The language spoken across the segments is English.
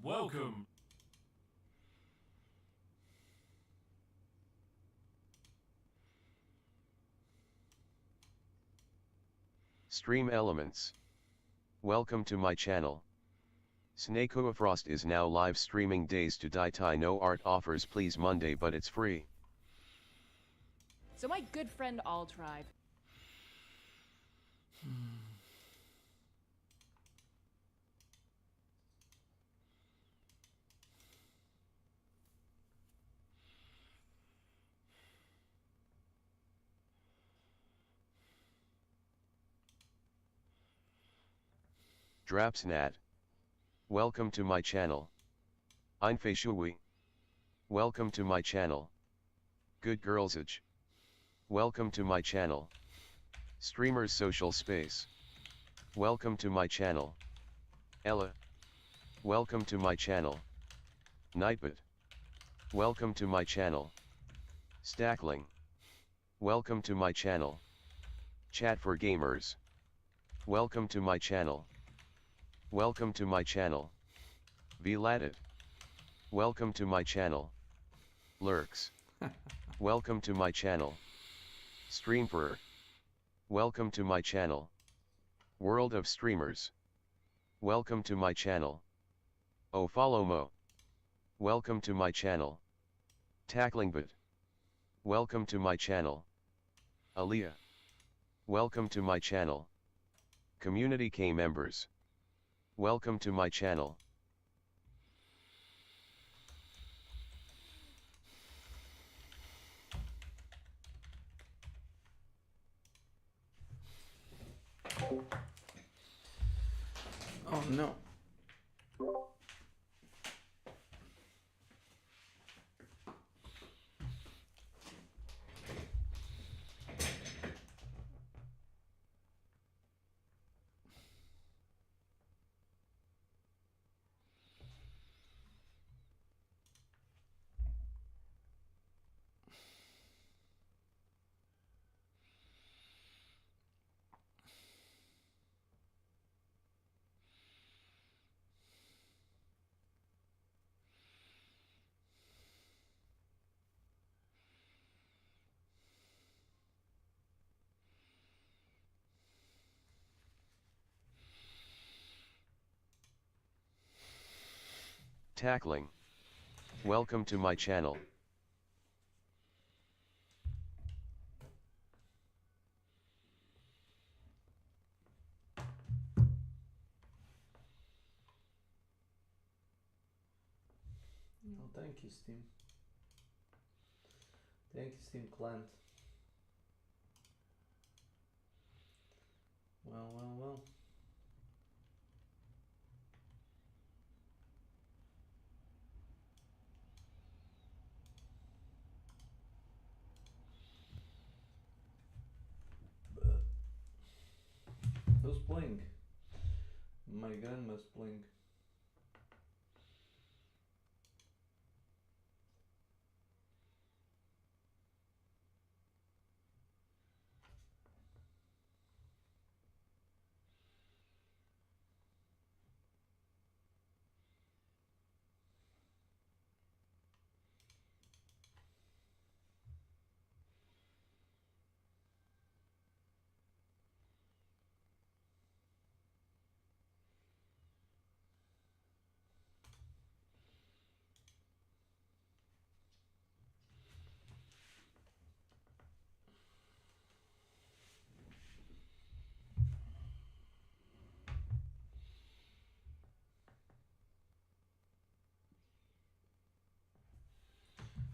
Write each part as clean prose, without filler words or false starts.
Welcome. Stream Elements. Welcome to my channel. S.W.Frost is now live streaming Days to Die. No art offers please Monday, but it's free. So my good friend All Tribe. Drapsnat. Welcome to my channel. Einfashui. Welcome to my channel. Good Girlsage. Welcome to my channel. Streamers Social Space. Welcome to my channel. Ella. Welcome to my channel. Nightbot. Welcome to my channel. Stackling. Welcome to my channel. Chat for Gamers. Welcome to my channel. Welcome to my channel. Vladit. Welcome to my channel. Lurks. Welcome to my channel. Streamfer. Welcome to my channel. World of Streamers. Welcome to my channel. Oh follow mo. Welcome to my channel. Tacklingbot. Welcome to my channel. Aaliyah. Welcome to my channel. Community K members. Welcome to my channel. Oh no. Tackling. Welcome to my channel. Oh, thank you, Steam. Thank you, Steam Client. Well. Who's playing? My grandma's playing.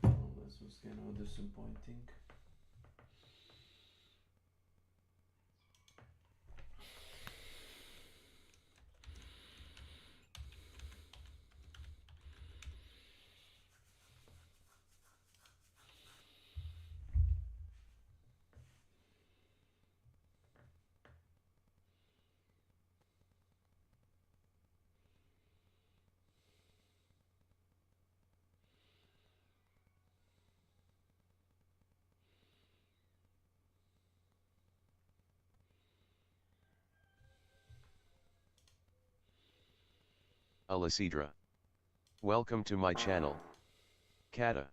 Well, this was kind of disappointing. Alicidra. Welcome to my channel. Kata.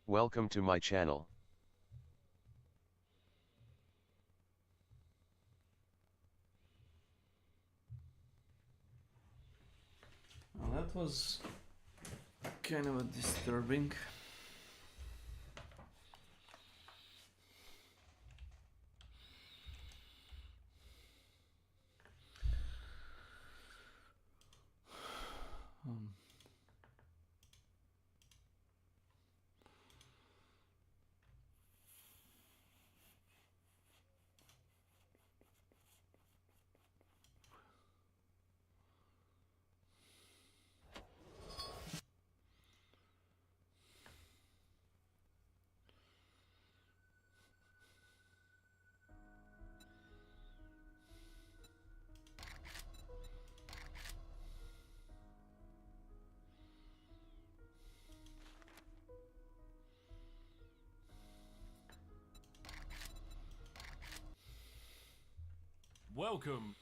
Welcome to my channel. Well, that was kind of a disturbing. Welcome.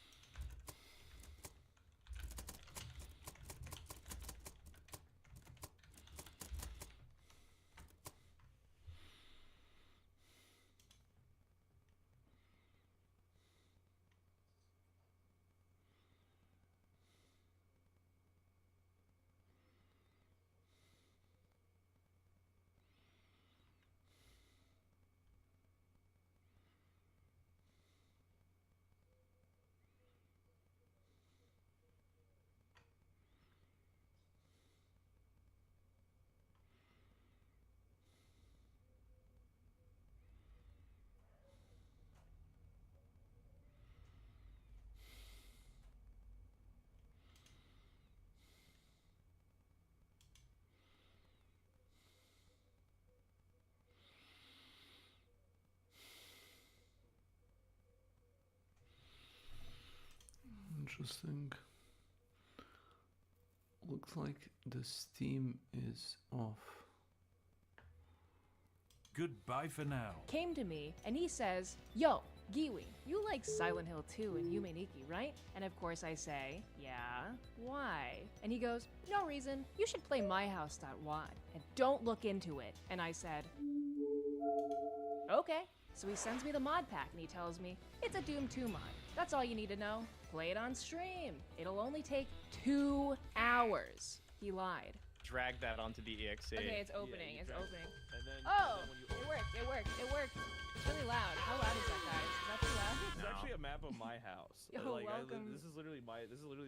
Interesting. Looks like the steam is off. Goodbye for now. Came to me and he says, "Yo, Giwi, you like Silent Hill 2 and Yume Nikki, right?" And of course I say, "Yeah, why?" And he goes, "No reason. You should play myhouse.wad and don't look into it." And I said, "Okay." So he sends me the mod pack and he tells me, "It's a Doom 2 mod. That's all you need to know. Play it on stream. It'll only take 2 hours." He lied. Drag that onto the exe. Okay, it's opening. you It's drag- opening. And then, Oh, and then when you it worked. It worked. It worked. It's really loud. How loud is that, guys? Is that too loud? It's actually a map of my house. Yo, welcome. This is literally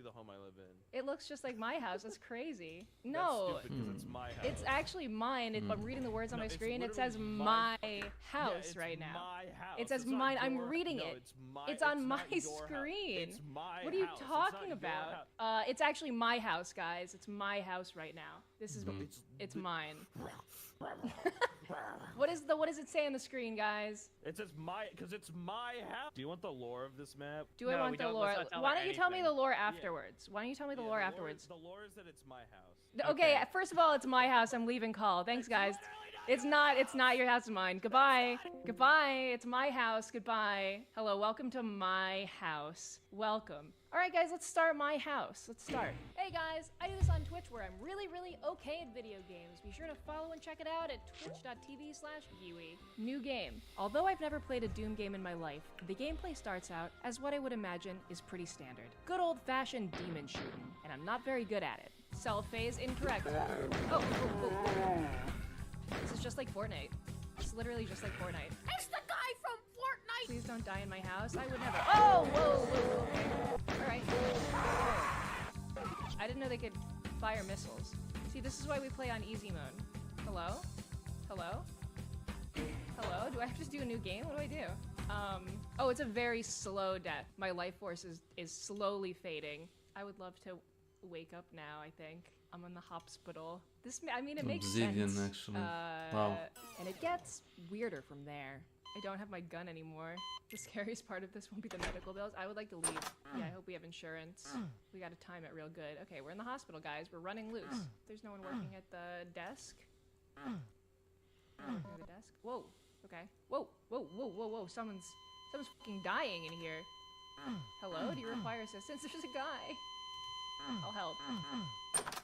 the home I live in. It looks just like my house. That's crazy. That's No, stupid because it's my house. it's actually mine. I'm reading the words on No, my it's screen. It literally says my- my house it's right now. My house. It says It's not mine. I'm your- reading no, it. It's my. It's on my not your house. screen. It's my What are you house. It's talking not your about? house. It's actually my house, guys. It's my house right now. This is it's mine. What does it say on the screen, guys? It says my because it's my house. Do you want the lore of this map? Do I No, want we the don't- lore? let's not tell Why her don't you tell me the anything. lore afterwards? Why don't you tell me the Yeah, lore lore- afterwards? The lore is that it's my house. Okay, first of all, it's my house. I'm leaving call. Thanks, guys. It's not your house, it's mine. Goodbye. Goodbye. It's my house. Goodbye. Hello, welcome to my house. Welcome. All right, guys, let's start my house. Let's start. Hey, guys, I do this on Twitch where I'm really, really okay at video games. Be sure to follow and check it out at twitch.tv/Giwi. New game. Although I've never played a Doom game in my life, the gameplay starts out as what I would imagine is pretty standard. Good old-fashioned demon shooting, and I'm not very good at it. Cell phase incorrect. Oh. This is just like Fortnite. It's literally just like Fortnite. It's the guy from Fortnite! Please don't die in my house. I would never. Oh, whoa. Okay. Alright. I didn't know they could fire missiles. See, this is why we play on easy mode. Hello? Hello? Hello? Do I have to do a new game? What do I do? Oh, it's a very slow death. My life force is slowly fading. I would love to wake up now, I think. I'm in the hospital. It makes Obsidian, sense. actually. Wow. And it gets weirder from there. I don't have my gun anymore. The scariest part of this won't be the medical bills. I would like to leave. Yeah, I hope we have insurance. We gotta time it real good. Okay, we're in the hospital, guys. We're running loose. There's no one working at the desk. Working at the desk. Whoa. Okay. Whoa. Someone's fucking dying in here. Hello? Do you require assistance? There's a guy. I'll help.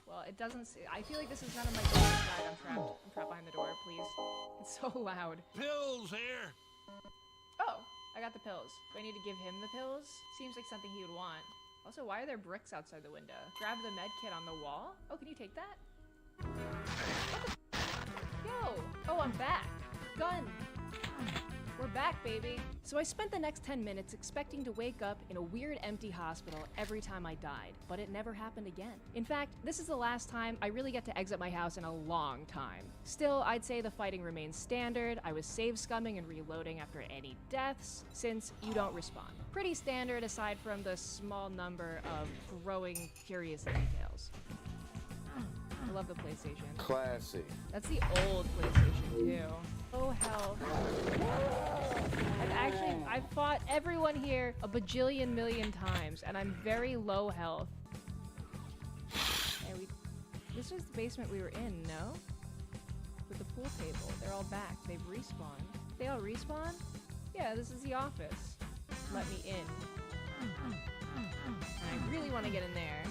Well, it doesn't see. I feel like this is none of my business. Guys, I'm trapped. I'm trapped behind the door, please. It's so loud. Pills here. Oh, I got the pills. Do I need to give him the pills? Seems like something he would want. Also, why are there bricks outside the window? Grab the med kit on the wall? Oh, can you take that? What the? Yo! Oh, I'm back. Gun! We're back, baby. So I spent the next 10 minutes expecting to wake up in a weird empty hospital every time I died, but it never happened again. In fact, this is the last time I really get to exit my house in a long time. Still, I'd say the fighting remains standard. I was save scumming and reloading after any deaths, since you don't respawn. Pretty standard aside from the small number of growing curious details. I love the PlayStation. Classy. That's the old PlayStation too. Oh hell. I've fought everyone here a bajillion million times, and I'm very low health. Hey, this was the basement we were in, no? With the pool table. They're all back. They've respawned. They all respawn? Yeah, this is the office. Let me in. I really want to get in there.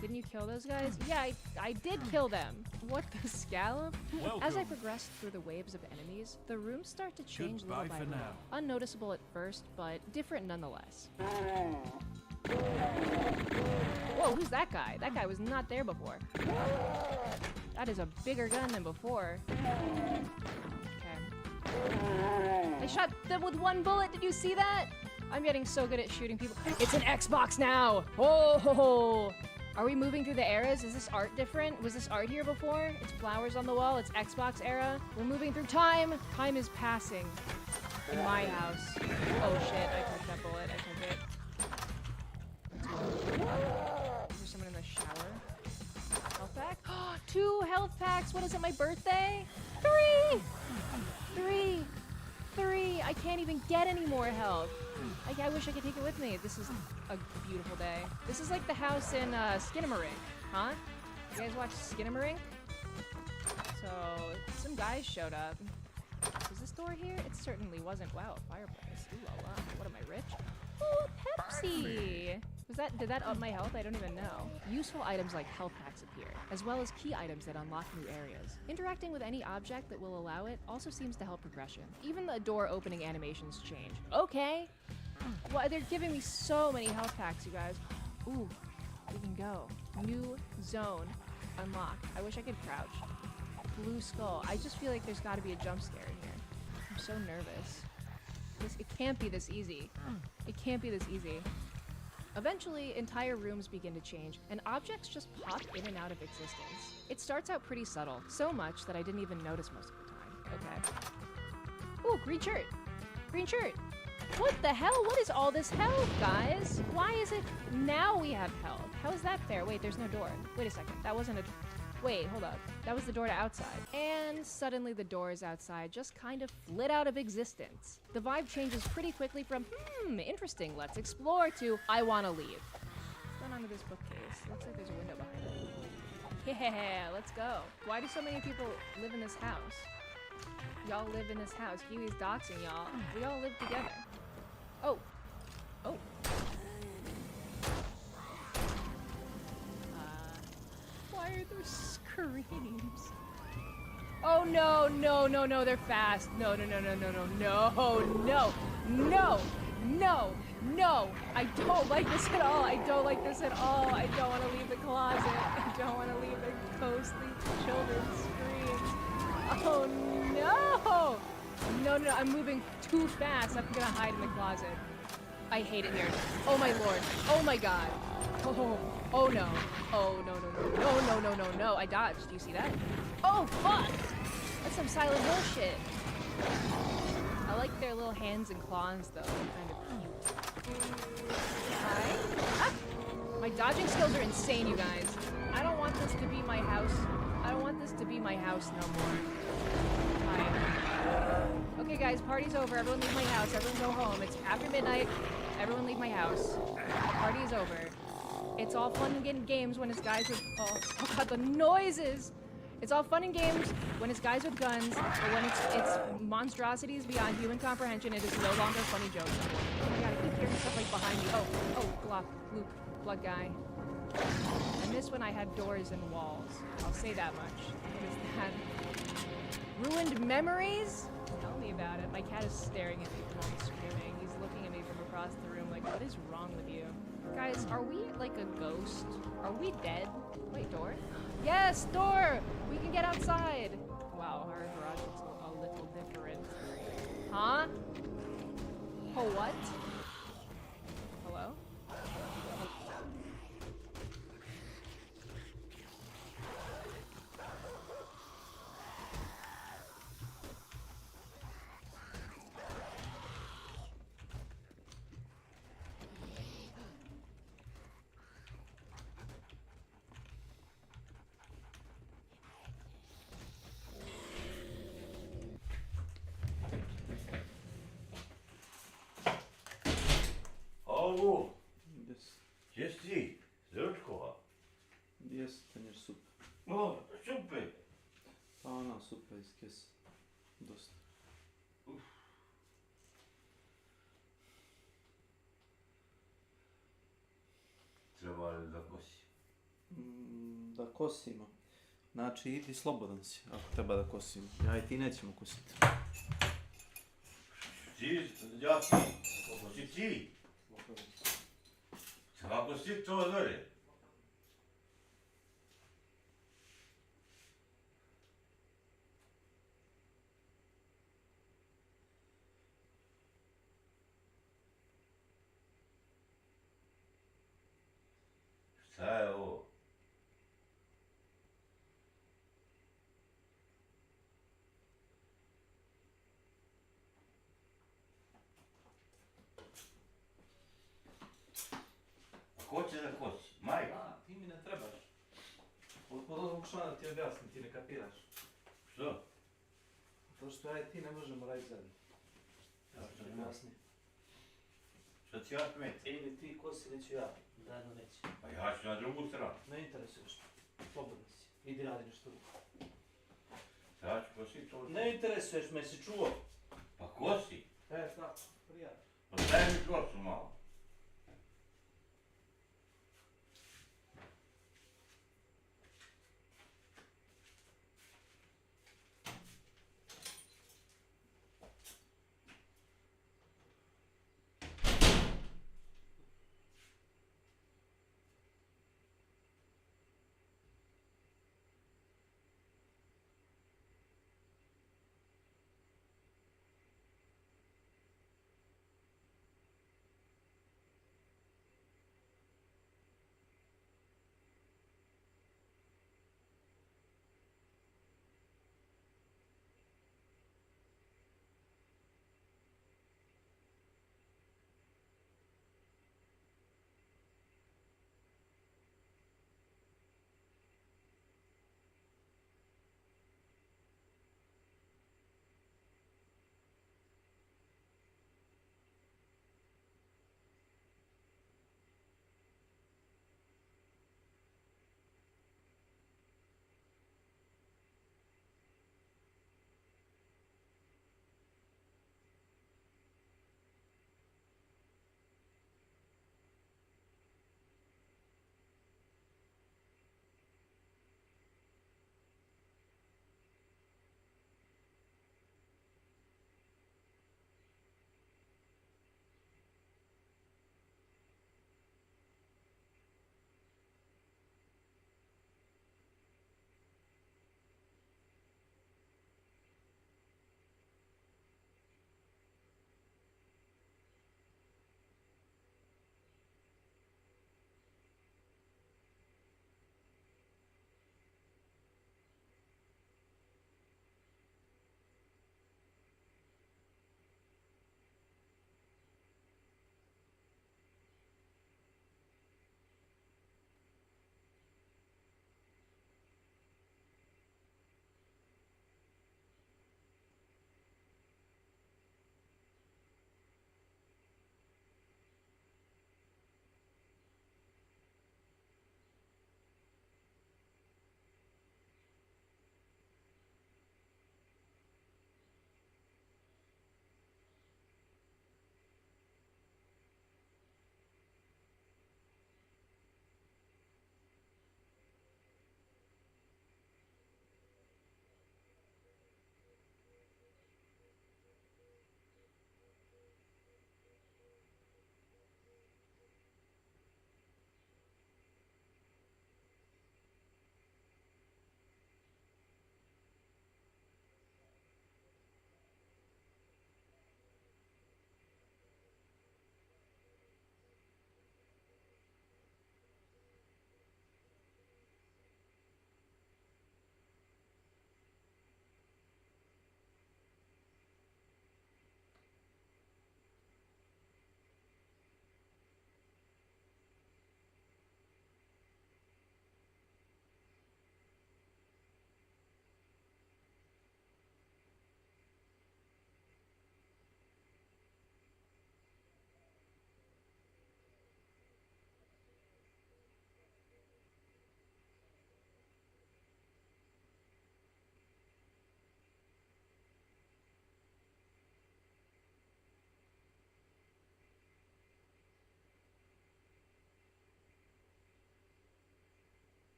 Didn't you kill those guys? Yeah, I did kill them. What the scallop? Welcome. As I progressed through the waves of enemies, the rooms start to change Goodbye little by for little. now. Unnoticeable at first, but different nonetheless. Whoa, who's that guy? That guy was not there before. That is a bigger gun than before. Okay. I shot them with one bullet. Did you see that? I'm getting so good at shooting people. It's an Xbox now! Oh! Ho, ho. Are we moving through the eras? Is this art different? Was this art here before? It's flowers on the wall. It's Xbox era. We're moving through time. Time is passing. In my house. Oh shit, I took that bullet. I took it. Is there someone in the shower? Health pack? 2 health packs! What is it, my birthday? 3! I can't even get any more health. I wish I could take it with me. This is a beautiful day. This is like the house in Skinamarink, huh? You guys watch Skinamarink? So, some guys showed up. Was this door here? It certainly wasn't. Wow, a fireplace. Ooh la la. What am I, rich? Ooh, Pepsi! Did that up my health? I don't even know. Useful items like health packs appear, as well as key items that unlock new areas. Interacting with any object that will allow it also seems to help progression. Even the door opening animations change. Okay! Well, they're giving me so many health packs, you guys. Ooh, we can go. New zone unlocked. I wish I could crouch. Blue skull. I just feel like there's gotta be a jump scare in here. I'm so nervous. It can't be this easy. It can't be this easy. Eventually, entire rooms begin to change, and objects just pop in and out of existence. It starts out pretty subtle, so much that I didn't even notice most of the time. Okay. Ooh, green shirt! Green shirt! What the hell? What is all this health, guys? Why is it now we have health? How is that fair? Wait, there's no door. Wait a second. That wasn't a... Wait, hold up. That was the door to outside. And suddenly the doors outside just kind of flit out of existence. The vibe changes pretty quickly from, interesting, let's explore, to, I want to leave. What's going on with this bookcase? Looks like there's a window behind it. Yeah, let's go. Why do so many people live in this house? Y'all live in this house. Huey's doxing y'all. We all live together. Oh. Oh. Why are there screams? Oh no, no, no, no, they're fast. No, no, no, no, no, no, no, no, no, no, no. I don't like this at all. I don't like this at all. I don't want to leave the closet. I don't want to leave the ghostly children's screams. Oh no! No, no, I'm moving too fast. I'm gonna hide in the closet. I hate it here. Oh my lord. Oh my god. Oh, oh no. Oh no, no, no, no, no, no, no, no. I dodged. Do you see that? Oh fuck! That's some Silent Hill shit. I like their little hands and claws though. They're kind of cute. Hi. Ah! My dodging skills are insane, you guys. I don't want this to be my house. I don't want this to be my house no more. Hi. Okay guys, party's over. Everyone leave my house. Everyone go home. It's after midnight. Everyone leave my house. Party is over. It's all fun and getting games when it's guys with... Oh god, the noises! It's all fun and games when it's guys with guns, but when it's monstrosities beyond human comprehension, it is no longer funny jokes. Oh my god, I keep hearing stuff like behind me. Oh, Glock, Luke, blood guy. I miss when I had doors and walls. I'll say that much. Because that ruined memories? Tell me about it. My cat is staring at me from all the screaming. He's looking at me from across the room like, what is wrong with you? Guys, are we like a ghost? Are we dead? Wait, door? Yes, door! We can get outside! Wow, our garage looks a little different. Huh? Oh, what? Hello? Alo, Yes. jesi, Zrčkova? Yes, tanjir sup. O, super. Pa ona supa iz kese. Dosta. Treba li da kosi? Da kosimo. Znači, idi slobodan si, ako treba da kosimo. Ja i ti nećemo kositi. Ja ti, kako si ti? Kako si to dolje? Šta je ovo? Ko će da kosi? Majka? Da, ti mi ne trebaš. Od ovog člana ti objasnim, ti ne kapiraš. Što? To što ja i ti ne možemo raditi zajedno. Ja što ne Jasni. Što ti ja smeti? Ili ti kosi, ili ću ja. Zajedno neće. Pa ja ću na drugu stranu. Ne interesuješ me. Slobodan si. Idi radi nešto drugo. Ja ću kosi to. Ne interesuješ me, si čuo? Pa kosi? Tako, prijatno. Pa daj mi kosu malo.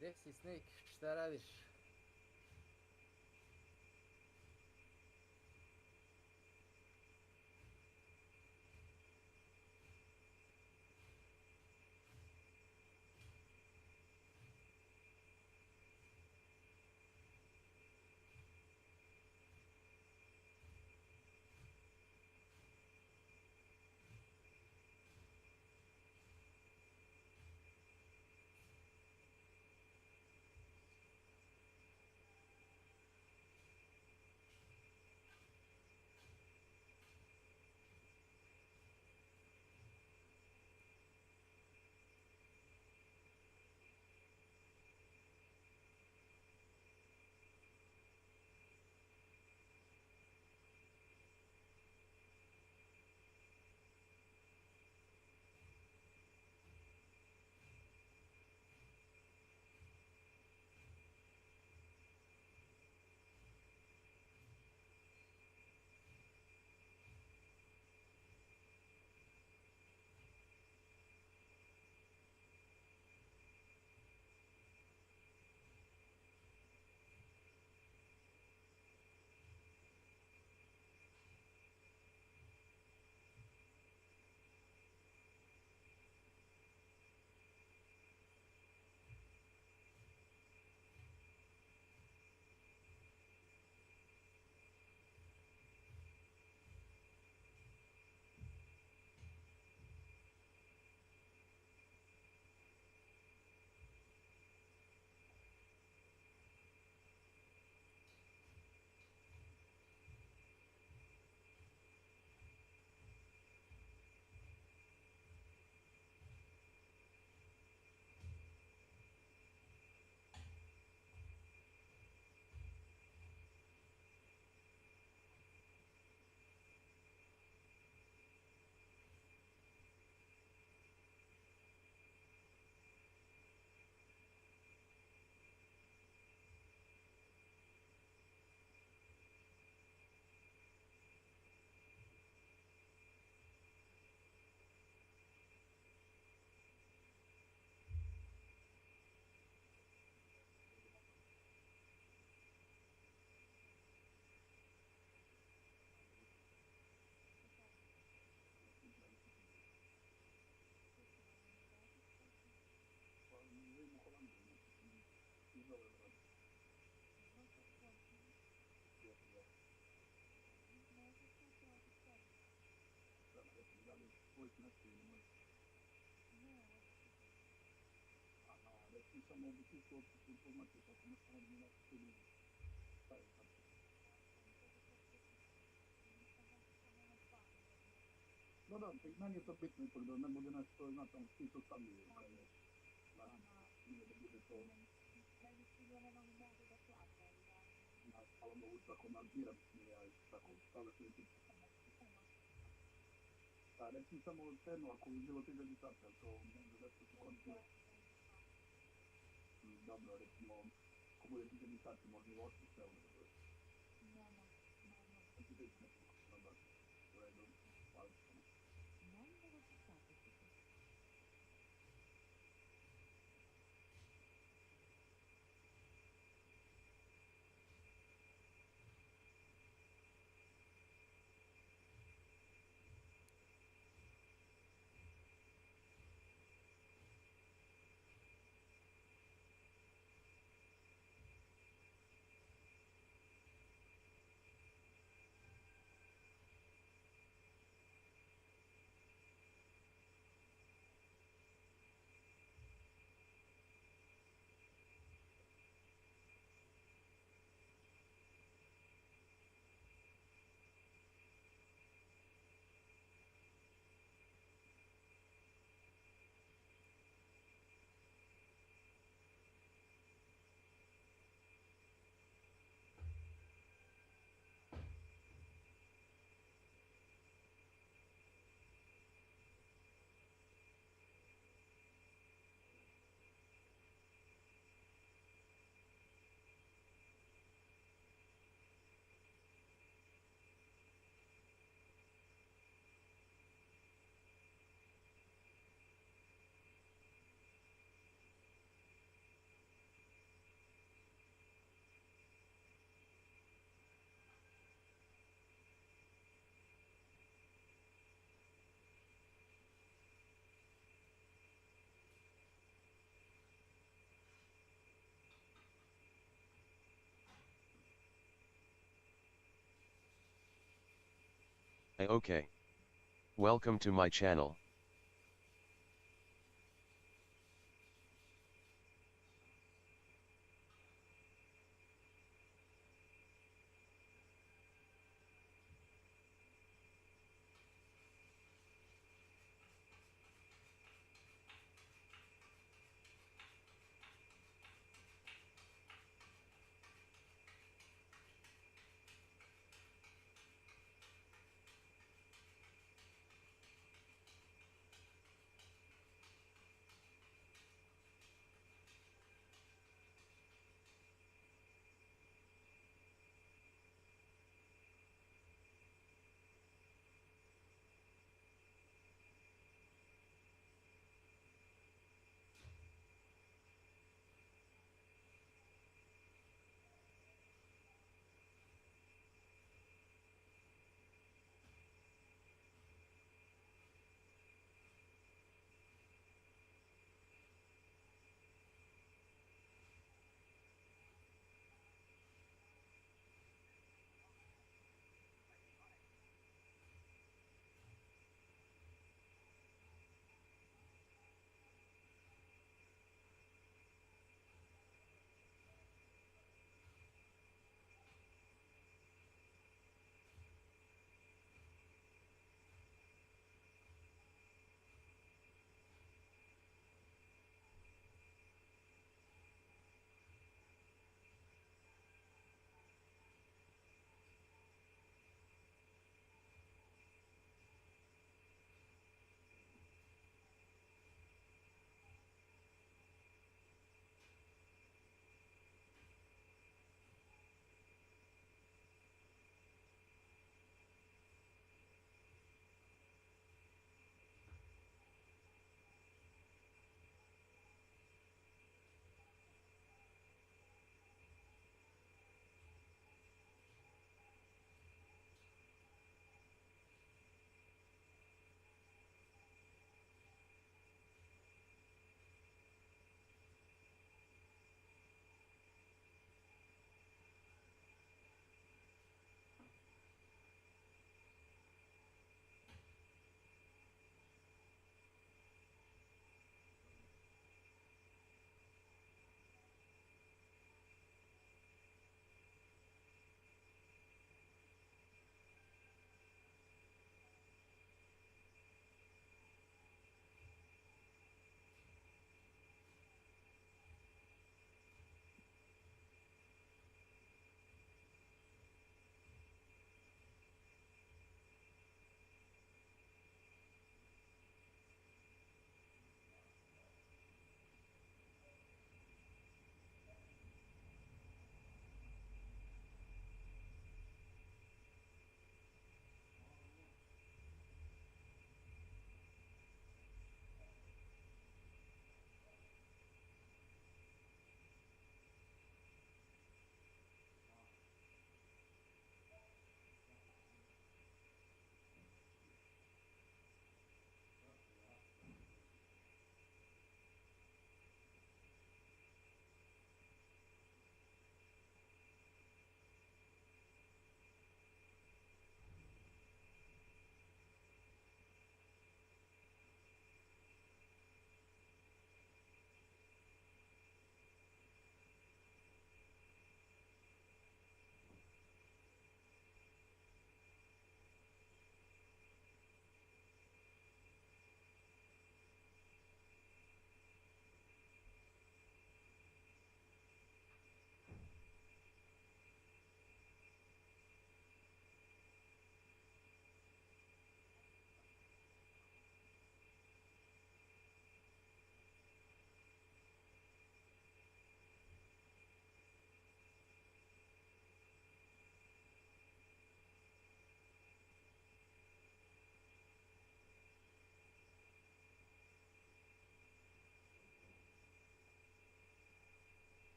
Gde si, Snake? Šta radiš? Da, da, meni je to bitno ipak da ne bude nešto, znate, ono, čisto stavljivo, nije da bude to, hvala Bogu, tako nadzira, mislim, ja isto tako, stavlja se neki, da, recimo samo cenu, ako bi bilo 3000 sata, to možda nešto se končuje, dobro, recimo, ako bude 3000 sati, možda i 800 eura, da bude, znači, već neko, da, u redu, hvala. Okay. Welcome to my channel.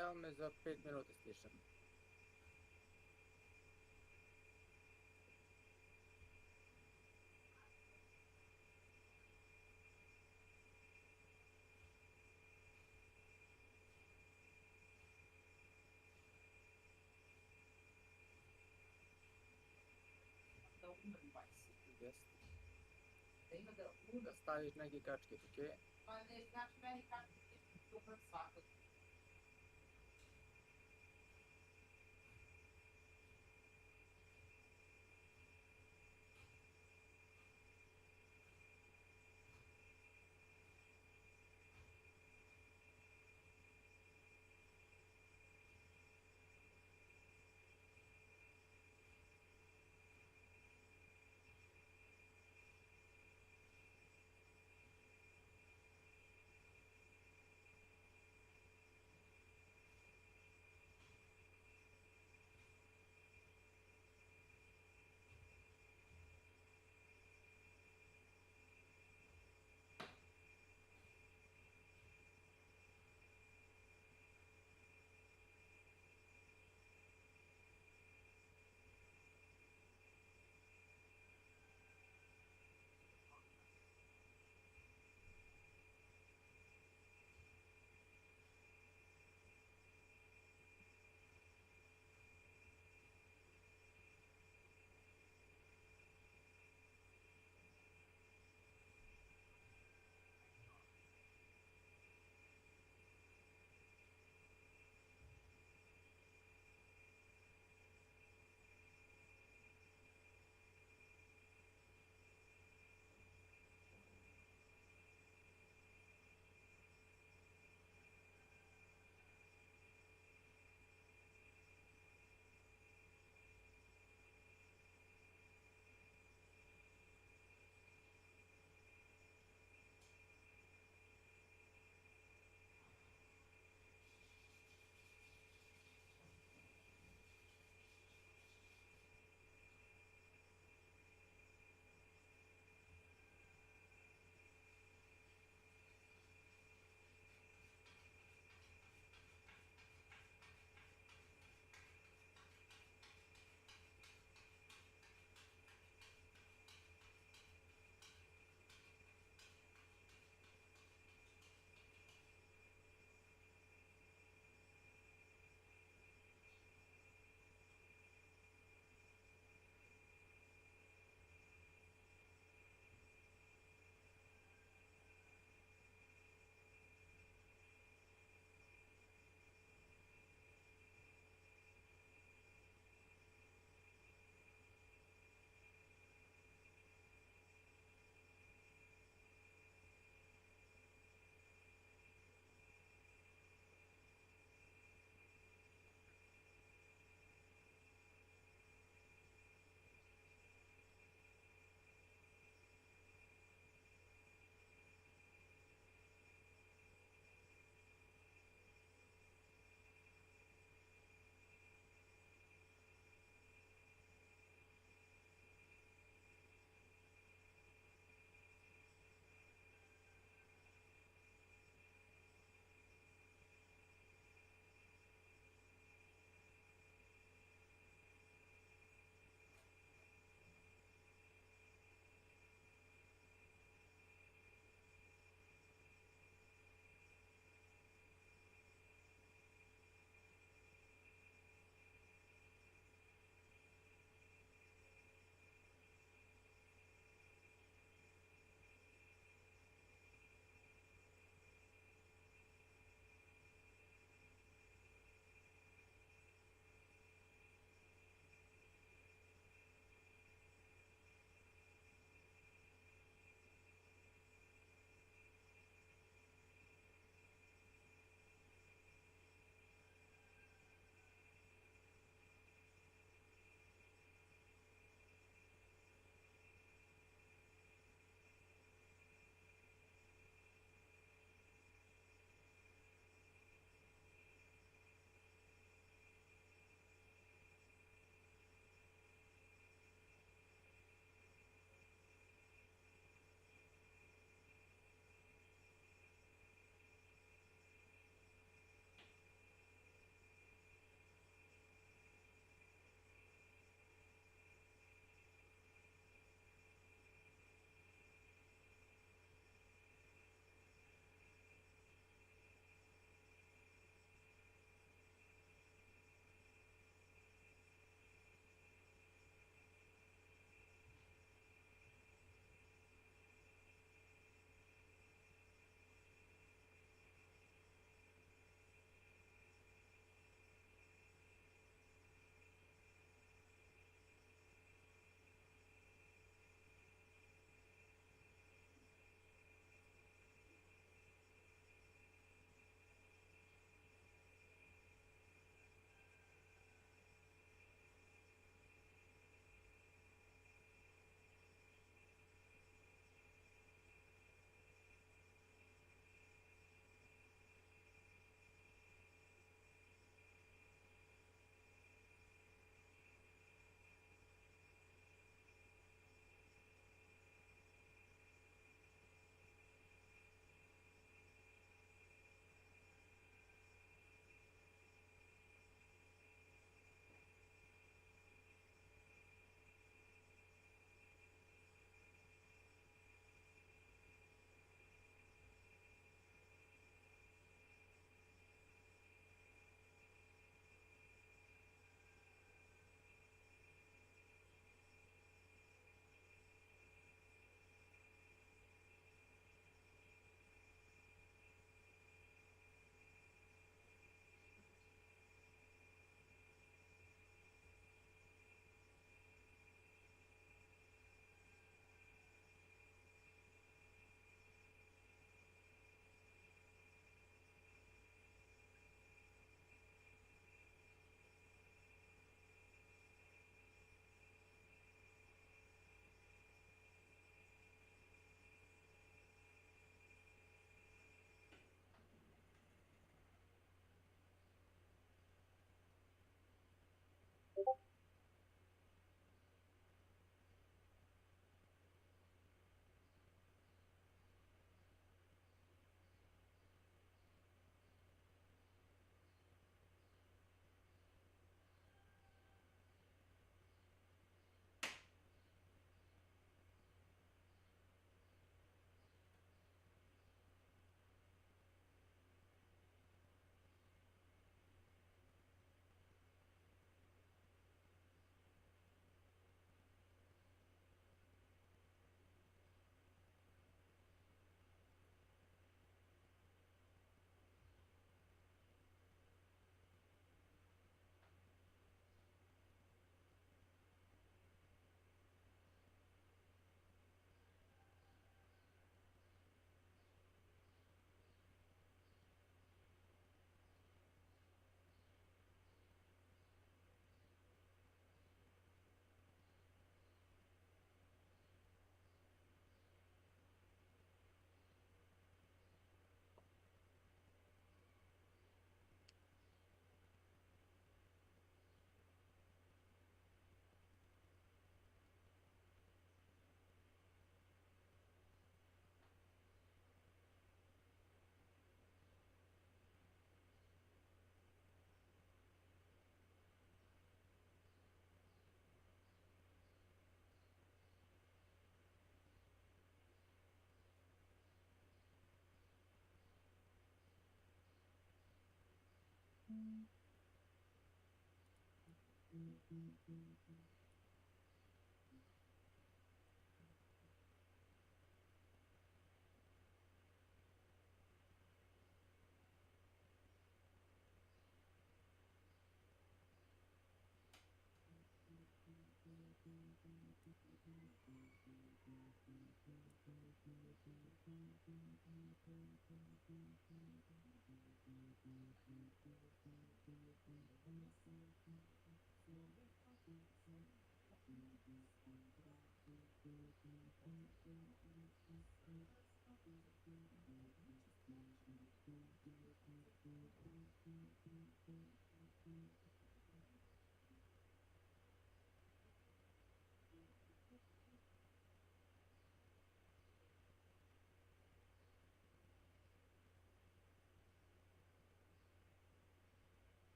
Evo me za 5 minuta stišem. Jest. Da staviš neki kačket, okej?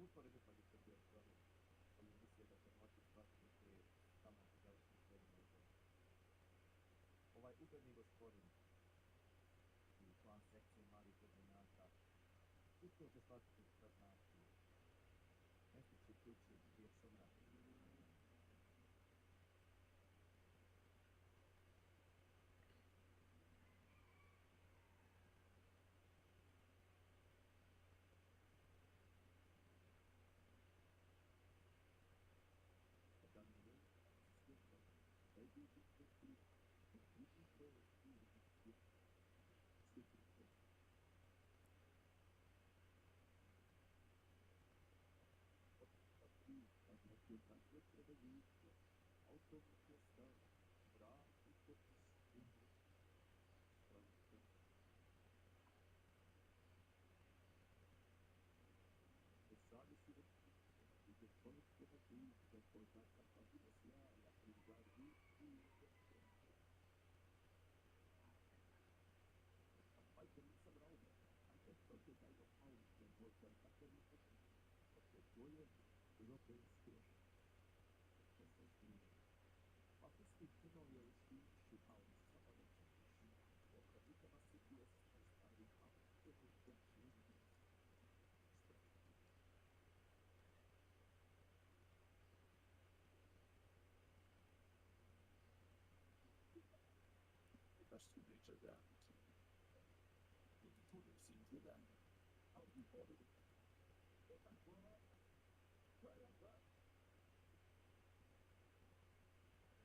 Usporedbe pa bi se bio stvarno, ali mislio da će moći shvatiti prije samog završnog predmeta. Ovaj ugledni gospodin i član sekcije malih vedenjaka uspio se shvatiti kroz naciju, mesteći kući prije sumraka. Jedna svetlene ljudje, autobusne stave, brak i popis umre, stranke. Pensare si respinge, il decolto da tutto, appoggiata a pagina siala, e guardi il sempre. Mai comincia bravo, anche proprio dallo auto, molto al cattolico, perché poi lo pensi, questo è fine. Ma questi che non riesci, a un sabato capisci, ho capito ma se riesci a stare anche con piacere. Verso invece grandi, tu si inchiedendo, al di fuori, e ancora, quella va,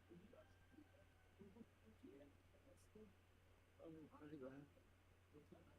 e mi lasci qui, chi è questo? Arriva, lo sai,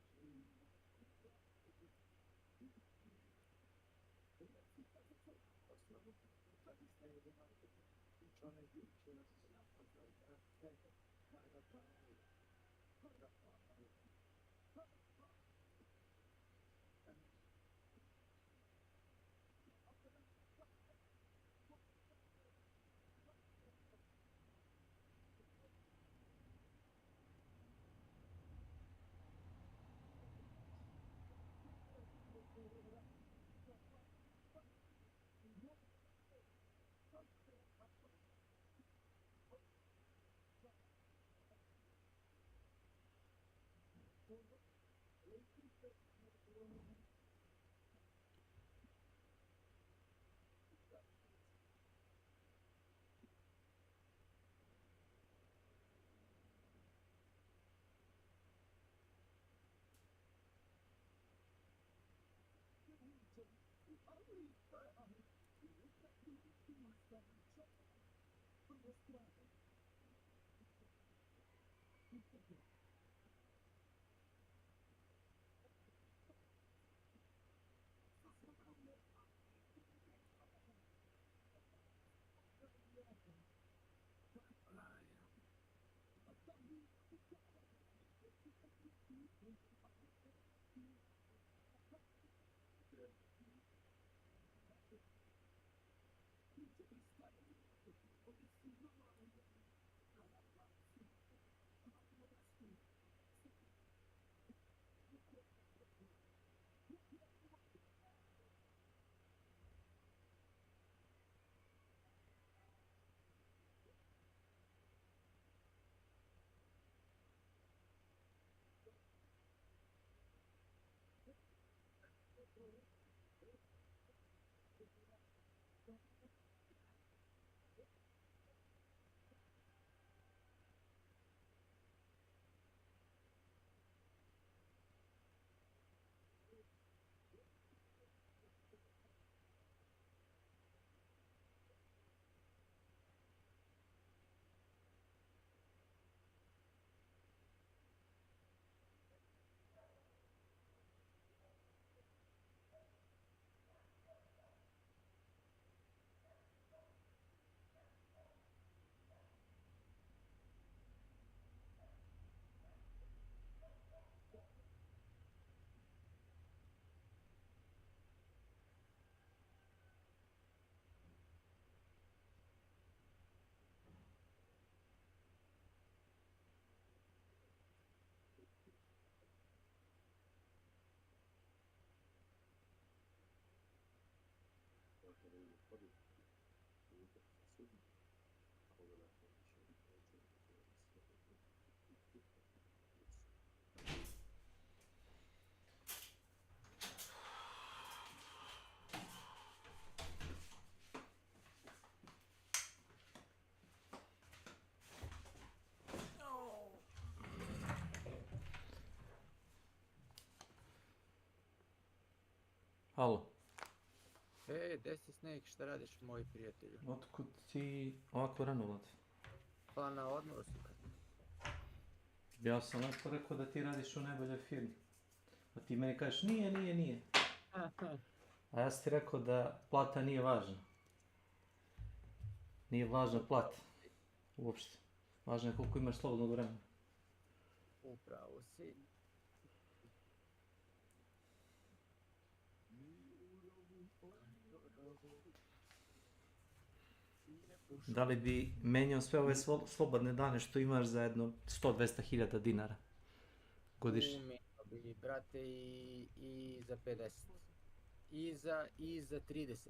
Halo, Desi Snake, šta radiš, moji prijatelju? otkud ti ovako rano vlad? Pa na odmoru si kad. Ja sam lepo rekao da ti radiš u najboljoj firmi. A ti meni kažeš nije. A ja sam ti rekao da plata nije važna. Nije važna plata. Uopšte. Važno je koliko imaš slobodnog vremena. Upravo si. Da li bi menjao sve ove slobodne dane što imaš za jedno 100-200 hiljada dinara godišnje? Umeo bi, brate, i za 50. I za 30 se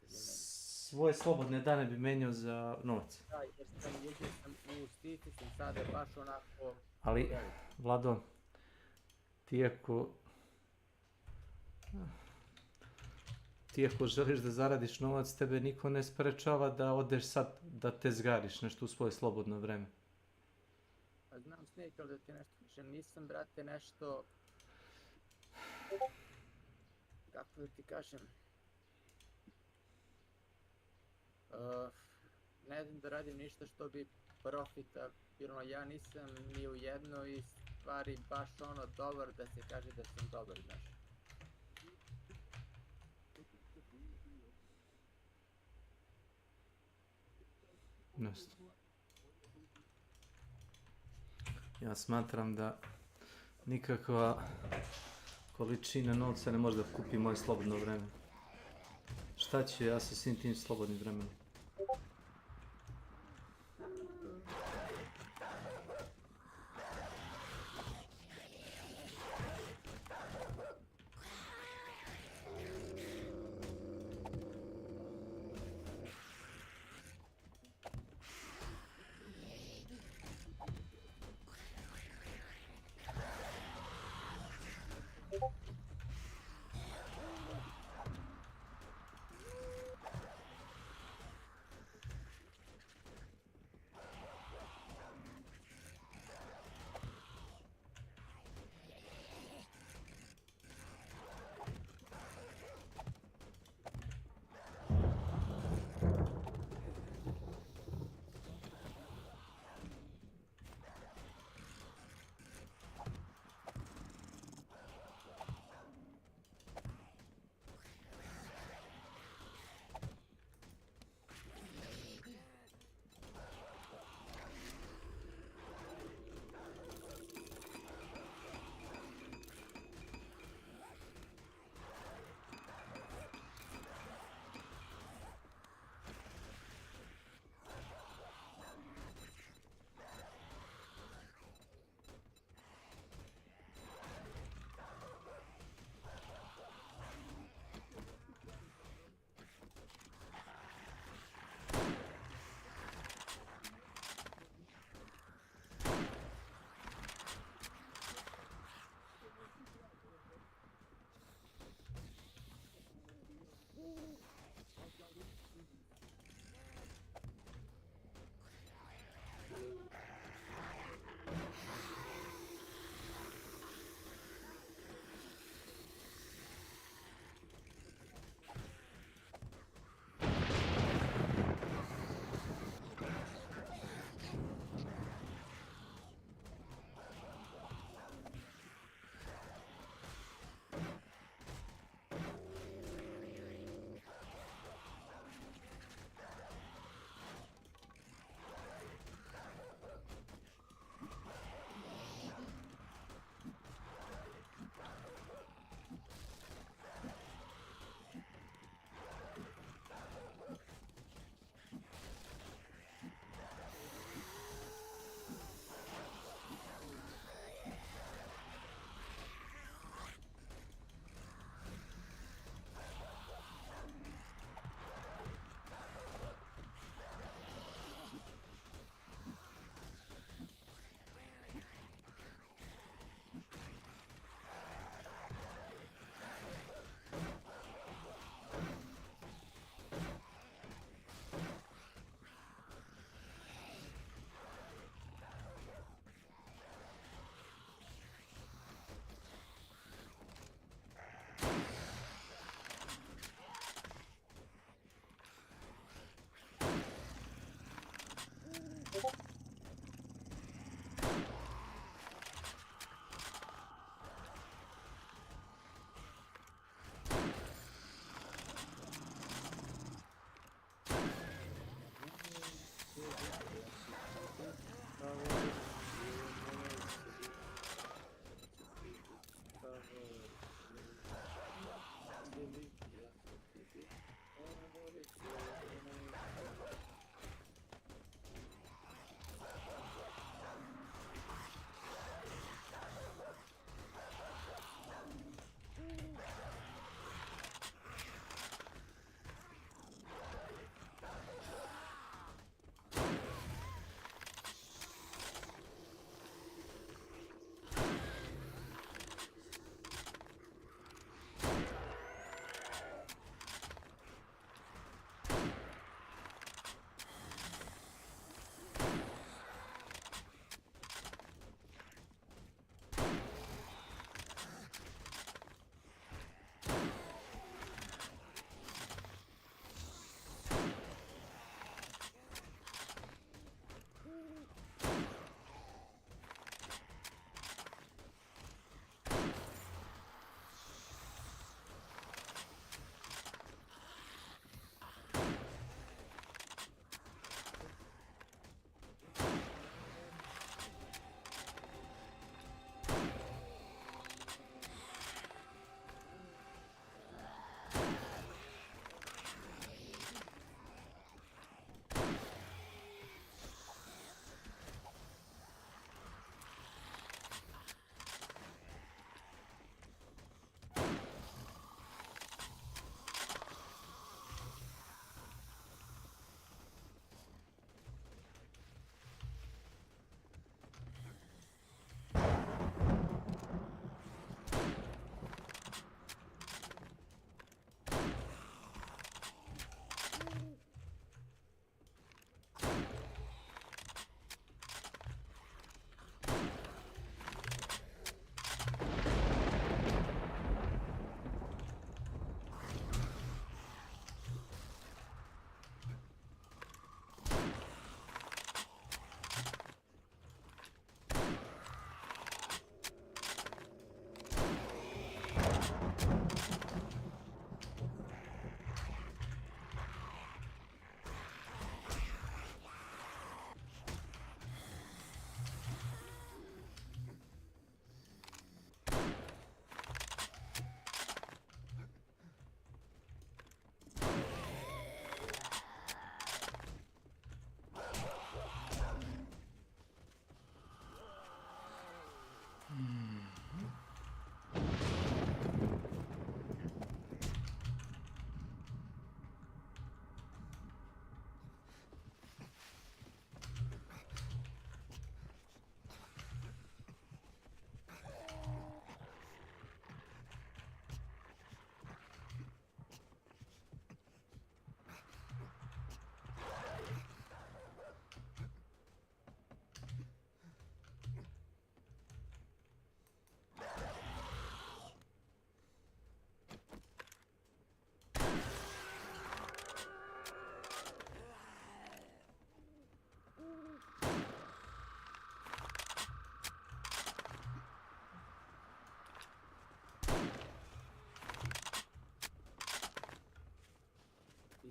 menja. Svoje slobodne dane bi menjao za novac. Da, jer sam u stici, sam sada baš onako... Ali, Vlado, ti ako želiš da zaradiš novac, tebe niko ne sprečava da odeš sad da te zgariš nešto u svoje slobodno vreme. Pa znam, Snake, ali da ti nešto kažem, nisam, brate, nešto... Kako da ti kažem... ne znam da radim ništa što bi profitabilno, ja nisam ni u jednoj stvari baš ono dobar da se kaže da sam dobar, znaš. Nešto. Ja smatram da nikakva količina novca ne može da kupi moje slobodno vreme. Šta ću ja sa svim tim slobodnim vremenom?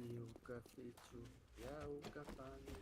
Ti u kafiću, ja u kafani.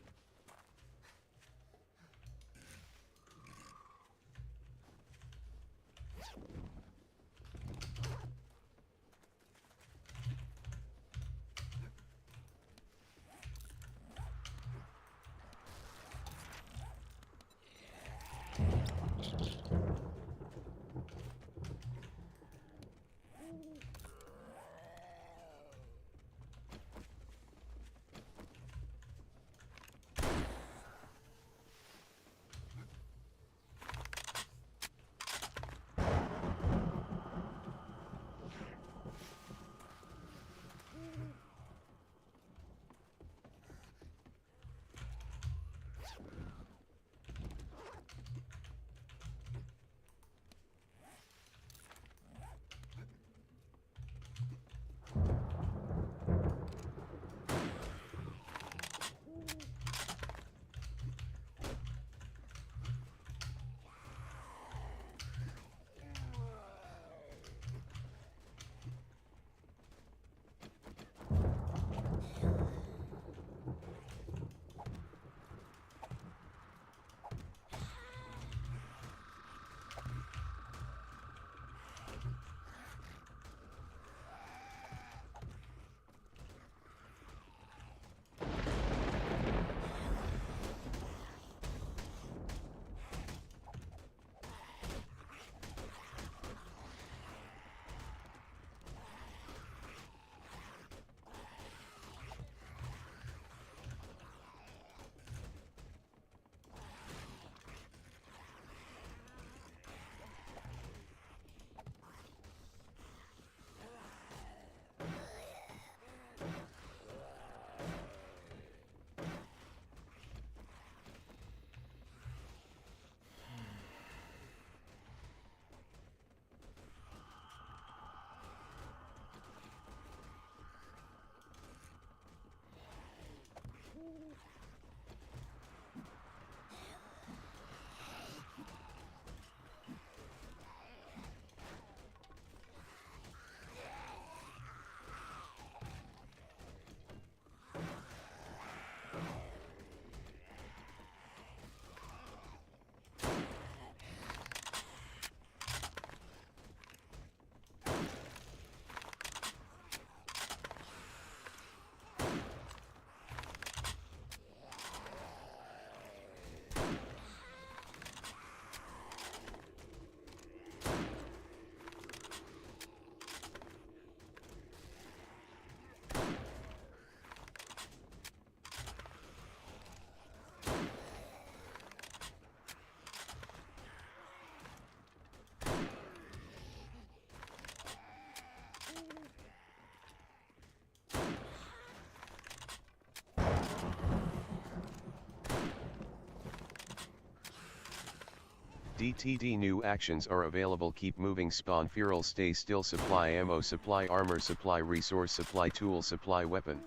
DTD new actions are available. Keep moving, spawn feral, stay still, supply ammo, supply armor, supply resource, supply tool, supply weapon.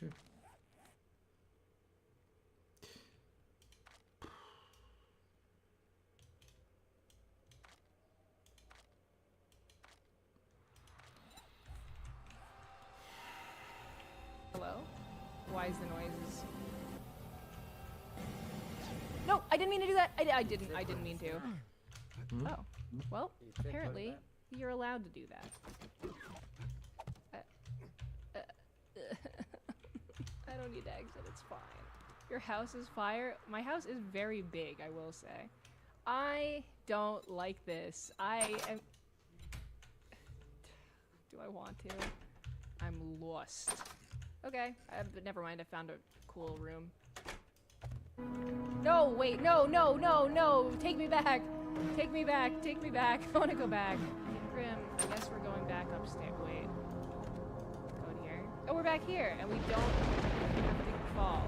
Okay. Hello? Why is the noises? No, I didn't mean to do that. I didn't mean to. Oh, well, apparently you're allowed to do that. I don't need to exit, it's fine. Your house is fire? My house is very big, I will say. I don't like this. I am... Do I want to? I'm lost. Okay, but never mind, I found a cool room. No, wait, no, no, no, no! Take me back! Take me back, take me back. I wanna go back. Grim, I guess we're going back upstairs. Wait. Go here. Oh, we're back here, and we don't have to fall.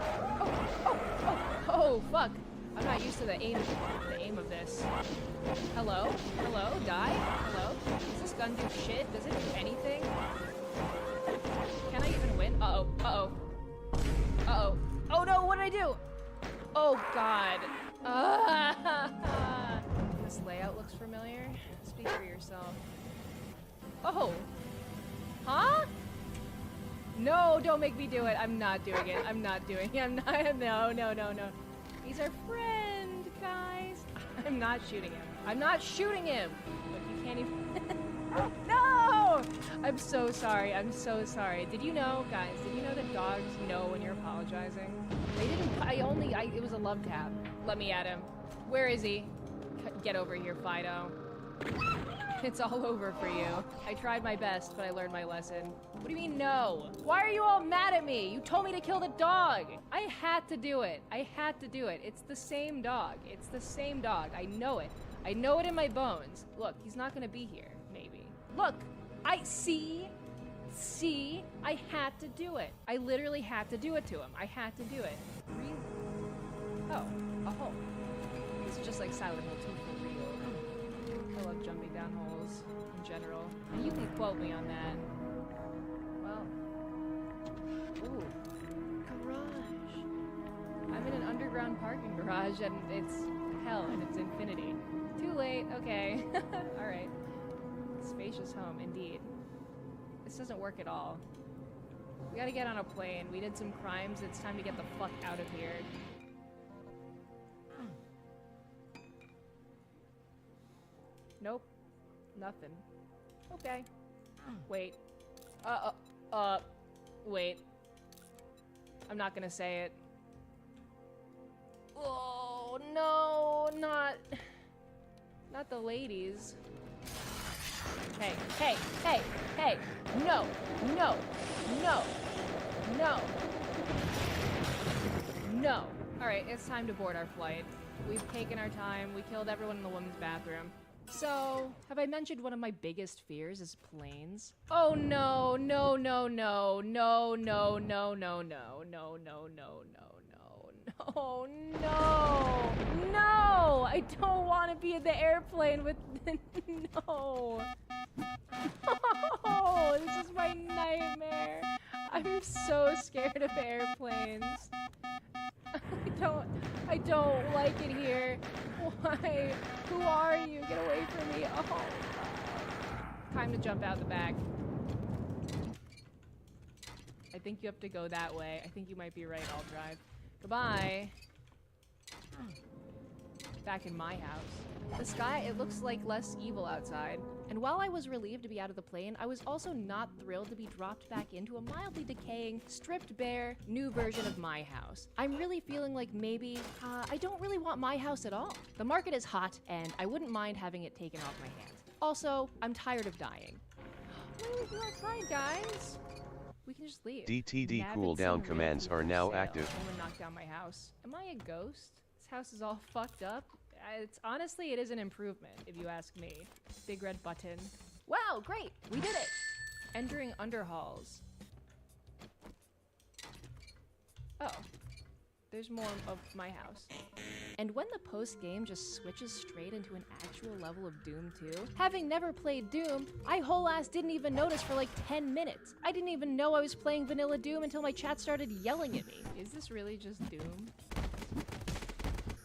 Oh, oh, oh, oh, fuck! I'm not used to the aim of this. Hello? Hello? Die? Hello? Does this gun do shit? Does it do anything? Can I even win? Uh-oh. Uh-oh. Uh-oh. Oh no, what did I do? Oh god. This layout looks familiar. Speak for yourself. Oh. Huh? No, don't make me do it. I'm not doing it. I'm not doing it. I'm not. No, no, no, no. He's our friend, guys. I'm not shooting him. I'm not shooting him. But you can't even... No! I'm so sorry. I'm so sorry. Did you know, guys, did you know that dogs know when you're apologizing? They didn't... it was a love tap. Let me at him. Where is he? Get over here, Fido. It's all over for you. I tried my best, but I learned my lesson. What do you mean, no? Why are you all mad at me? You told me to kill the dog. I had to do it. I had to do it. It's the same dog. It's the same dog. I know it. I know it in my bones. Look, he's not gonna be here, maybe. Look, I see, I had to do it. I literally had to do it to him. I had to do it. Really? Oh, a hole. This is just like Silent Hill 2 for real. I love jumping down holes in general. You can quote me on that. Well, ooh, garage. I'm in an underground parking garage and it's hell and it's infinity. Too late, okay. Alright. Spacious home, indeed. This doesn't work at all. We gotta get on a plane. We did some crimes. It's time to get the fuck out of here. Nope. Nothing. Okay. Wait. Wait. I'm not gonna say it. Oh, no, not the ladies. Hey, hey, hey, hey, no, no, no, no, no. All right, it's time to board our flight. We've taken our time. We killed everyone in the women's bathroom. So, have I mentioned one of my biggest fears is planes? Oh no, no, no, no, no, no, no, no, no, no, no, no, no, no, no, no! I don't want to be in the airplane with... No! No! This is my nightmare! I'm so scared of airplanes. I don't like it here. Why? Who are you? Get away from me. Oh, God. Time to jump out the back. I think you have to go that way. I think you might be right. I'll drive. Goodbye. Back in my house. The sky, it looks like less evil outside. And while I was relieved to be out of the plane, I was also not thrilled to be dropped back into a mildly decaying, stripped bare, new version of my house. I'm really feeling like maybe, I don't really want my house at all. The market is hot, and I wouldn't mind having it taken off my hands. Also, I'm tired of dying. What do we do outside, guys? We can just leave. DTD cooldown commands are now active. Someone knocked down my house. Am I a ghost? This house is all fucked up. It's honestly, it is an improvement, if you ask me. Big red button. Wow, great! We did it! Entering underhalls. Oh. There's more of my house. And when the post-game just switches straight into an actual level of Doom 2, having never played Doom, I whole ass didn't even notice for like 10 minutes. I didn't even know I was playing vanilla Doom until my chat started yelling at me. Is this really just Doom?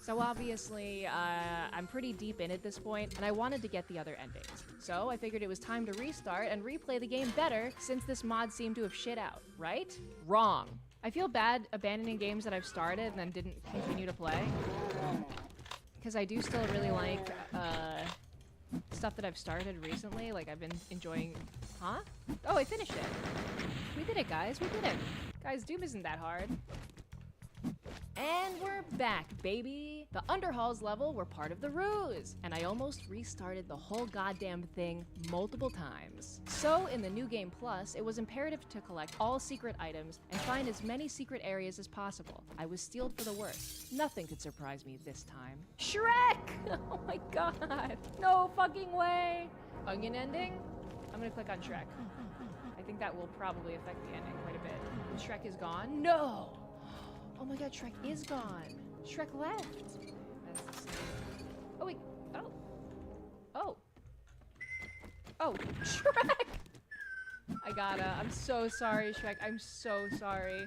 So obviously, I'm pretty deep in at this point, and I wanted to get the other endings. So I figured it was time to restart and replay the game better since this mod seemed to have shit out, right? Wrong. I feel bad abandoning games that I've started and then didn't continue to play. Because I do still really like stuff that I've started recently. Like I've been enjoying... Huh? Oh, I finished it. We did it, guys. We did it. Guys, Doom isn't that hard. And we're back, baby! The Underhalls level were part of the ruse, and I almost restarted the whole goddamn thing multiple times. So, in the New Game Plus, it was imperative to collect all secret items and find as many secret areas as possible. I was steeled for the worst. Nothing could surprise me this time. Shrek! Oh my god! No fucking way! Onion ending? I'm gonna click on Shrek. I think that will probably affect the ending quite a bit. Shrek is gone? No! Oh my god, Shrek is gone. Shrek left. That's the same. Oh wait. Oh. Oh. Oh, Shrek! I'm so sorry, Shrek. I'm so sorry.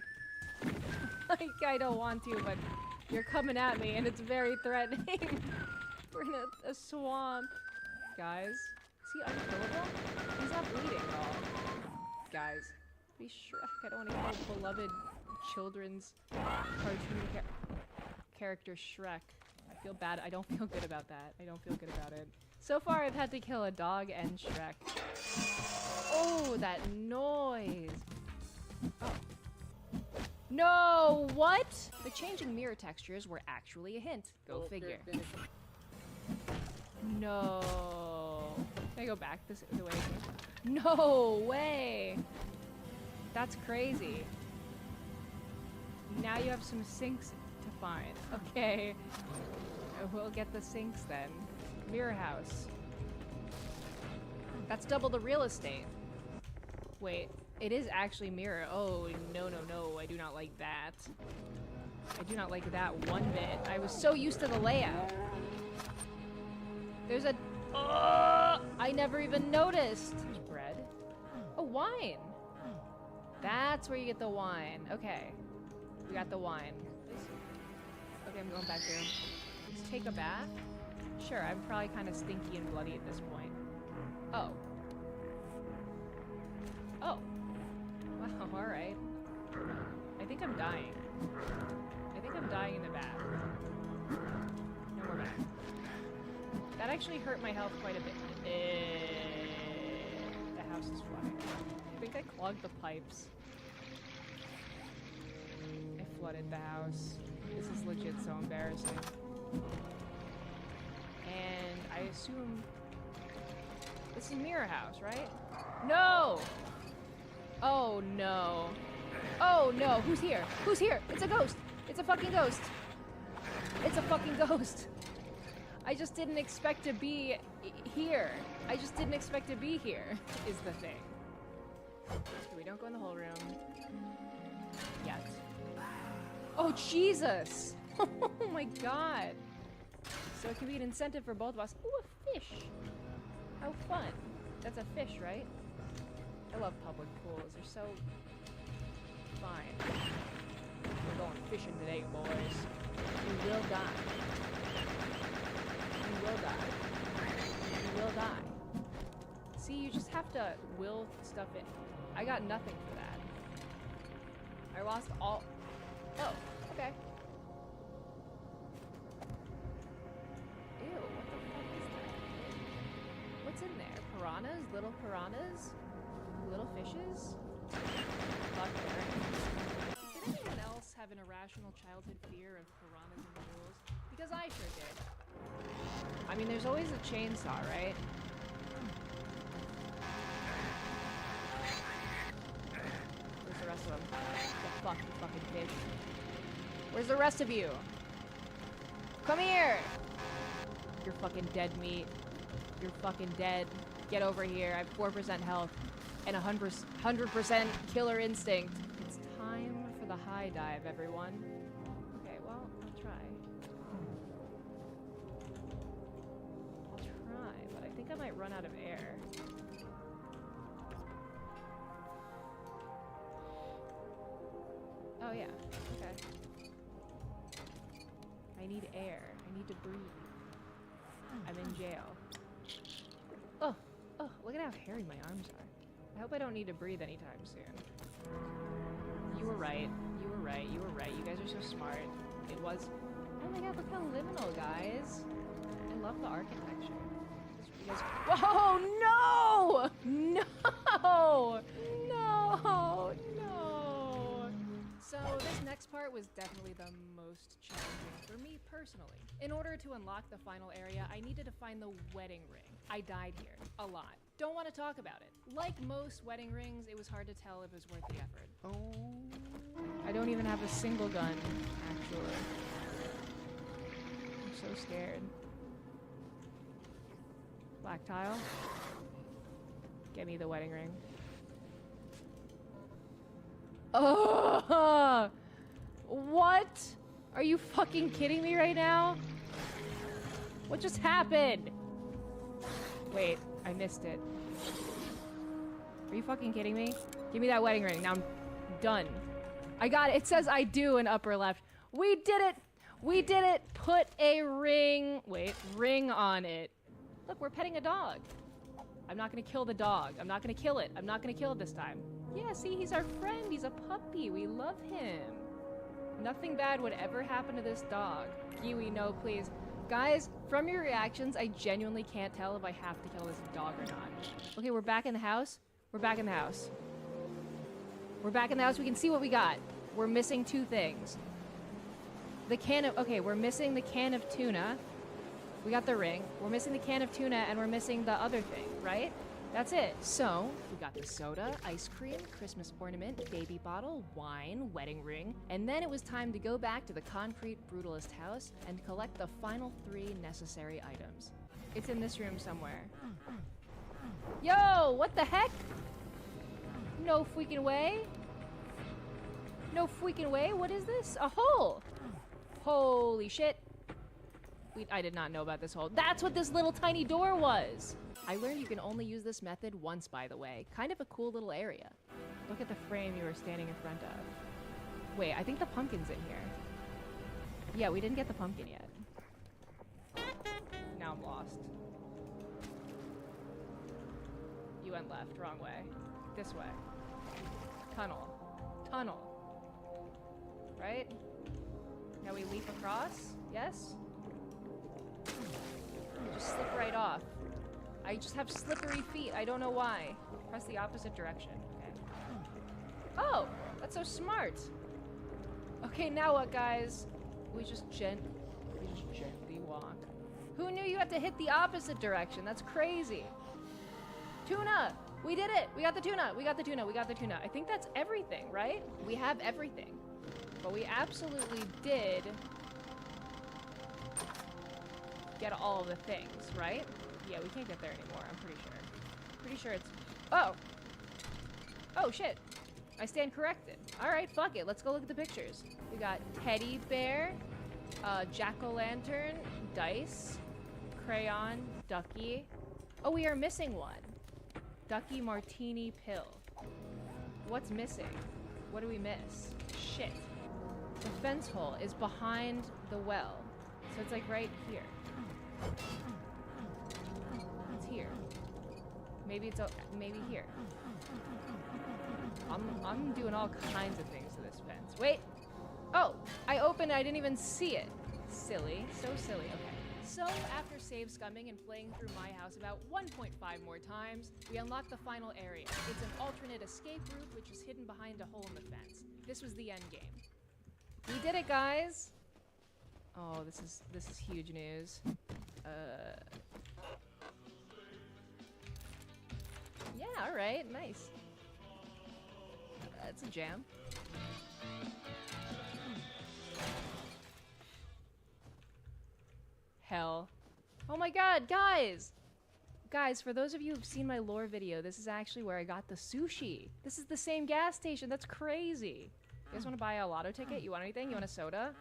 Like, I don't want to, but you're coming at me and it's very threatening. We're in a swamp. Guys, is he unkillable? He's not bleeding at all. Guys, be Shrek. I don't want to kill beloved children's cartoon character Shrek. I feel bad. I don't feel good about that. I don't feel good about it. So far, I've had to kill a dog and Shrek. Oh, that noise. Oh. No, what? The changing mirror textures were actually a hint. Go figure. No. Can I go back the way I came? No way. That's crazy. Now you have some sinks to find. Okay. We'll get the sinks then. Mirror house. That's double the real estate. Wait, it is actually mirror. Oh, no, no, no. I do not like that. I do not like that one bit. I was so used to the layout. There's a... I never even noticed. There's bread. Oh, wine. That's where you get the wine. Okay. We got the wine. Okay, I'm going back there. Let's take a bath. Sure, I'm probably kind of stinky and bloody at this point. Oh. Oh. Wow, alright. I think I'm dying. I think I'm dying in the bath. No more bath. That actually hurt my health quite a bit. The house is flooding. I think I clogged the pipes. I flooded the house. This is legit so embarrassing. And I assume this is Mirror House, right? No! Oh no. Oh no, who's here? Who's here? It's a ghost! It's a fucking ghost! It's a fucking ghost! I just didn't expect to be here. I just didn't expect to be here, is the thing. We don't go in the whole room. Yet. Oh, Jesus! Oh my god! So it can be an incentive for both of us. Ooh, a fish! How fun. That's a fish, right? I love public pools. They're so fine. We're going fishing today, boys. You will die. You will die. You will die. See, you just have to will stuff in. I got nothing for that. I lost all... Oh, okay. Ew, what the fuck is that? What's in there? Piranhas? Little piranhas? Little fishes? Fuck there. Did anyone else have an irrational childhood fear of piranhas and pools? Because I sure did. I mean, there's always a chainsaw, right? Where's the rest of them? The fuck, you fucking fish. Where's the rest of you? Come here! You're fucking dead meat. You're fucking dead. Get over here. I have 4% health and 100% killer instinct. It's time for the high dive, everyone. Okay, run out of air. Oh yeah, okay. I need air. I need to breathe. I'm in jail. Oh, look at how hairy my arms are. I hope I don't need to breathe anytime soon. You were right. You were right. You were right. You guys are so smart. It was... Oh my god, look how liminal, guys. I love the architecture. You guys... Whoa, no! No! No! No! So this next part was definitely the most challenging for me personally. In order to unlock the final area, I needed to find the wedding ring. I died here. A lot. Don't want to talk about it. Like most wedding rings, it was hard to tell if it was worth the effort. Oh. I don't even have a single gun, actually. I'm so scared. Black tile. Get me the wedding ring. Oh! What? Are you fucking kidding me right now? What just happened? Wait, I missed it. Are you fucking kidding me? Give me that wedding ring. Now I'm done. I got it. It says I do in upper left. We did it! We did it! Put a ring... Wait, ring on it. Look, we're petting a dog. I'm not gonna kill the dog. I'm not gonna kill it. I'm not gonna kill it this time. Yeah, see, he's our friend. He's a puppy. We love him. Nothing bad would ever happen to this dog. Kiwi, no, please. Guys, from your reactions, I genuinely can't tell if I have to kill this dog or not. Okay, we're back in the house. We're back in the house. We're back in the house. We can see what we got. We're missing two things. The can of... Okay, we're missing the can of tuna. We got the ring. We're missing the can of tuna, and we're missing the other thing, right? That's it. So, we got the soda, ice cream, Christmas ornament, baby bottle, wine, wedding ring, and then it was time to go back to the concrete brutalist house and collect the final 3 necessary items. It's in this room somewhere. Yo, what the heck? No freaking way. No freaking way. What is this? A hole. Holy shit. I did not know about this hole. That's what this little tiny door was. I learned you can only use this method once, by the way. Kind of a cool little area. Look at the frame you were standing in front of. Wait, I think the pumpkin's in here. Yeah, we didn't get the pumpkin yet. Now I'm lost. You went left, wrong way. This way. Tunnel. Tunnel. Right? Now we leap across? Yes? You just slip right off. I just have slippery feet. I don't know why. Press the opposite direction. Okay. Oh, that's so smart. Okay, now what, guys? We just gently walk. Who knew you had to hit the opposite direction? That's crazy. Tuna! We did it! We got the tuna! We got the tuna! We got the tuna! I think that's everything, right? We have everything. But we absolutely did get all of the things, right? Yeah, we can't get there anymore, I'm pretty sure. Pretty sure it's... Oh! Oh, shit. I stand corrected. Alright, fuck it. Let's go look at the pictures. We got teddy bear, jack-o'-lantern, dice, crayon, ducky. Oh, we are missing one. Ducky martini pill. What's missing? What do we miss? Shit. The fence hole is behind the well. So it's like right here. It's here. Maybe it's maybe here. I'm doing all kinds of things to this fence. Wait! Oh! I opened it, I didn't even see it. Silly. So silly. Okay. So, after save scumming and playing through my house about 1.5 more times, we unlock the final area. It's an alternate escape route which is hidden behind a hole in the fence. This was the end game. We did it, guys! Oh, this is huge news. Yeah, alright, nice. That's a jam. Hell. Oh my god, guys! Guys, for those of you who've seen my lore video, this is actually where I got the sushi. This is the same gas station, that's crazy. You guys want to buy a lotto ticket? You want anything? You want a soda?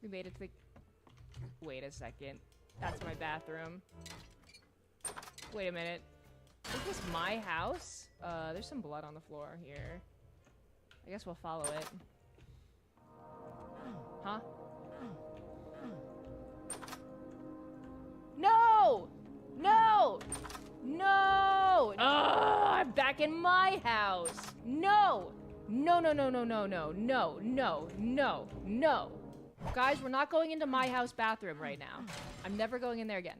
We made it to the... Wait a second. That's my bathroom. Wait a minute. Is this my house? There's some blood on the floor here. I guess we'll follow it. Huh? No! No! No! I'm back in my house! No! No, no, no, no, no, no, no, no, no, no. Guys, we're not going into my house bathroom right now. I'm never going in there again.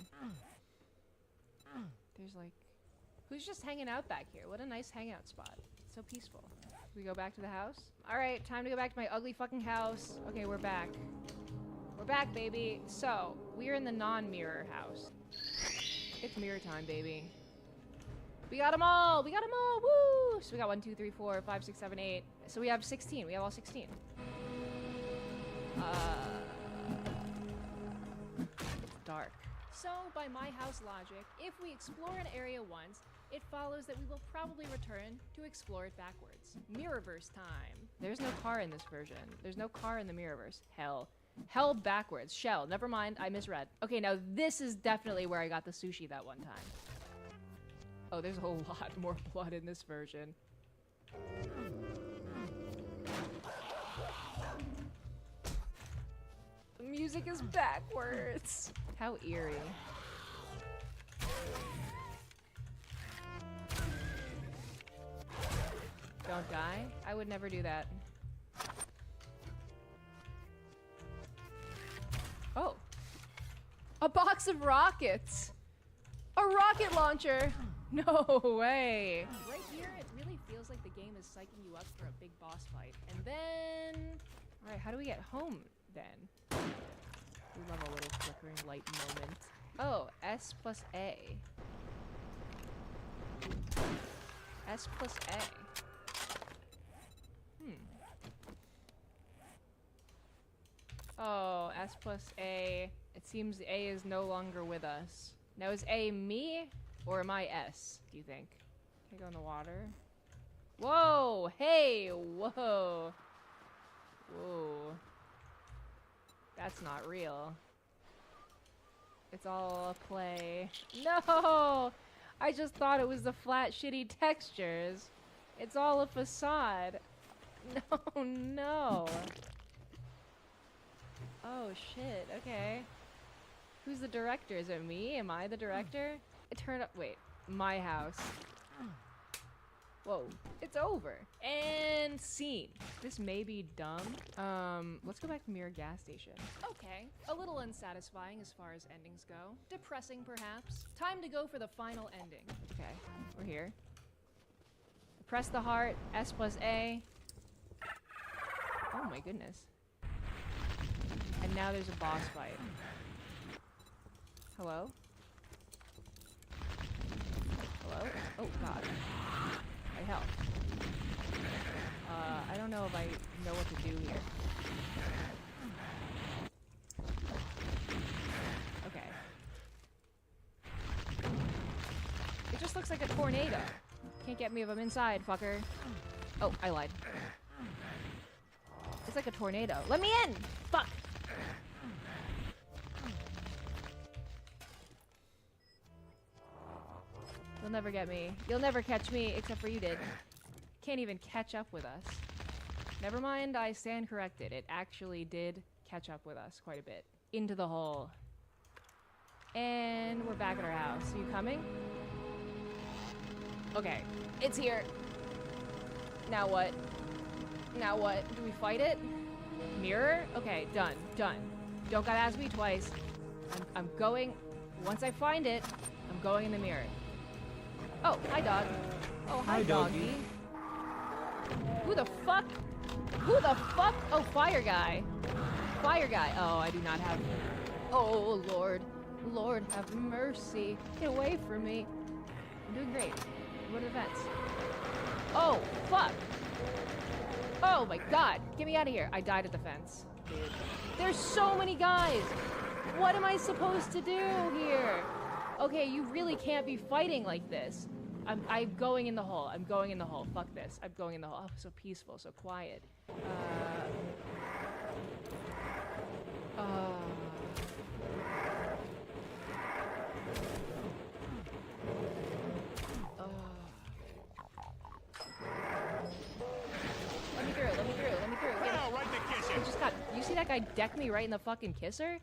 There's like... Who's just hanging out back here? What a nice hangout spot. It's so peaceful. We go back to the house? Alright, time to go back to my ugly fucking house. Okay, we're back. We're back, baby. So, we're in the non-mirror house. It's mirror time, baby. We got them all! We got them all! Woo! So we got 1, 2, 3, 4, 5, 6, 7, 8. So we have 16. We have all 16. It's dark. So, by my house logic, if we explore an area once, it follows that we will probably return to explore it backwards. Mirrorverse time. There's no car in this version. There's no car in the Mirrorverse. Hell. Hell backwards. Shell. Never mind. I misread. Okay, now this is definitely where I got the sushi that one time. Oh, there's a lot more blood in this version. The music is backwards. How eerie. Don't die? I would never do that. Oh. A box of rockets! A rocket launcher! No way! Right here, it really feels like the game is psyching you up for a big boss fight. And then... Alright, how do we get home, then? We love a little flickering light moment. Oh, S plus A. S plus A. Oh, S plus A. It seems A is no longer with us. Now, is A me, or am I S, do you think? Can I go in the water? Whoa! Hey! Whoa! Whoa. That's not real. It's all a play. No! I just thought it was the flat, shitty textures. It's all a facade. No, no. Oh, shit. Okay. Who's the director? Is it me? Am I the director? It turned up. Wait. My house. Whoa. It's over. And scene. This may be dumb. Let's go back to Mirror gas station. Okay. A little unsatisfying as far as endings go. Depressing, perhaps. Time to go for the final ending. Okay. We're here. Press the heart. S plus A. Oh my goodness. And now there's a boss fight. Hello? Hello? Oh god. My health. I don't know if I know what to do here. Okay. It just looks like a tornado. Can't get me if I'm inside, fucker. Oh, I lied. It's like a tornado. Let me in! Fuck! You'll never get me. You'll never catch me, except for you did. Can't even catch up with us. Never mind, I stand corrected. It actually did catch up with us quite a bit. Into the hole. And we're back at our house. Are you coming? Okay. It's here. Now what? Now what? Do we fight it? Mirror? Okay, done. Done. Don't gotta ask me twice. I'm going... Once I find it, I'm going in the mirror. Oh, hi, dog. Oh, hi, doggy. Who the fuck? Who the fuck? Oh, fire guy. Fire guy. Oh, I do not have... Oh, Lord. Lord, have mercy. Get away from me. I'm doing great. Go to the vents. Oh, fuck. Oh, my God. Get me out of here. I died at the fence. Dude. There's so many guys. What am I supposed to do here? Okay, you really can't be fighting like this. I'm going in the hole. I'm going in the hole. Fuck this. I'm going in the hole. Oh, so peaceful, so quiet. guy decked me right in the fucking kisser?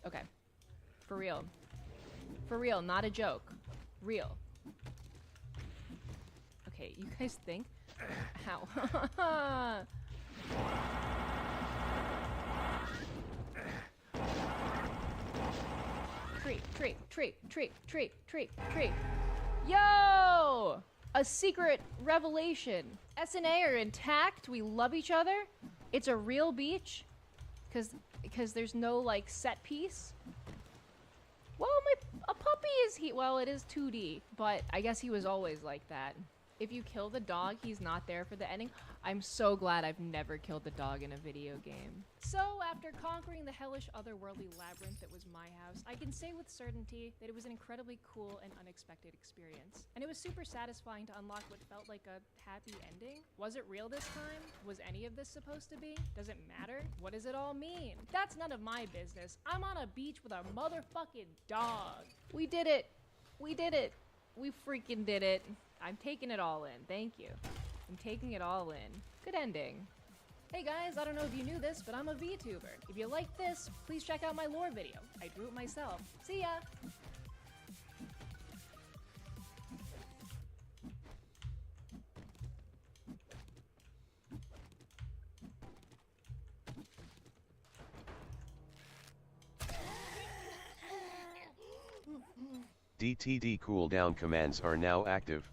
Okay. For real. For real, not a joke. Real. Okay, you guys think? Ow. Tree. Yo! A secret revelation. S&A are intact. We love each other. It's a real beach. Because there's no, like, set piece. Well, a puppy is well, it is 2D, but I guess he was always like that. If you kill the dog, he's not there for the ending. I'm so glad I've never killed the dog in a video game. So, after conquering the hellish otherworldly labyrinth that was my house, I can say with certainty that it was an incredibly cool and unexpected experience. And it was super satisfying to unlock what felt like a happy ending. Was it real this time? Was any of this supposed to be? Does it matter? What does it all mean? That's none of my business. I'm on a beach with a motherfucking dog. We did it. We did it. We freaking did it. I'm taking it all in. Thank you. I'm taking it all in. Good ending. Hey guys, I don't know if you knew this, but I'm a VTuber. If you like this, please check out my lore video. I drew it myself. See ya! DTD cooldown commands are now active.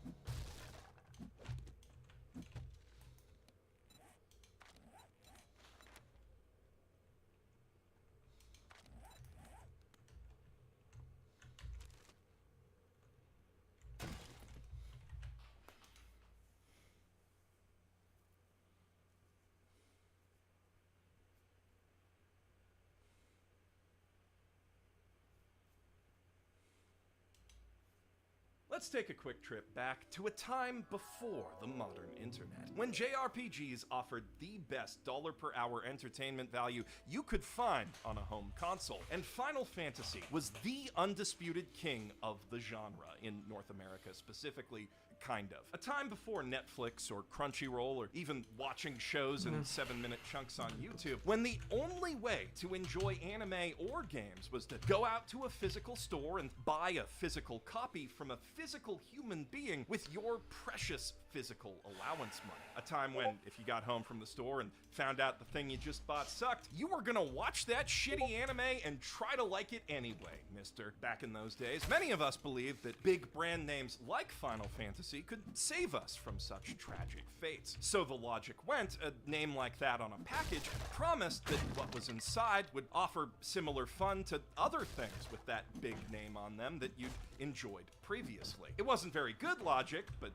Let's take a quick trip back to a time before the modern internet, when JRPGs offered the best dollar per hour entertainment value you could find on a home console, and Final Fantasy was the undisputed king of the genre, in North America specifically. Kind of. A time before Netflix or Crunchyroll or even watching shows in 7-minute chunks on YouTube, when the only way to enjoy anime or games was to go out to a physical store and buy a physical copy from a physical human being with your precious physical allowance money. A time when, if you got home from the store and found out the thing you just bought sucked, you were gonna watch that shitty anime and try to like it anyway, mister. Back in those days, many of us believed that big brand names like Final Fantasy could save us from such tragic fates. So the logic went, a name like that on a package promised that what was inside would offer similar fun to other things with that big name on them that you'd enjoyed previously. It wasn't very good logic, but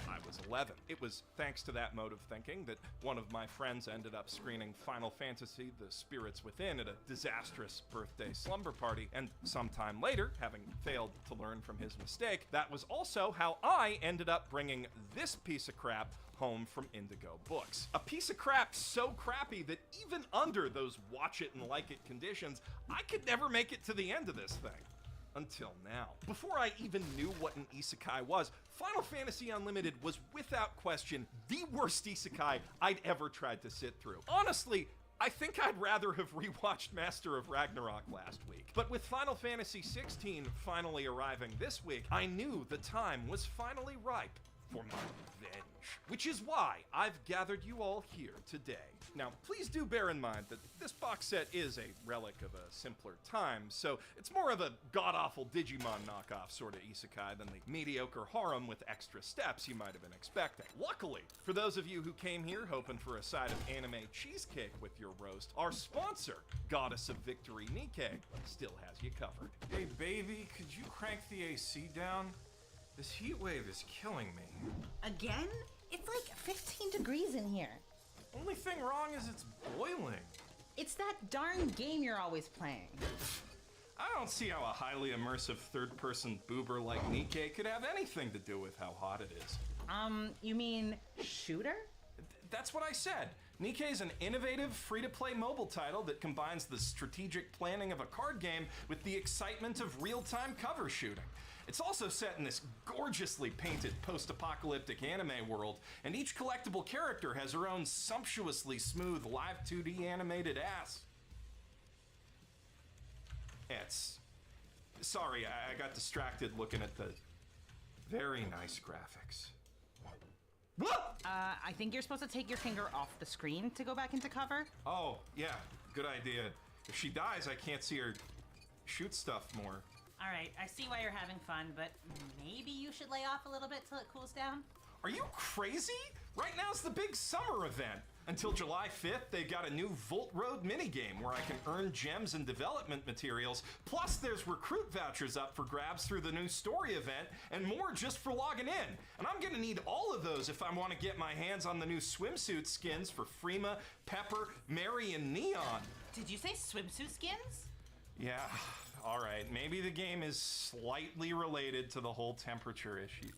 I was 11. It was thanks to that mode of thinking that one of my friends ended up screening Final Fantasy: The Spirits Within at a disastrous birthday slumber party, and sometime later, having failed to learn from his mistake, that was also how I ended up bringing this piece of crap home from Indigo Books. A piece of crap so crappy that even under those watch it and like it conditions, I could never make it to the end of this thing. Until now. Before I even knew what an isekai was, Final Fantasy Unlimited was without question the worst isekai I'd ever tried to sit through. Honestly, I think I'd rather have rewatched Master of Ragnarok last week. But with Final Fantasy XVI finally arriving this week, I knew the time was finally ripe for my revenge. Which is why I've gathered you all here today. Now, please do bear in mind that this box set is a relic of a simpler time, so it's more of a god-awful Digimon knockoff sort of isekai than the mediocre harem with extra steps you might have been expecting. Luckily, for those of you who came here hoping for a side of anime cheesecake with your roast, our sponsor, Goddess of Victory Nikkei, still has you covered. Hey baby, could you crank the AC down? This heat wave is killing me. Again? It's like 15 degrees in here. Only thing wrong is it's boiling. It's that darn game you're always playing. I don't see how a highly immersive third-person boober like Nikkei could have anything to do with how hot it is. You mean shooter? That's what I said. Nikkei's an innovative, free-to-play mobile title that combines the strategic planning of a card game with the excitement of real-time cover shooting. It's also set in this gorgeously painted post-apocalyptic anime world, and each collectible character has her own sumptuously smooth live 2D animated ass. Sorry, I got distracted looking at the very nice graphics. What? I think you're supposed to take your finger off the screen to go back into cover. Oh, yeah, good idea. If she dies, I can't see her shoot stuff more. All right, I see why you're having fun, but maybe you should lay off a little bit till it cools down. Are you crazy? Right now's the big summer event. Until July 5th, they've got a new Volt Road minigame where I can earn gems and development materials. Plus, there's recruit vouchers up for grabs through the new story event, and more just for logging in. And I'm gonna need all of those if I want to get my hands on the new swimsuit skins for Freema, Pepper, Mary, and Neon. Did you say swimsuit skins? Yeah, alright. Maybe the game is slightly related to the whole temperature issue.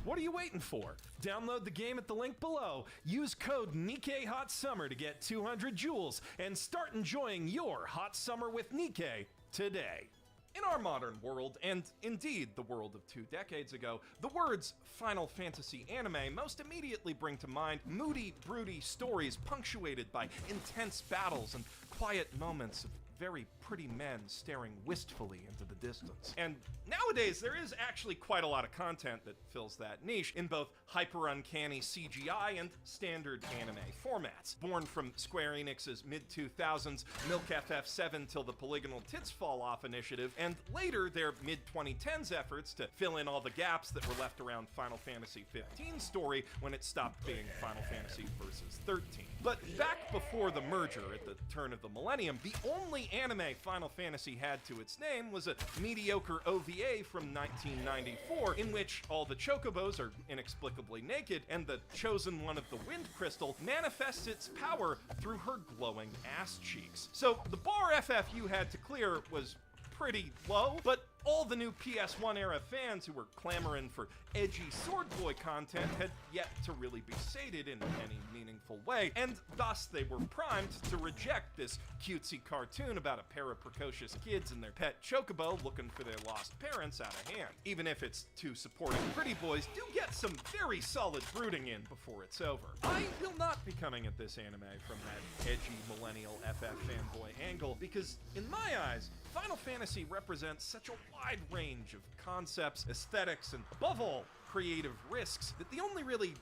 What are you waiting for? Download the game at the link below, use code NIKKEIHOTSUMMER to get 200 jewels, and start enjoying your hot summer with Nikkei today. In our modern world, and indeed the world of 2 decades ago, the words Final Fantasy anime most immediately bring to mind moody, broody stories punctuated by intense battles and quiet moments of very pretty men staring wistfully into the distance. And nowadays, there is actually quite a lot of content that fills that niche in both hyper-uncanny CGI and standard anime formats. Born from Square Enix's mid-2000s Milk FF7 Till the Polygonal Tits Fall Off initiative, and later their mid-2010s efforts to fill in all the gaps that were left around Final Fantasy 15's story when it stopped being Final Fantasy Versus 13. But back before the merger at the turn of the millennium, the only anime Final Fantasy had to its name was a mediocre OVA from 1994 in which all the chocobos are inexplicably naked and the chosen one of the wind crystal manifests its power through her glowing ass cheeks. So the bar FFU had to clear was pretty low, but all the new PS1 era fans who were clamoring for edgy Sword Boy content had yet to really be sated in any meaningful way, and thus they were primed to reject this cutesy cartoon about a pair of precocious kids and their pet chocobo looking for their lost parents out of hand. Even if its 2 supporting pretty boys do get some very solid brooding in before it's over. I will not be coming at this anime from that edgy millennial FF fanboy angle, because in my eyes, Final Fantasy represents such a wide range of concepts, aesthetics, and above all, creative risks, that the only really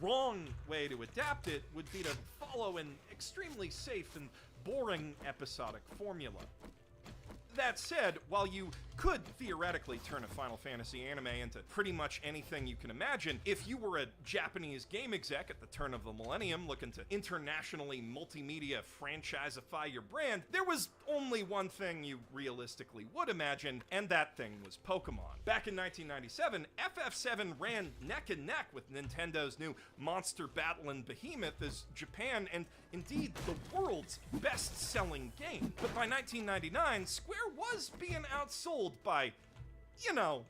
wrong way to adapt it would be to follow an extremely safe and boring episodic formula. That said, while you could theoretically turn a Final Fantasy anime into pretty much anything you can imagine, if you were a Japanese game exec at the turn of the millennium looking to internationally multimedia franchisify your brand, there was only one thing you realistically would imagine, and that thing was Pokemon. Back in 1997, FF7 ran neck and neck with Nintendo's new monster battling behemoth as Japan and indeed the world's best-selling game. But by 1999, Square was being outsold by, you know,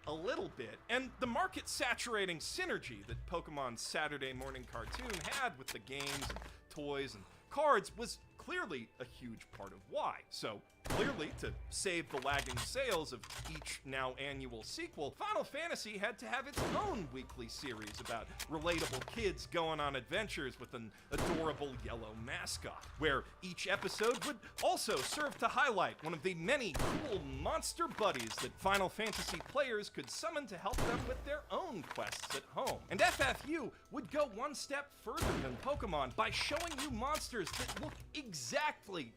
a little bit. And the market-saturating synergy that Pokemon's Saturday morning cartoon had with the games and toys and cards was clearly a huge part of why. So, clearly, to save the lagging sales of each now annual sequel, Final Fantasy had to have its own weekly series about relatable kids going on adventures with an adorable yellow mascot, where each episode would also serve to highlight one of the many cool monster buddies that Final Fantasy players could summon to help them with their own quests at home. And FFU would go one step further than Pokemon by showing you monsters that look exactly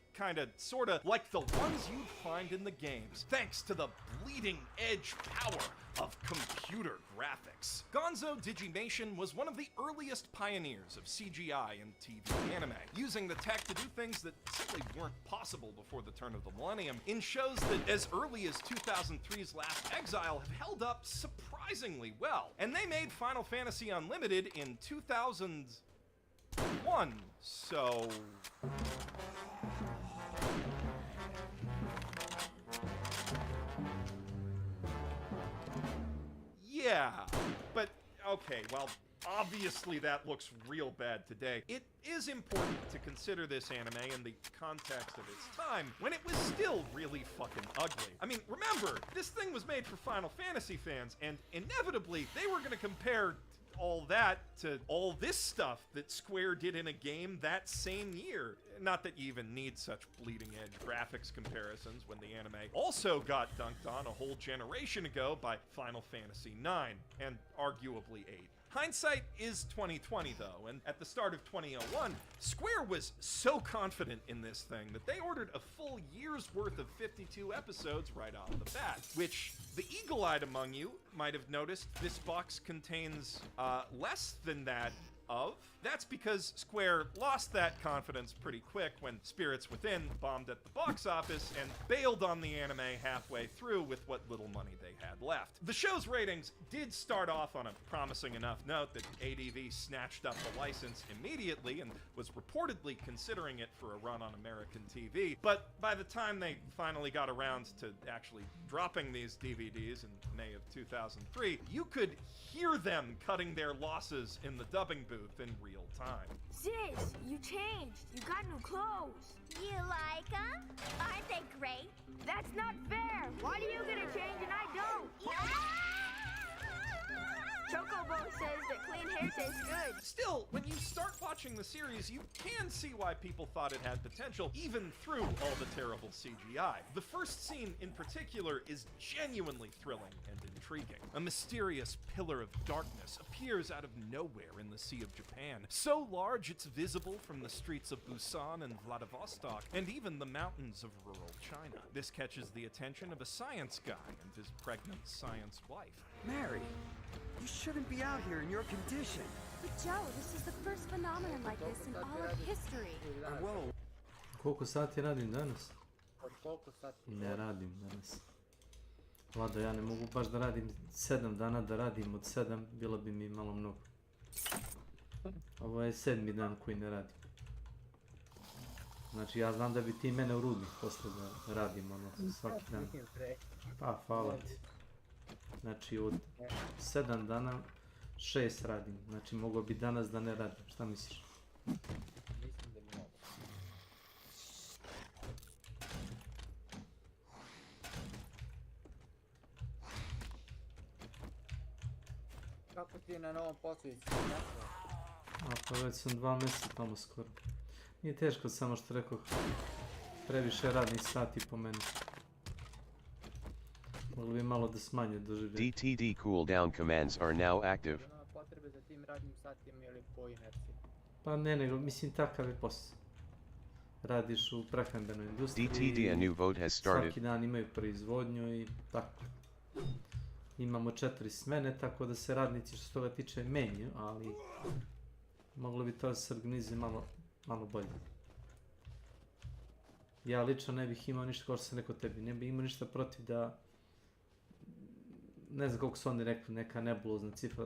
sorta like the ones you'd find in the games, thanks to the bleeding edge power of computer graphics. Gonzo Digimation was one of the earliest pioneers of CGI and TV anime, using the tech to do things that simply weren't possible before the turn of the millennium, in shows that as early as 2003's Last Exile have held up surprisingly well. And they made Final Fantasy Unlimited in 2001, so... Yeah, but okay, well, obviously that looks real bad today, it is important to consider this anime in the context of its time, when it was still really fucking ugly. I mean, remember, this thing was made for Final Fantasy fans, and inevitably, they were gonna compare all that to all this stuff that Square did in a game that same year. Not that you even need such bleeding edge graphics comparisons when the anime also got dunked on a whole generation ago by Final Fantasy IX, and arguably 8. Hindsight is 2020 though, and at the start of 2001, Square was so confident in this thing that they ordered a full year's worth of 52 episodes right off the bat, which the eagle-eyed among you might have noticed this box contains less than that of. That's because Square lost that confidence pretty quick when Spirits Within bombed at the box office and bailed on the anime halfway through with what little money they had left. The show's ratings did start off on a promising enough note that ADV snatched up the license immediately and was reportedly considering it for a run on American TV, but by the time they finally got around to actually dropping these DVDs in May of 2003, you could hear them cutting their losses in the dubbing booth in real time. Sis, you changed. You got new clothes. You like them? Aren't they great? That's not fair. Why do you get a change and I don't? Chocobo says that clean hair tastes good. Still, when you start watching the series, you can see why people thought it had potential, even through all the terrible CGI. The first scene in particular is genuinely thrilling and intriguing. A mysterious pillar of darkness appears out of nowhere in the Sea of Japan, so large it's visible from the streets of Busan and Vladivostok, and even the mountains of rural China. This catches the attention of a science guy and his pregnant science wife. Mary, you shouldn't be out here in your condition. But Joe, this is the first phenomenon like this in all of history. Whoa. Koliko sati radim danas? Od koliko sati? Ne radim danas. Vlado, ja ne mogu baš da radim 7 dana, da radim od 7, bilo bi mi malo mnogo. Ovo je 7. dan koji ne radim. Znači, ja znam da bi ti mene u rudnik posle da radim, ono, svaki dan. Pa, hvala ti. Znači, od 7 dana, 6 radim. Znači, mogo bi danas da ne radim. Šta misliš? Mislim da mi mogu. Kako ti je na novom poslu? A pa već sam 2 mjeseca tamo skoro. Nije teško, samo što rekao, previše radnih sati po meni. Mogli bi malo da smanje doživljenje. DTD cooldown commands are now active. Nema potrebe za tim radnim satima ili po inerciji. Pa ne, nego mislim takav je posao. Radiš u prehrambenoj industriji. DTD, a new vote has started. Svaki dan imaju proizvodnju i tako. Imamo 4 smene, tako da se radnici što se toga tiče menju, ali moglo bi to da se organizuje malo bolje. Ja lično ne bih imao ništa, kao što sam rekao tebi, ne bih imao ništa protiv da, ne znam koliko su oni rekli, neka nebulozna cifra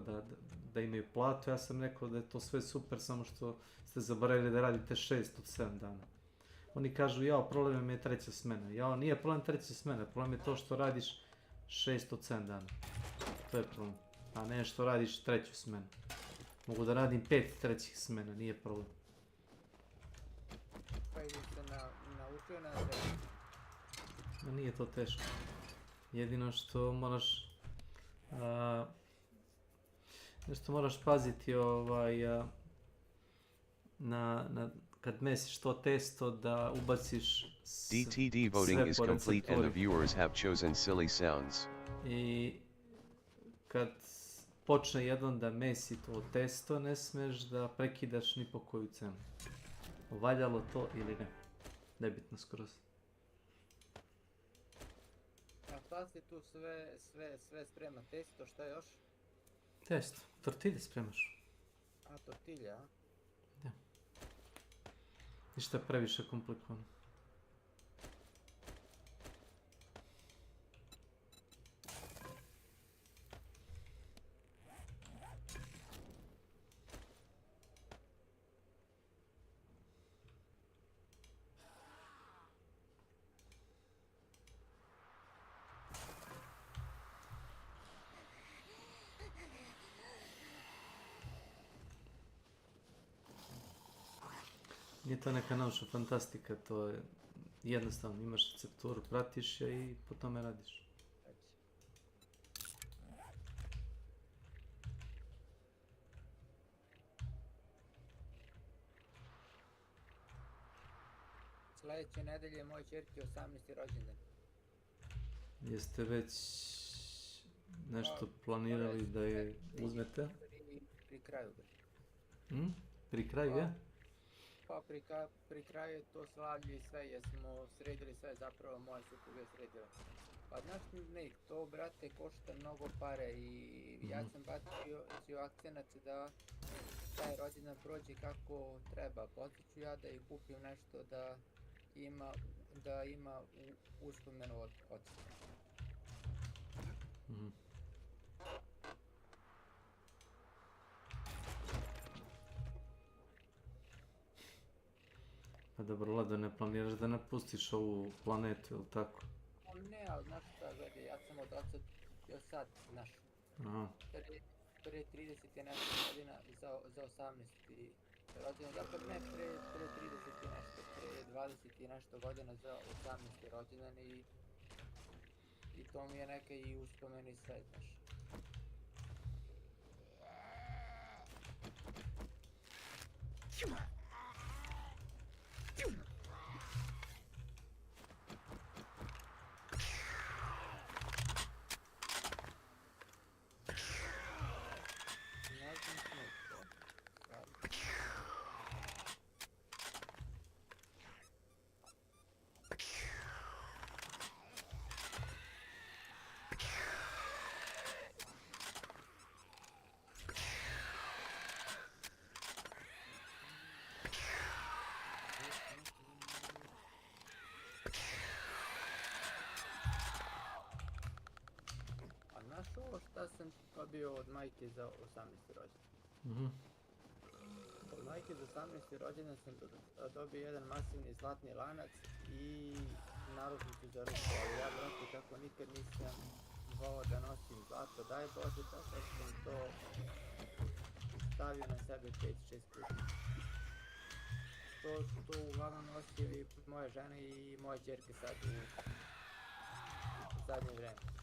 da imaju platu, ja sam rekao da je to sve super, samo što ste zaboravili da radite 6 od 7 dana. Oni kažu, jao, problem je 3. smena. Jao, nije problem 3. smena, problem je to što radiš 6 od 7 dana. To je problem. A ne što radiš 3. smenu. Mogu da radim 5 trećih smena, nije problem. Pa ili se naučio na sve. No nije to teško. Jedino što moraš nešto moraš paziti kad mesiš to testo da ubaciš DTD voting is complete and the viewers have chosen silly sounds. I kad počne jednom da mesi to testo, ne smeš da prekidaš ni po koju cenu. Valjalo to ili ne. Nebitno skroz. A šta si tu sve sprema? Testo, šta još? Testo. Tortilje spremaš. A, tortilja, a? Da. Ništa je previše komplikovano. Nije to neka naučna fantastika, to je jednostavno, imaš recepturu, pratiš je i po tome radiš. Sljedeće nedelje je moj čerki 18. rođendan. Jeste već nešto planirali da je uzmete? Pri kraju. Pri kraju, ja? Pa pri kraju je to slavlje i sve, jer smo sredili sve, zapravo moja supruga je sredila. Pa znaš Nik, to brate košta mnogo pare i ja sam bacio akcenat da taj rođendan prođe kako treba. Poslije ću ja da i kupim nešto da ima uspomenu od oca. Pa dobro, Lado, ne planiraš da napustiš ovu planetu, ili tako? Ne, ali znaš šta, gledaj, ja sam od oca bio sad, znaš, pre 30 i nešto godina za 18. rođendan, zapravo ne pre 30 i nešto, pre 20 i nešto godina za 18. rođendan i to mi je neka i uspomen i sve, znaš. Znaš ovo šta sam dobio od majke za 18. rođendan? Od majke za 18. rođendan sam dobio jedan masivni zlatni lanac i narukvicu za ruku, ali ja brate kako nikad nisam volao da nosim zlato, daj Bože da sam to stavio na sebe 5-6 puta. To uglavnom nosio i moja žena i moja ćerka sad u zadnje vreme.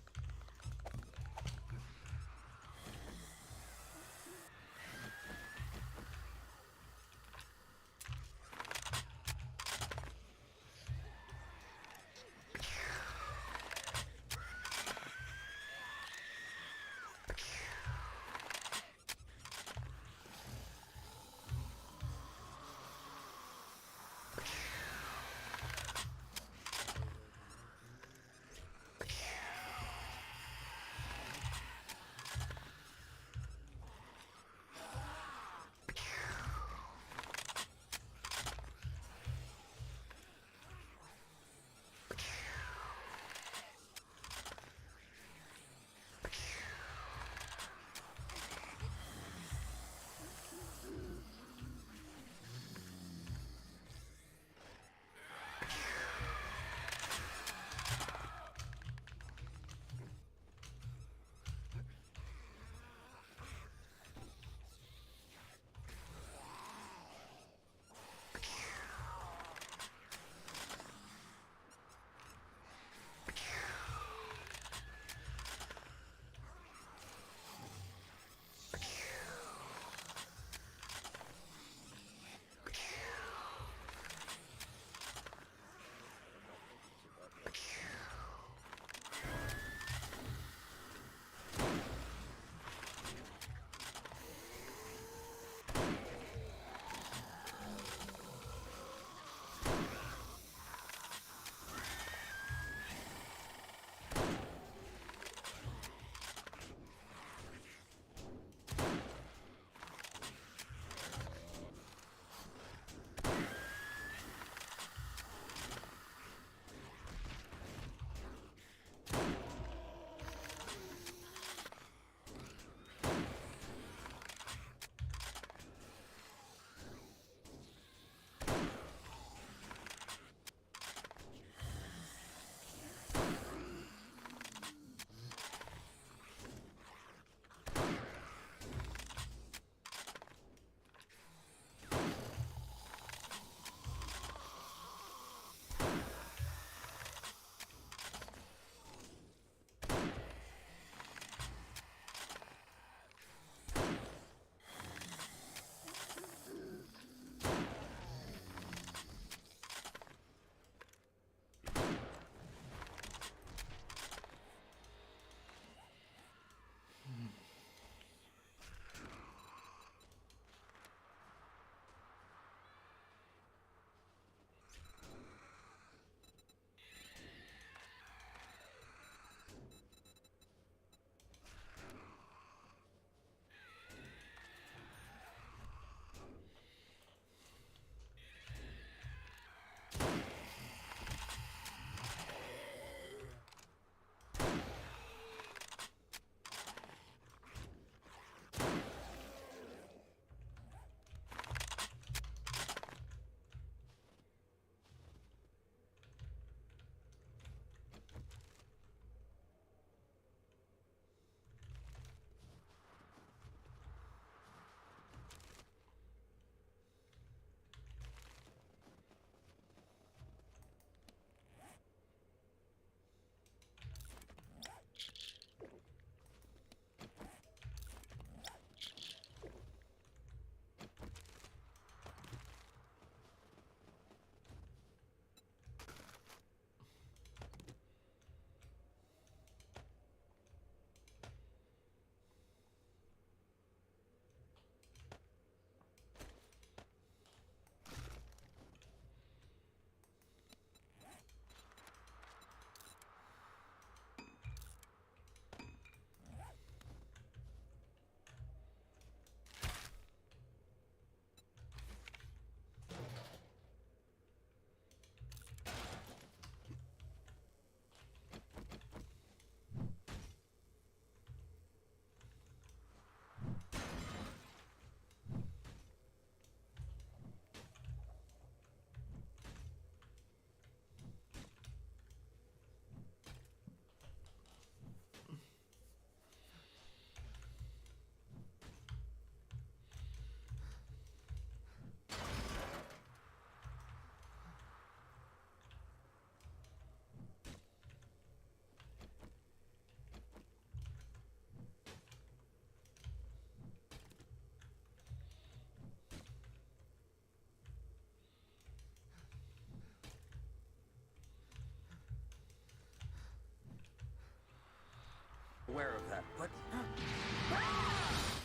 aware of that, but...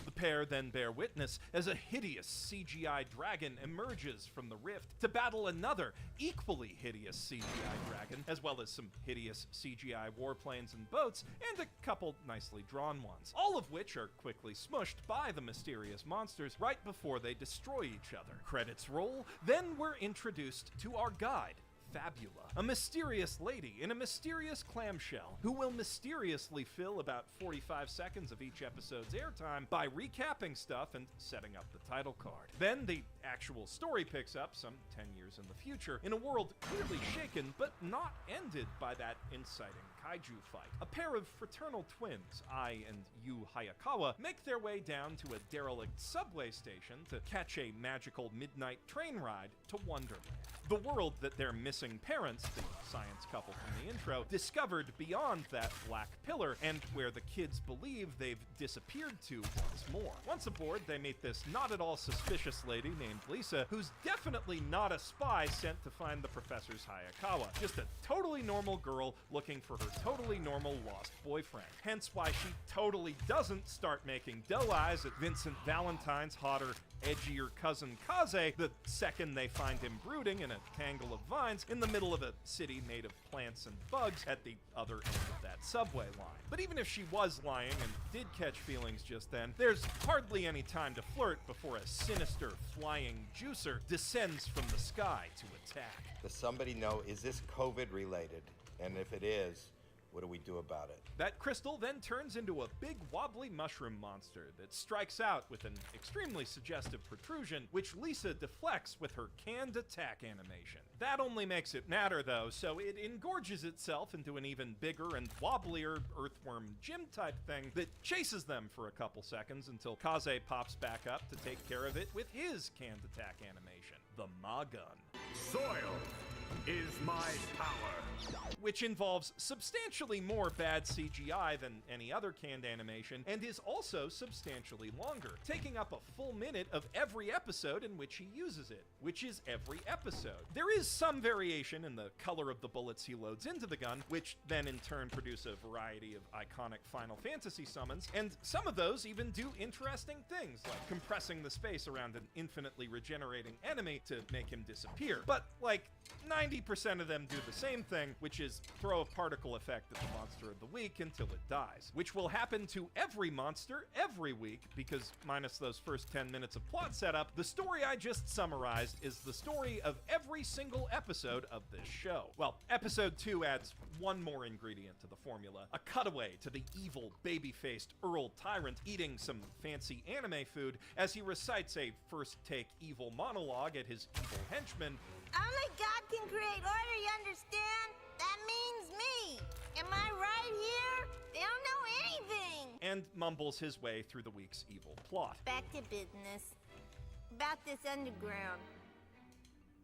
The pair then bear witness as a hideous CGI dragon emerges from the rift to battle another equally hideous CGI dragon, as well as some hideous CGI warplanes and boats, and a couple nicely drawn ones, all of which are quickly smushed by the mysterious monsters right before they destroy each other. Credits roll, then we're introduced to our guide, Fabula, a mysterious lady in a mysterious clamshell who will mysteriously fill about 45 seconds of each episode's airtime by recapping stuff and setting up the title card. Then the actual story picks up some 10 years in the future in a world clearly shaken but not ended by that inciting kaiju fight. A pair of fraternal twins, Ai and Yu Hayakawa, make their way down to a derelict subway station to catch a magical midnight train ride to Wonderland, the world that their missing parents, the science couple from the intro, discovered beyond that black pillar, and where the kids believe they've disappeared to once more. Once aboard, they meet this not at all suspicious lady named Lisa, who's definitely not a spy sent to find the professor's Hayakawa, just a totally normal girl looking for her totally normal lost boyfriend. Hence why she totally doesn't start making doe eyes at Vincent Valentine's hotter, edgier cousin Kaze the second they find him brooding in a tangle of vines in the middle of a city made of plants and bugs at the other end of that subway line. But even if she was lying and did catch feelings just then, there's hardly any time to flirt before a sinister flying juicer descends from the sky to attack. Does somebody know, is this COVID related? And if it is, what do we do about it? That crystal then turns into a big wobbly mushroom monster that strikes out with an extremely suggestive protrusion, which Lisa deflects with her canned attack animation. That only makes it madder though, so it engorges itself into an even bigger and wobblier earthworm gym-type thing that chases them for a couple seconds until Kaze pops back up to take care of it with his canned attack animation, the Ma Gun. Soil is my power. Which involves substantially more bad CGI than any other canned animation, and is also substantially longer, taking up a full minute of every episode in which he uses it, which is every episode. There is some variation in the color of the bullets he loads into the gun, which then in turn produce a variety of iconic Final Fantasy summons, and some of those even do interesting things, like compressing the space around an infinitely regenerating enemy to make him disappear. But like 90% of them do the same thing, which is throw a particle effect at the monster of the week until it dies, which will happen to every monster every week, because minus those first 10 minutes of plot setup, the story I just summarized is the story of every single episode of this show. Well, episode 2 adds one more ingredient to the formula, a cutaway to the evil, baby-faced Earl Tyrant eating some fancy anime food as he recites a first-take evil monologue at his evil henchman. Only God can create order, you understand? That means me. Am I right here? They don't know anything. And mumbles his way through the week's evil plot. Back to business. About this underground.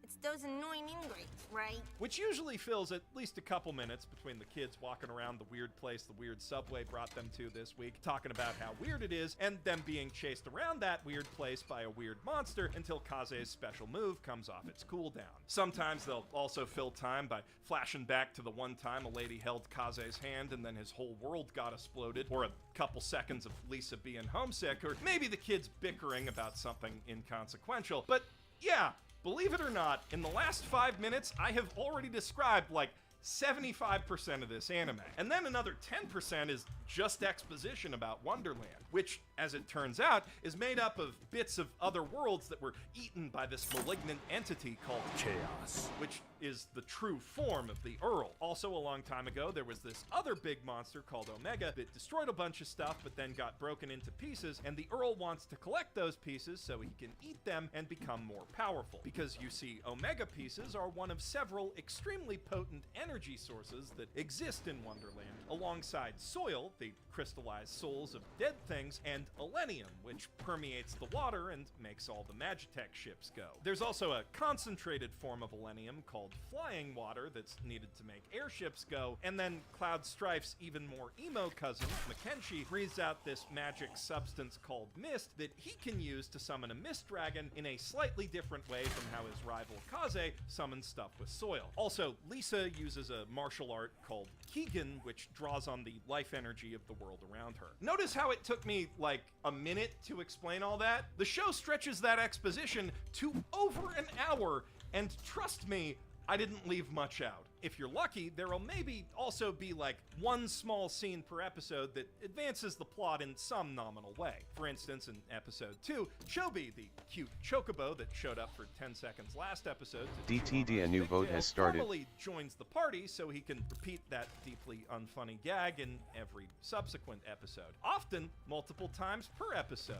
It's those annoying ingrates, right? Which usually fills at least a couple minutes between the kids walking around the weird place the weird subway brought them to this week, talking about how weird it is, and them being chased around that weird place by a weird monster until Kaze's special move comes off its cooldown. Sometimes they'll also fill time by flashing back to the one time a lady held Kaze's hand and then his whole world got exploded, or a couple seconds of Lisa being homesick, or maybe the kids bickering about something inconsequential. But yeah, believe it or not, in the last 5 minutes, I have already described like 75% of this anime. And then another 10% is just exposition about Wonderland, which, as it turns out, is made up of bits of other worlds that were eaten by this malignant entity called Chaos, which is the true form of the Earl. Also, a long time ago, there was this other big monster called Omega that destroyed a bunch of stuff but then got broken into pieces, and the Earl wants to collect those pieces so he can eat them and become more powerful. Because you see, Omega pieces are one of several extremely potent energy sources that exist in Wonderland, alongside soil, the crystallized souls of dead things, and Elenium, which permeates the water and makes all the Magitech ships go. There's also a concentrated form of Elenium called flying water that's needed to make airships go, and then Cloud Strife's even more emo cousin, Makenshi, breathes out this magic substance called Mist that he can use to summon a Mist Dragon in a slightly different way from how his rival Kaze summons stuff with soil. Also, Lisa uses uses a martial art called Keegan, which draws on the life energy of the world around her. Notice how it took me like a minute to explain all that? The show stretches that exposition to over an hour, and trust me, I didn't leave much out. If you're lucky, there'll maybe also be like one small scene per episode that advances the plot in some nominal way. For instance, in episode 2, Chobi, the cute chocobo that showed up for 10 seconds last episode to DTD, a new vote has started. formally joins the party so he can repeat that deeply unfunny gag in every subsequent episode. Often, multiple times per episode.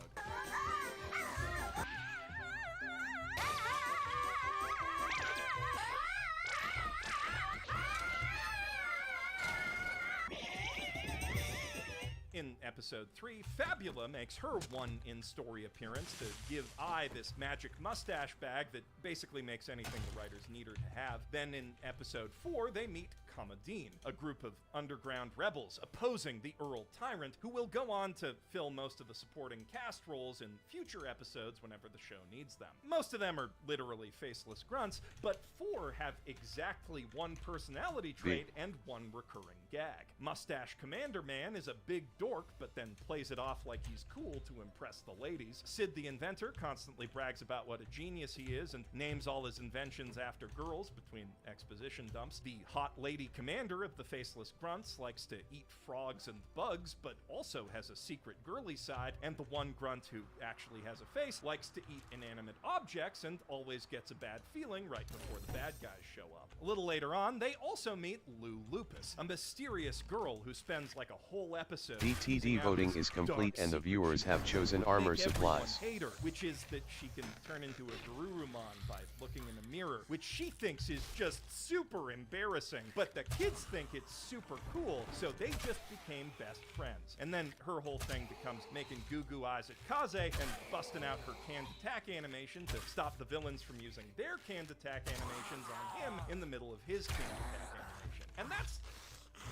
In episode 3, Fabula makes her one in-story appearance to give Ai this magic mustache bag that basically makes anything the writers need her to have. Then in episode 4, they meet Kamadine, a group of underground rebels opposing the Earl Tyrant, who will go on to fill most of the supporting cast roles in future episodes whenever the show needs them. Most of them are literally faceless grunts, but 4 have exactly one personality trait and one recurring gag. Mustache Commander Man is a big dork, but then plays it off like he's cool to impress the ladies. Sid the Inventor constantly brags about what a genius he is and names all his inventions after girls between exposition dumps. The Hot Lady Commander of the Faceless Grunts likes to eat frogs and bugs, but also has a secret girly side, and the one grunt who actually has a face likes to eat inanimate objects and always gets a bad feeling right before the bad guys show up. A little later on, they also meet Lou Lupus, a mysterious girl who spends like a whole episode DTD voting is complete and the viewers have chosen armor supplies. Hate her, which is that she can turn into a Garurumon by looking in a mirror, which she thinks is just super embarrassing, but the kids think it's super cool, so they just became best friends. And then her whole thing becomes making goo-goo eyes at Kaze and busting out her canned attack animation to stop the villains from using their canned attack animations on him in the middle of his canned attack animation. And that's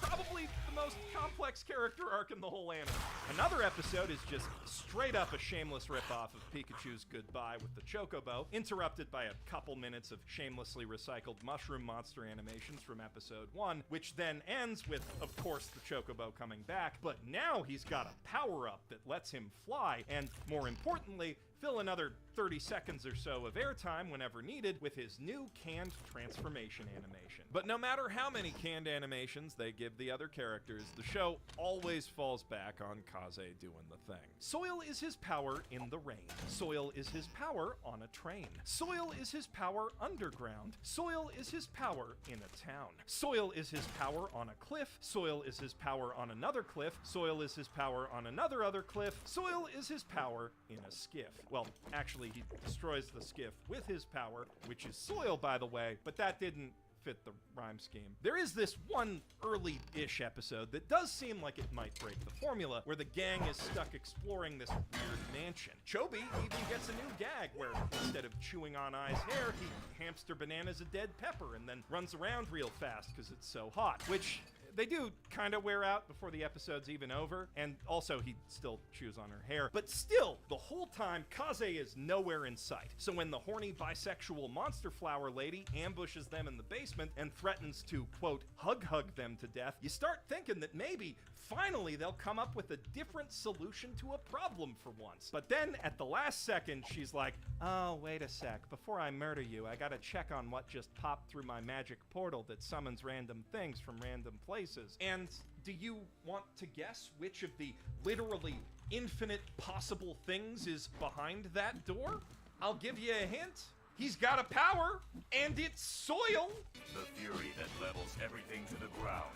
probably the most complex character arc in the whole anime. Another episode is just straight up a shameless ripoff of Pikachu's Goodbye with the Chocobo, interrupted by a couple minutes of shamelessly recycled mushroom monster animations from episode 1, which then ends with, of course, the Chocobo coming back, but now he's got a power-up that lets him fly, and more importantly, fill another 30 seconds or so of airtime whenever needed with his new canned transformation animation. But no matter how many canned animations they give the other characters, the show always falls back on Kaze doing the thing. Soil is his power in the rain. Soil is his power on a train. Soil is his power underground. Soil is his power in a town. Soil is his power on a cliff. Soil is his power on another cliff. Soil is his power on another cliff. Soil is his power in a skiff. Well, actually, he destroys the skiff with his power, which is soil, by the way, but that didn't fit the rhyme scheme. There is this one early-ish episode that does seem like it might break the formula, where the gang is stuck exploring this weird mansion. Chobi even gets a new gag, where instead of chewing on Ai's hair, he hamster bananas a dead pepper and then runs around real fast because it's so hot, which they do kind of wear out before the episode's even over, and also he still chews on her hair. But still, the whole time, Kaze is nowhere in sight. So when the horny bisexual monster flower lady ambushes them in the basement and threatens to, quote, hug them to death, you start thinking that maybe, finally, they'll come up with a different solution to a problem for once. But then, at the last second, she's like, oh, wait a sec, before I murder you, I gotta check on what just popped through my magic portal that summons random things from random places. And do you want to guess which of the literally infinite possible things is behind that door? I'll give you a hint. He's got a power, and it's soil. The fury that levels everything to the ground.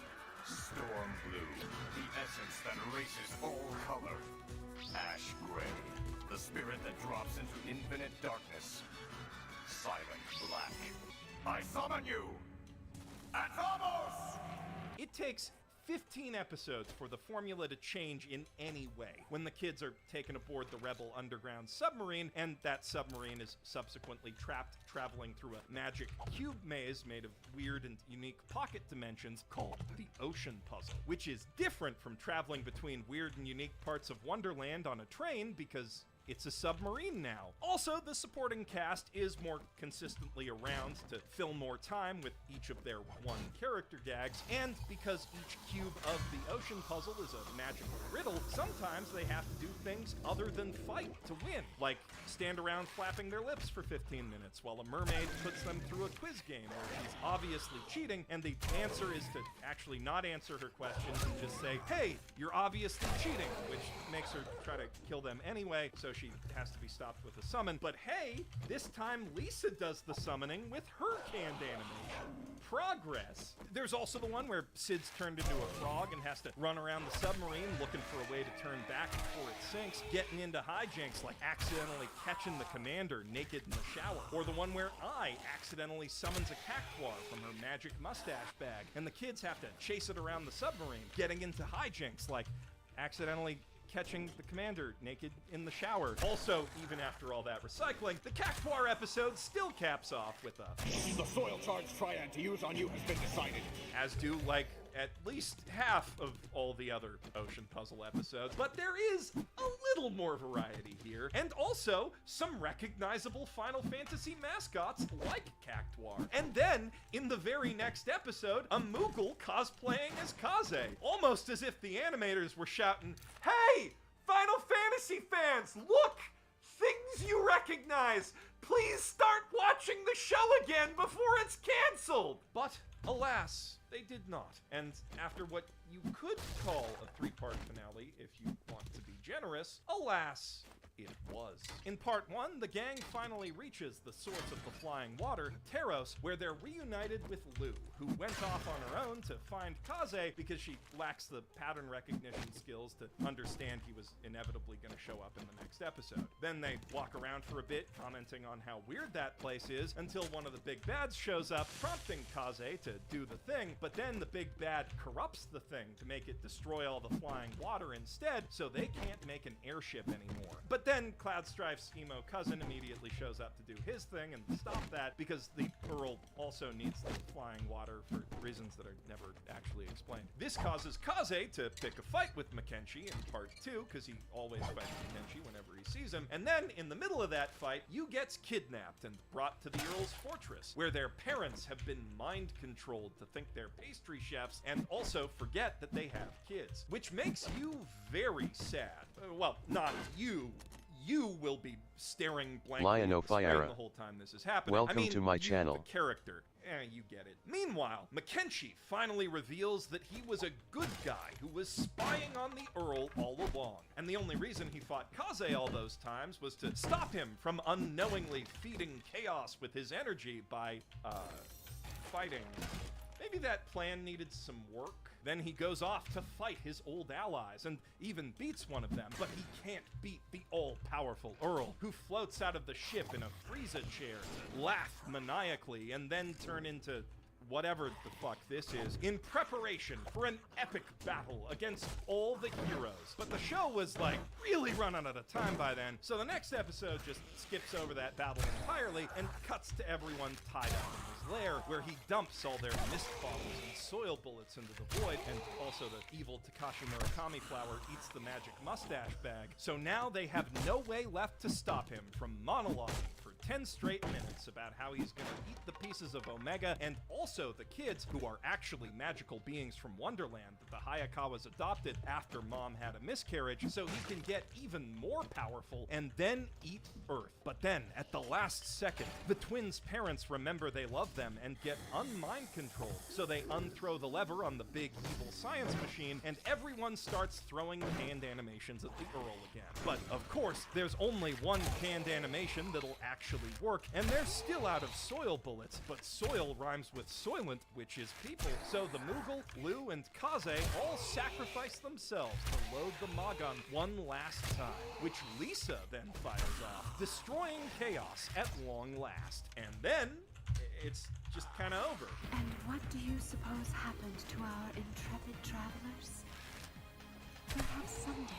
Storm blue, the essence that erases all color. Ash gray, the spirit that drops into infinite darkness. Silent black. I summon you! Atomos! It takes 15 episodes for the formula to change in any way. When the kids are taken aboard the Rebel underground submarine, and that submarine is subsequently trapped traveling through a magic cube maze made of weird and unique pocket dimensions called the Ocean Puzzle, which is different from traveling between weird and unique parts of Wonderland on a train because it's a submarine now. Also, the supporting cast is more consistently around to fill more time with each of their one character gags, and because each cube of the ocean puzzle is a magical riddle, sometimes they have to do things other than fight to win, like stand around flapping their lips for 15 minutes while a mermaid puts them through a quiz game where she's obviously cheating, and the answer is to actually not answer her questions and just say, hey, you're obviously cheating, which makes her try to kill them anyway, so she has to be stopped with a summon. But hey, this time Lisa does the summoning with her canned animation. Progress. There's also the one where Sid's turned into a frog and has to run around the submarine looking for a way to turn back before it sinks, getting into hijinks like accidentally catching the commander naked in the shower, or the one where I accidentally summons a cactuar from her magic mustache bag, and the kids have to chase it around the submarine, getting into hijinks like accidentally catching the commander naked in the shower. Also, even after all that recycling, the Cactuar episode still caps off with a The soil charge triad to use on you has been decided. as do like at least half of all the other ocean puzzle episodes, but there is a little more variety here, and also some recognizable Final Fantasy mascots like Cactuar. And then, in the very next episode, a Moogle cosplaying as Kaze, almost as if the animators were shouting, "Hey, Final Fantasy fans, look! Things you recognize! Please start watching the show again before it's canceled!" But, alas, they did not. And after what you could call a three-part finale, if you want to be generous, alas, it was. In part 1, the gang finally reaches the source of the flying water, Teros, where they're reunited with Lou, who went off on her own to find Kaze because she lacks the pattern recognition skills to understand he was inevitably going to show up in the next episode. Then they walk around for a bit, commenting on how weird that place is, until one of the big bads shows up, prompting Kaze to do the thing, but then the big bad corrupts the thing to make it destroy all the flying water instead, so they can't make an airship anymore. But then Cloudstrife's emo cousin immediately shows up to do his thing and stop that, because the Earl also needs the flying water for reasons that are never actually explained. This causes Kaze to pick a fight with Makenshi in part 2, because he always fights Makenshi whenever he sees him, and then in the middle of that fight, Yu gets kidnapped and brought to the Earl's fortress, where their parents have been mind-controlled to think they're pastry chefs and also forget that they have kids, which makes you very sad. Well, not you. You will be staring blankly at the screen the whole time this is happening. Welcome to my channel. The character. You get it. Meanwhile, Makenshi finally reveals that he was a good guy who was spying on the Earl all along. And the only reason he fought Kaze all those times was to stop him from unknowingly feeding chaos with his energy by, fighting. Maybe that plan needed some work. Then he goes off to fight his old allies and even beats one of them, but he can't beat the all-powerful Earl, who floats out of the ship in a Frieza chair, laugh maniacally, and then turn into whatever the fuck this is, in preparation for an epic battle against all the heroes. But the show was like really running out of time by then, so the next episode just skips over that battle entirely and cuts to everyone tied up in his lair, where he dumps all their mist bottles and soil bullets into the void, and also the evil Takashi Murakami flower eats the magic mustache bag. So now they have no way left to stop him from monologuing for 10 straight minutes about how he's gonna eat the pieces of Omega and also the kids, who are actually magical beings from Wonderland that the Hayakawas adopted after Mom had a miscarriage, so he can get even more powerful and then eat Earth. But then, at the last second, the twins' parents remember they love them and get unmind controlled, so they unthrow the lever on the big evil science machine, and everyone starts throwing canned animations at the Earl again. But of course, there's only one canned animation that'll actually work, and they're still out of soil bullets, but soil rhymes with soylent, which is people, so the Moogle, Lou, and Kaze all sacrifice themselves to load the Magon one last time, which Lisa then fires off, destroying chaos at long last. And then, it's just kinda over. And what do you suppose happened to our intrepid travelers? Perhaps someday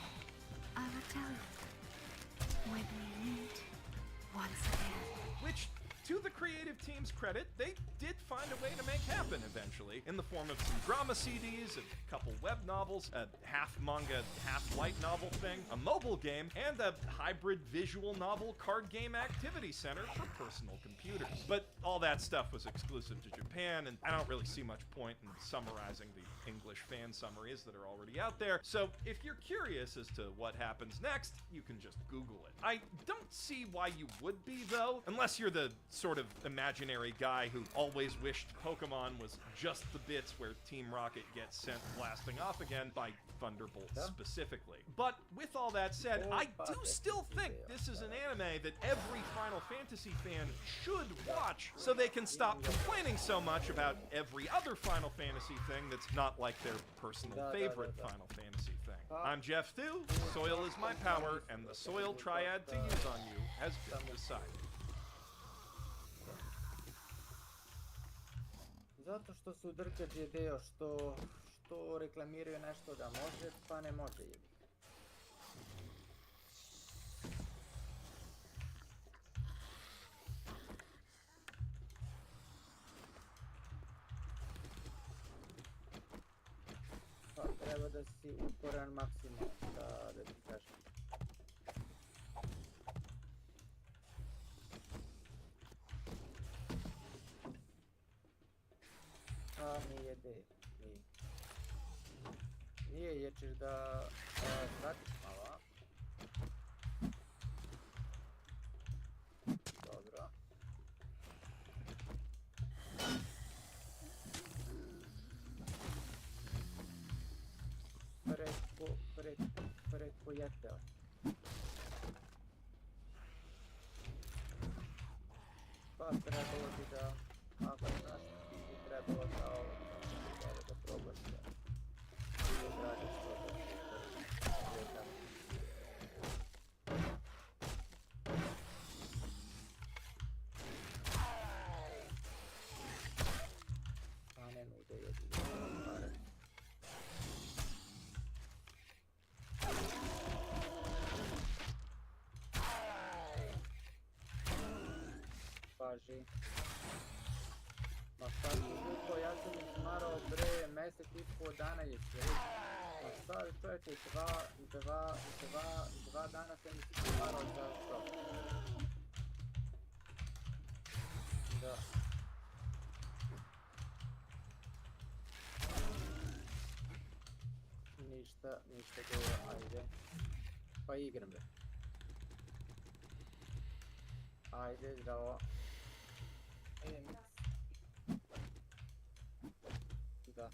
I will tell you when we meet once again. Which to the creative team's credit, they did find a way to make happen eventually, in the form of some drama CDs, a couple web novels, a half manga, half light novel thing, a mobile game, and a hybrid visual novel card game activity center for personal computers. But all that stuff was exclusive to Japan, and I don't really see much point in summarizing the English fan summaries that are already out there, so if you're curious as to what happens next, you can just Google it. I don't see why you would be, though, unless you're the sort of imaginary guy who always wished Pokemon was just the bits where Team Rocket gets sent blasting off again by Thunderbolt specifically. But with all that said, I do still think this is an anime that every Final Fantasy fan should watch, so they can stop complaining so much about every other Final Fantasy thing that's not like their personal favorite Final Fantasy thing. I'm Jeff Thu, soil is my power, and the soil triad to use on you has been decided. Zato što su drkađe deo što reklamiraju nešto da može, pa ne može. Pa treba da si uporan maksimum, da ti kažem. A nije de, nije. Nije, jer ćeš da shvatiš malo, a? Dobro. Preko jeteo. Pa trebalo bi da, ako znaš, bi trebalo da probaš da odradiš to da a ne nude jedine pare. Paži. Ma šta si vuko, ja sam ih smarao bre mesec i pol dana je sve. Ma šta čovječe, dva dana sam ih smarao za što. Da. Ništa dobro, ajde. Pa igram bre. Ajde, zdravo. Da.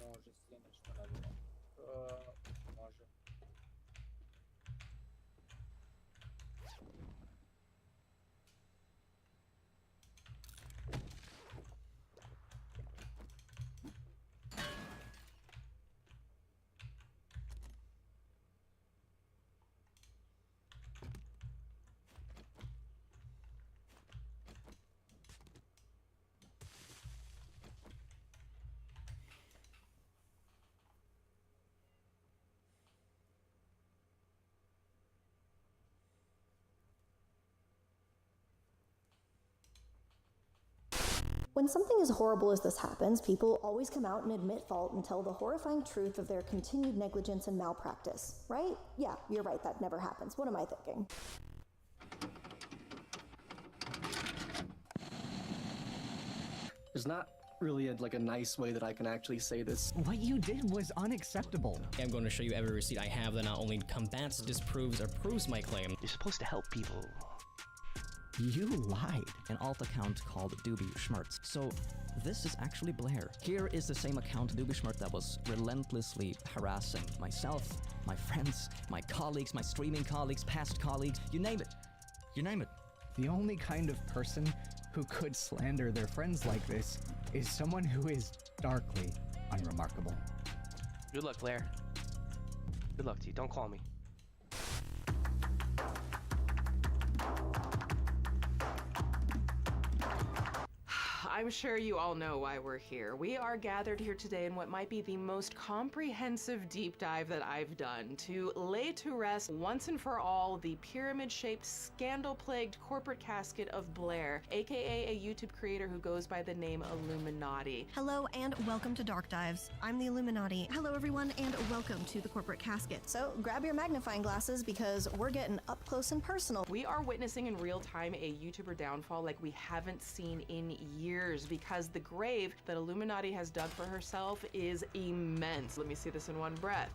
Može si nešto radimo. Može. When something as horrible as this happens, people always come out and admit fault and tell the horrifying truth of their continued negligence and malpractice, right? Yeah, you're right, that never happens. What am I thinking? There's not really a nice way that I can actually say this. What you did was unacceptable. I'm going to show you every receipt I have that not only combats, disproves, or proves my claim. You're supposed to help people. You lied. An alt account called Doobie Schmertz. So this is actually Blair. Here is the same account, Doobie Schmertz, that was relentlessly harassing myself, my friends, my colleagues, my streaming colleagues, past colleagues, you name it. You name it. The only kind of person who could slander their friends like this is someone who is darkly unremarkable. Good luck, Blair. Good luck to you. Don't call me. I'm sure you all know why we're here. We are gathered here today in what might be the most comprehensive deep dive that I've done to lay to rest once and for all the pyramid-shaped, scandal-plagued corporate casket of Blair, aka a YouTube creator who goes by the name Illuminati. Hello and welcome to Dark Dives. I'm the Illuminati. Hello everyone and welcome to the Corporate Casket. So grab your magnifying glasses because we're getting up close and personal. We are witnessing in real time a YouTuber downfall like we haven't seen in years because the grave that Illuminati has dug for herself is immense. Let me see this in one breath.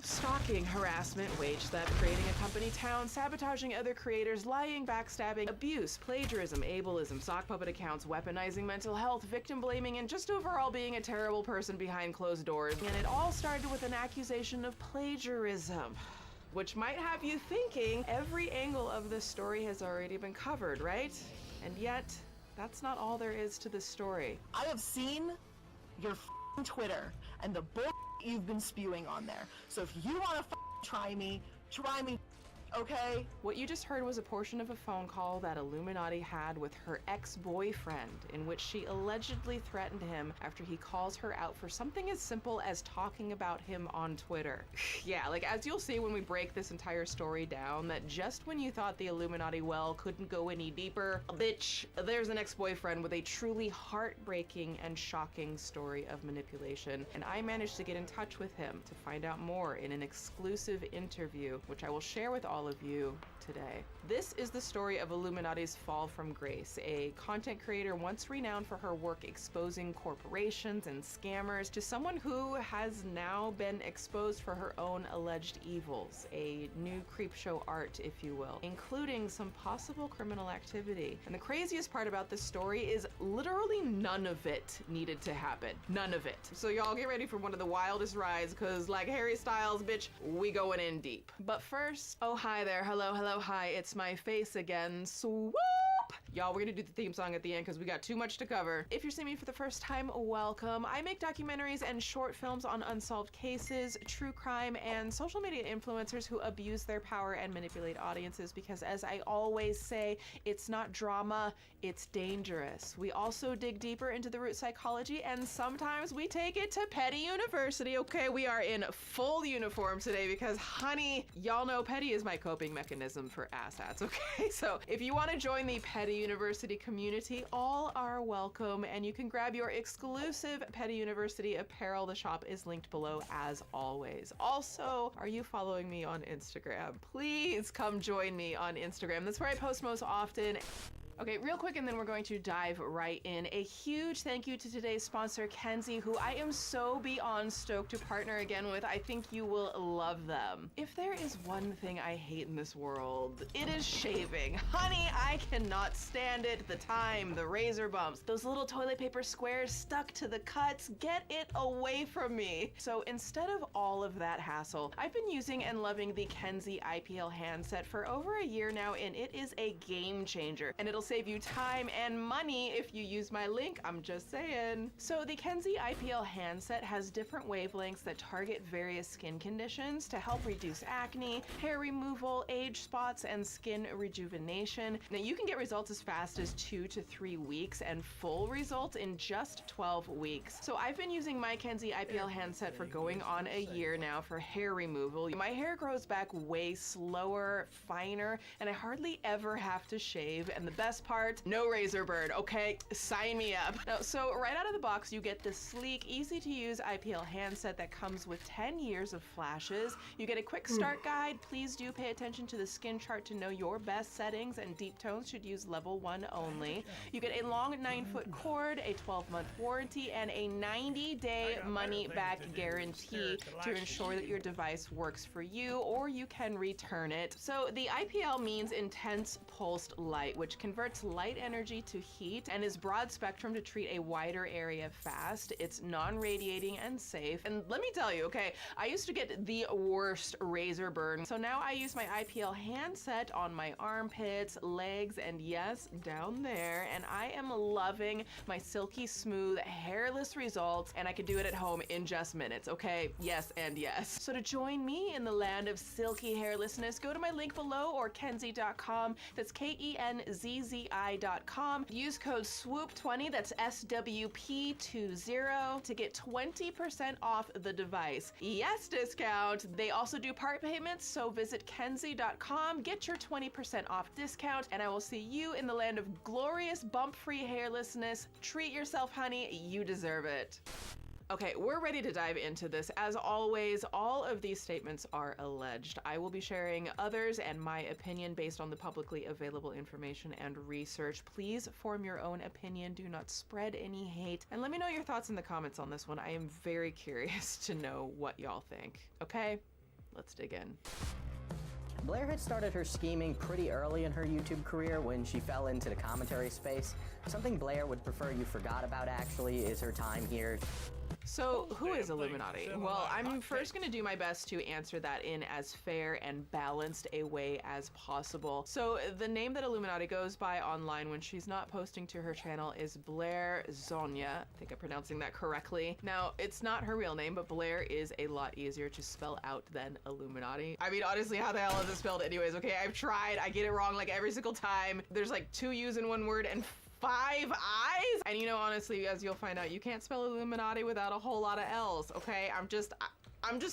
Stalking, harassment, wage theft, creating a company town, sabotaging other creators, lying, backstabbing, abuse, plagiarism, ableism, sock puppet accounts, weaponizing mental health, victim blaming, and just overall being a terrible person behind closed doors. And it all started with an accusation of plagiarism, which might have you thinking every angle of this story has already been covered, right? And yet, that's not all there is to this story. I have seen your Twitter and the bull you've been spewing on there. So if you want to try me, okay? What you just heard was a portion of a phone call that Illuminati had with her ex-boyfriend, in which she allegedly threatened him after he calls her out for something as simple as talking about him on Twitter. Yeah, like as you'll see when we break this entire story down, that just when you thought the Illuminati well couldn't go any deeper, bitch, there's an ex-boyfriend with a truly heartbreaking and shocking story of manipulation. And I managed to get in touch with him to find out more in an exclusive interview, which I will share with all of you today. This is the story of Illuminati's fall from grace, a content creator once renowned for her work exposing corporations and scammers, to someone who has now been exposed for her own alleged evils, a new creepshow art, if you will, including some possible criminal activity. And the craziest part about this story is literally none of it needed to happen. None of it. So y'all get ready for one of the wildest rides, cause like Harry Styles, bitch, we going in deep. But first, oh hi there, hello, hi, it's my face again, swoop! Y'all, we're gonna do the theme song at the end because we got too much to cover. If you're seeing me for the first time, welcome. I make documentaries and short films on unsolved cases, true crime, and social media influencers who abuse their power and manipulate audiences because, as I always say, it's not drama, it's dangerous. We also dig deeper into the root psychology, and sometimes we take it to Petty University. Okay, we are in full uniform today because, honey, y'all know Petty is my coping mechanism for asshats, okay? So if you want to join the Petty University community, all are welcome, and you can grab your exclusive Petty University apparel. The shop is linked below as always. Also, are you following me on Instagram? Please come join me on Instagram. That's where I post most often. Okay, real quick, and then we're going to dive right in. A huge thank you to today's sponsor, Kenzie, who I am so beyond stoked to partner again with. I think you will love them. If there is one thing I hate in this world, it is shaving. Honey, I cannot stand it. The time, the razor bumps, those little toilet paper squares stuck to the cuts. Get it away from me. So instead of all of that hassle, I've been using and loving the Kenzie IPL handset for over a year now, and it is a game changer. And it'll save you time and money if you use my link, I'm just saying. So the Kenzie IPL handset has different wavelengths that target various skin conditions to help reduce acne, hair removal, age spots, and skin rejuvenation. Now you can get results as fast as 2 to 3 weeks and full results in just 12 weeks. So I've been using my Kenzie IPL handset for going on a year now for hair removal. My hair grows back way slower, finer, and I hardly ever have to shave, and the best part, no razor burn, okay? Sign me up. Now, so right out of the box, you get this sleek, easy to use IPL handset that comes with 10 years of flashes. You get a quick start guide. Please do pay attention to the skin chart to know your best settings, and deep tones should use level 1 only. You get a long 9-foot cord, a 12-month warranty, and a 90-day money-back guarantee to ensure that your device works for you, or you can return it. So the IPL means intense pulsed light, which converts light energy to heat and is broad spectrum to treat a wider area fast. It's non-radiating and safe. And let me tell you, okay, I used to get the worst razor burn. So now I use my IPL handset on my armpits, legs, and yes, down there. And I am loving my silky smooth, hairless results, and I can do it at home in just minutes, okay? Yes and yes. So to join me in the land of silky hairlessness, go to my link below or kenzie.com. That's KENZZE SWPTVI.com. Use code SWOOP20, that's SWP20, to get 20% off the device. Yes, discount. They also do part payments, so visit Kenzie.com, get your 20% off discount, and I will see you in the land of glorious bump-free hairlessness. Treat yourself, honey. You deserve it. Okay, we're ready to dive into this. As always, all of these statements are alleged. I will be sharing others and my opinion based on the publicly available information and research. Please form your own opinion. Do not spread any hate. And let me know your thoughts in the comments on this one. I am very curious to know what y'all think. Okay, let's dig in. Blair had started her scheming pretty early in her YouTube career when she fell into the commentary space. Something Blair would prefer you forgot about, actually, is her time here. So, who is Illuminati? Well, I'm first going to do my best to answer that in as fair and balanced a way as possible. So, the name that Illuminati goes by online when she's not posting to her channel is Blair Zonia. I think I'm pronouncing that correctly. Now, it's not her real name, but Blair is a lot easier to spell out than Illuminati. I mean, honestly, how the hell is it spelled anyways? Okay, I've tried. I get it wrong like every single time. There's like 2 U's in one word and 5 I's? And you know, honestly, as you'll find out, you can't spell Illuminati without a whole lot of L's, okay? I'm just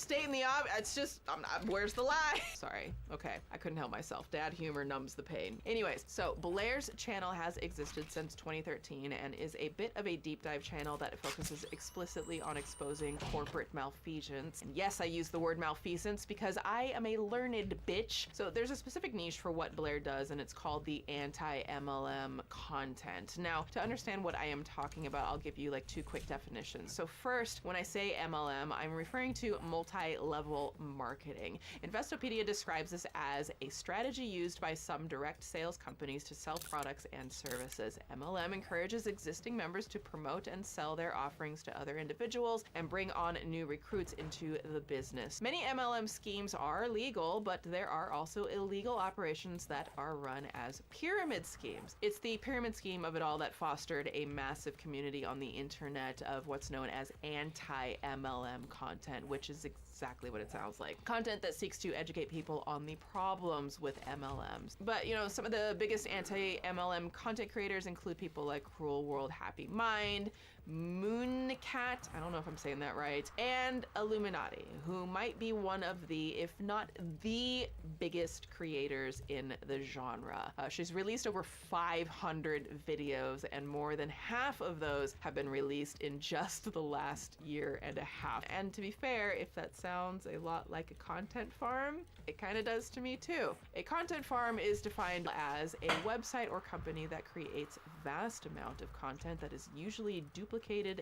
stating the obvious. It's just, where's the lie? Sorry, okay, I couldn't help myself. Dad humor numbs the pain. Anyways, so Blair's channel has existed since 2013 and is a bit of a deep dive channel that focuses explicitly on exposing corporate malfeasance. And yes, I use the word malfeasance because I am a learned bitch. So there's a specific niche for what Blair does, and it's called the anti-MLM content. Now, to understand what I am talking about, I'll give you like 2 quick definitions. So first, when I say MLM, I'm referring to multi-level marketing. Investopedia describes this as a strategy used by some direct sales companies to sell products and services. MLM encourages existing members to promote and sell their offerings to other individuals and bring on new recruits into the business. Many MLM schemes are legal, but there are also illegal operations that are run as pyramid schemes. It's the pyramid scheme of it all that fostered a massive community on the internet of what's known as anti-MLM content, which is exactly what it sounds like. Content that seeks to educate people on the problems with MLMs. But, you know, some of the biggest anti-MLM content creators include people like Cruel World Happy Mind, Mooncat, I don't know if I'm saying that right, and Illuminati, who might be one of the, if not the biggest creators in the genre. She's released over 500 videos, and more than half of those have been released in just the last year and a half. And to be fair, if that sounds a lot like a content farm, it kind of does to me too. A content farm is defined as a website or company that creates vast amount of content that is usually duplicated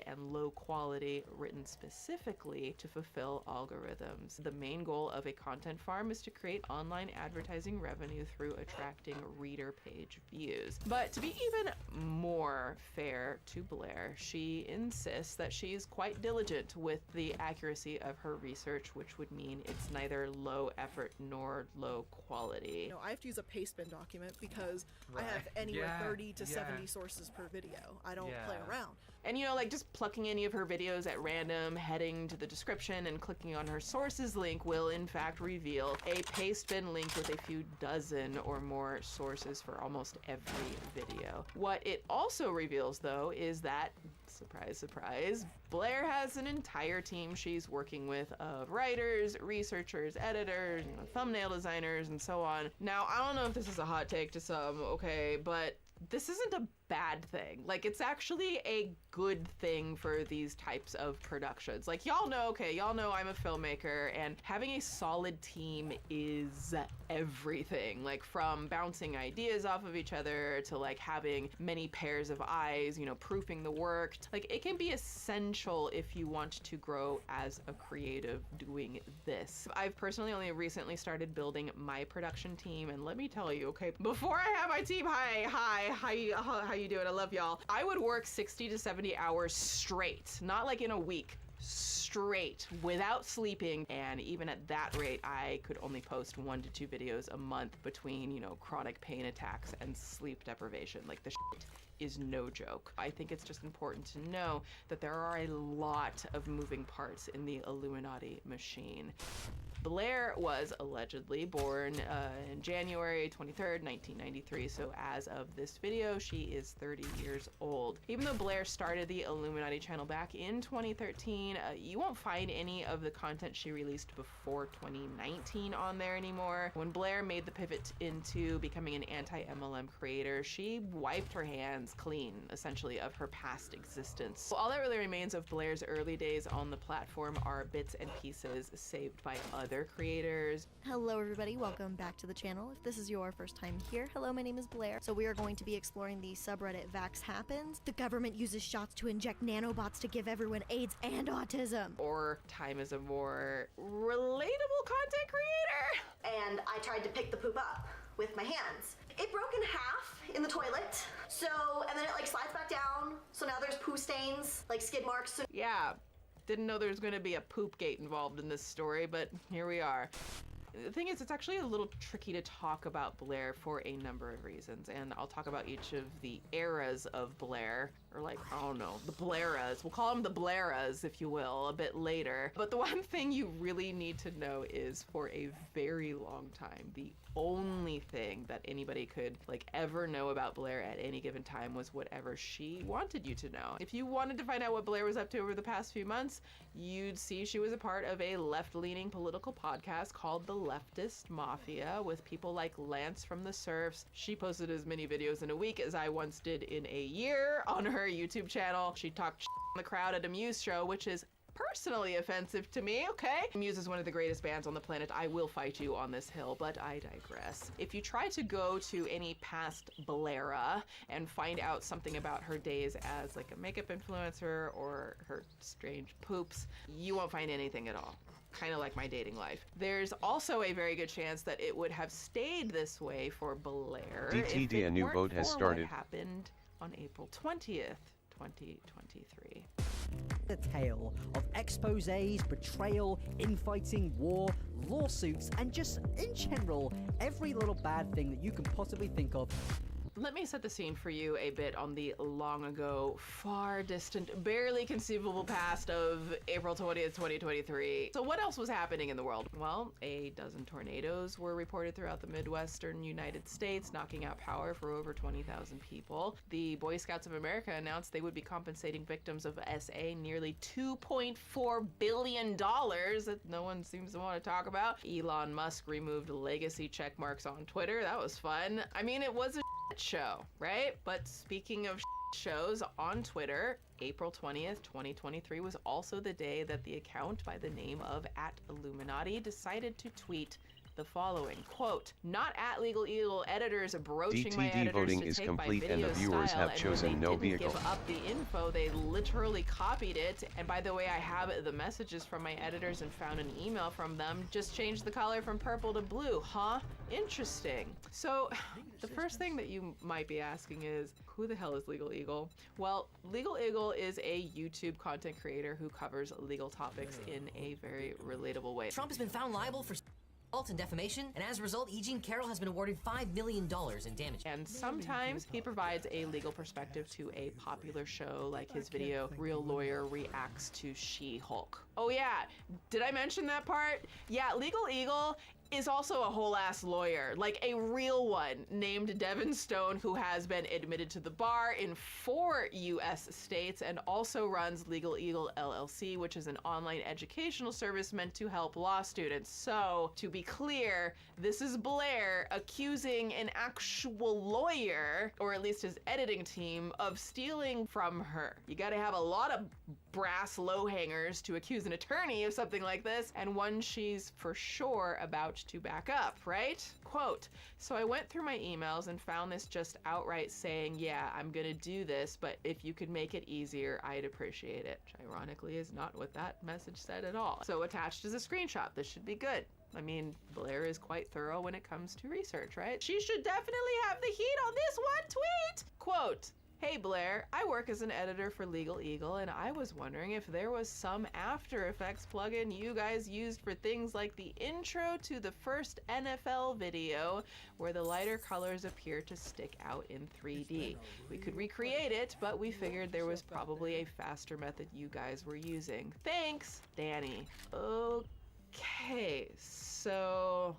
and low quality, written specifically to fulfill algorithms. The main goal of a content farm is to create online advertising revenue through attracting reader page views. But to be even more fair to Blair, she insists that she's quite diligent with the accuracy of her research, which would mean it's neither low effort nor low quality. I have to use a pastebin document because I have anywhere 30 to 70 sources per video. I don't play around. And you know, like just plucking any of her videos at random, heading to the description and clicking on her sources link will in fact reveal a pastebin link with a few dozen or more sources for almost every video. What it also reveals though is that, surprise, surprise, Blair has an entire team she's working with of writers, researchers, editors, thumbnail designers, and so on. Now, I don't know if this is a hot take to some, okay, but this isn't a bad thing. Like, it's actually a good thing for these types of productions. Like, y'all know, okay, y'all know I'm a filmmaker, and having a solid team is everything. Like, from bouncing ideas off of each other to like having many pairs of eyes, you know, proofing the work. Like, it can be essential if you want to grow as a creative doing this. I've personally only recently started building my production team, and let me tell you, okay, before I have my team, how you doing? I love y'all. I would work 60 to 70 hours straight, not like in a week, straight, without sleeping. And even at that rate, I could only post 1 to 2 videos a month between, you know, chronic pain attacks and sleep deprivation. Like, the shit is no joke. I think it's just important to know that there are a lot of moving parts in the Illuminati machine. Blair was allegedly born in January 23rd, 1993, so as of this video, she is 30 years old. Even though Blair started the Illuminati channel back in 2013, you won't find any of the content she released before 2019 on there anymore. When Blair made the pivot into becoming an anti-MLM creator, she wiped her hands clean, essentially, of her past existence. All that really remains of Blair's early days on the platform are bits and pieces saved by other creators. Hello everybody, welcome back to the channel. If this is your first time here, hello, my name is Blair. So we are going to be exploring the subreddit Vax Happens. The government uses shots to inject nanobots to give everyone AIDS and autism. Or time as a more relatable content creator. And I tried to pick the poop up with my hands. It broke in half in the toilet. So, and then it like slides back down. So now there's poo stains, like skid marks. Yeah. Didn't know there was going to be a poop gate involved in this story, but here we are. The thing is, it's actually a little tricky to talk about Blair for a number of reasons, and I'll talk about each of the eras of Blair, or like, I don't know, the Blairas. We'll call them the Blairas, if you will, a bit later. But the one thing you really need to know is, for a very long time, the only thing that anybody could like ever know about Blair at any given time was whatever she wanted you to know. If you wanted to find out what Blair was up to over the past few months, you'd see she was a part of a left-leaning political podcast called The Leftist Mafia with people like Lance from the Surfs. She posted as many videos in a week as I once did in a year on her YouTube channel. She talked shit on the crowd at a Muse show, which is personally offensive to me, okay? Muse is one of the greatest bands on the planet. I will fight you on this hill, but I digress. If you try to go to any past Blaira and find out something about her days as like a makeup influencer or her strange poops, you won't find anything at all. Kind of like my dating life. There's also a very good chance that it would have stayed this way for Blair if it a new weren't vote has for started. what happened on April 20th, 2023. The tale of exposés, betrayal, infighting, war, lawsuits, and just in general, every little bad thing that you can possibly think of. Let me set the scene for you a bit on the long ago, far distant, barely conceivable past of April 20th, 2023. So what else was happening in the world? Well, a dozen tornadoes were reported throughout the Midwestern United States, knocking out power for over 20,000 people. The Boy Scouts of America announced they would be compensating victims of SA nearly $2.4 billion that no one seems to want to talk about. Elon Musk removed legacy check marks on Twitter. That was fun. I mean, it was a show, right? But speaking of shows, on Twitter, April 20th, 2023 was also the day that the account by the name of @Illuminati decided to tweet the following, quote, "Not @LegalEagle editors broaching my DTD editors voting to is take complete my and video the viewers style, have and chosen when they no didn't vehicle." give up the info, they literally copied it. And by the way, I have the messages from my editors and found an email from them. Just changed the color from purple to blue, huh? Interesting. So the first thing that you might be asking is, who the hell is Legal Eagle? Well, Legal Eagle is a YouTube content creator who covers legal topics in a very relatable way. Trump has been found liable for assault and defamation, and as a result, E. Jean Carroll has been awarded $5 million in damage. And sometimes he provides a legal perspective to a popular show, like his video, Real Lawyer Reacts to She-Hulk. Oh yeah, did I mention that part? Yeah, Legal Eagle is also a whole ass lawyer, like a real one, named Devin Stone, who has been admitted to the bar in 4 US states and also runs Legal Eagle LLC, which is an online educational service meant to help law students. So, to be clear, this is Blair accusing an actual lawyer, or at least his editing team, of stealing from her. You gotta have a lot of brass low hangers to accuse an attorney of something like this, and one she's for sure about to back up, right? Quote, "So I went through my emails and found this just outright saying, yeah, I'm gonna do this, but if you could make it easier, I'd appreciate it." Which ironically is not what that message said at all. So attached is a screenshot. This should be good. I mean, Blair is quite thorough when it comes to research, right? She should definitely have the heat on this one tweet. Quote, "Hey Blair, I work as an editor for Legal Eagle, and I was wondering if there was some After Effects plugin you guys used for things like the intro to the first NFL video, where the lighter colors appear to stick out in 3D. We could recreate it, but we figured there was probably a faster method you guys were using. Thanks, Danny." Okay, so,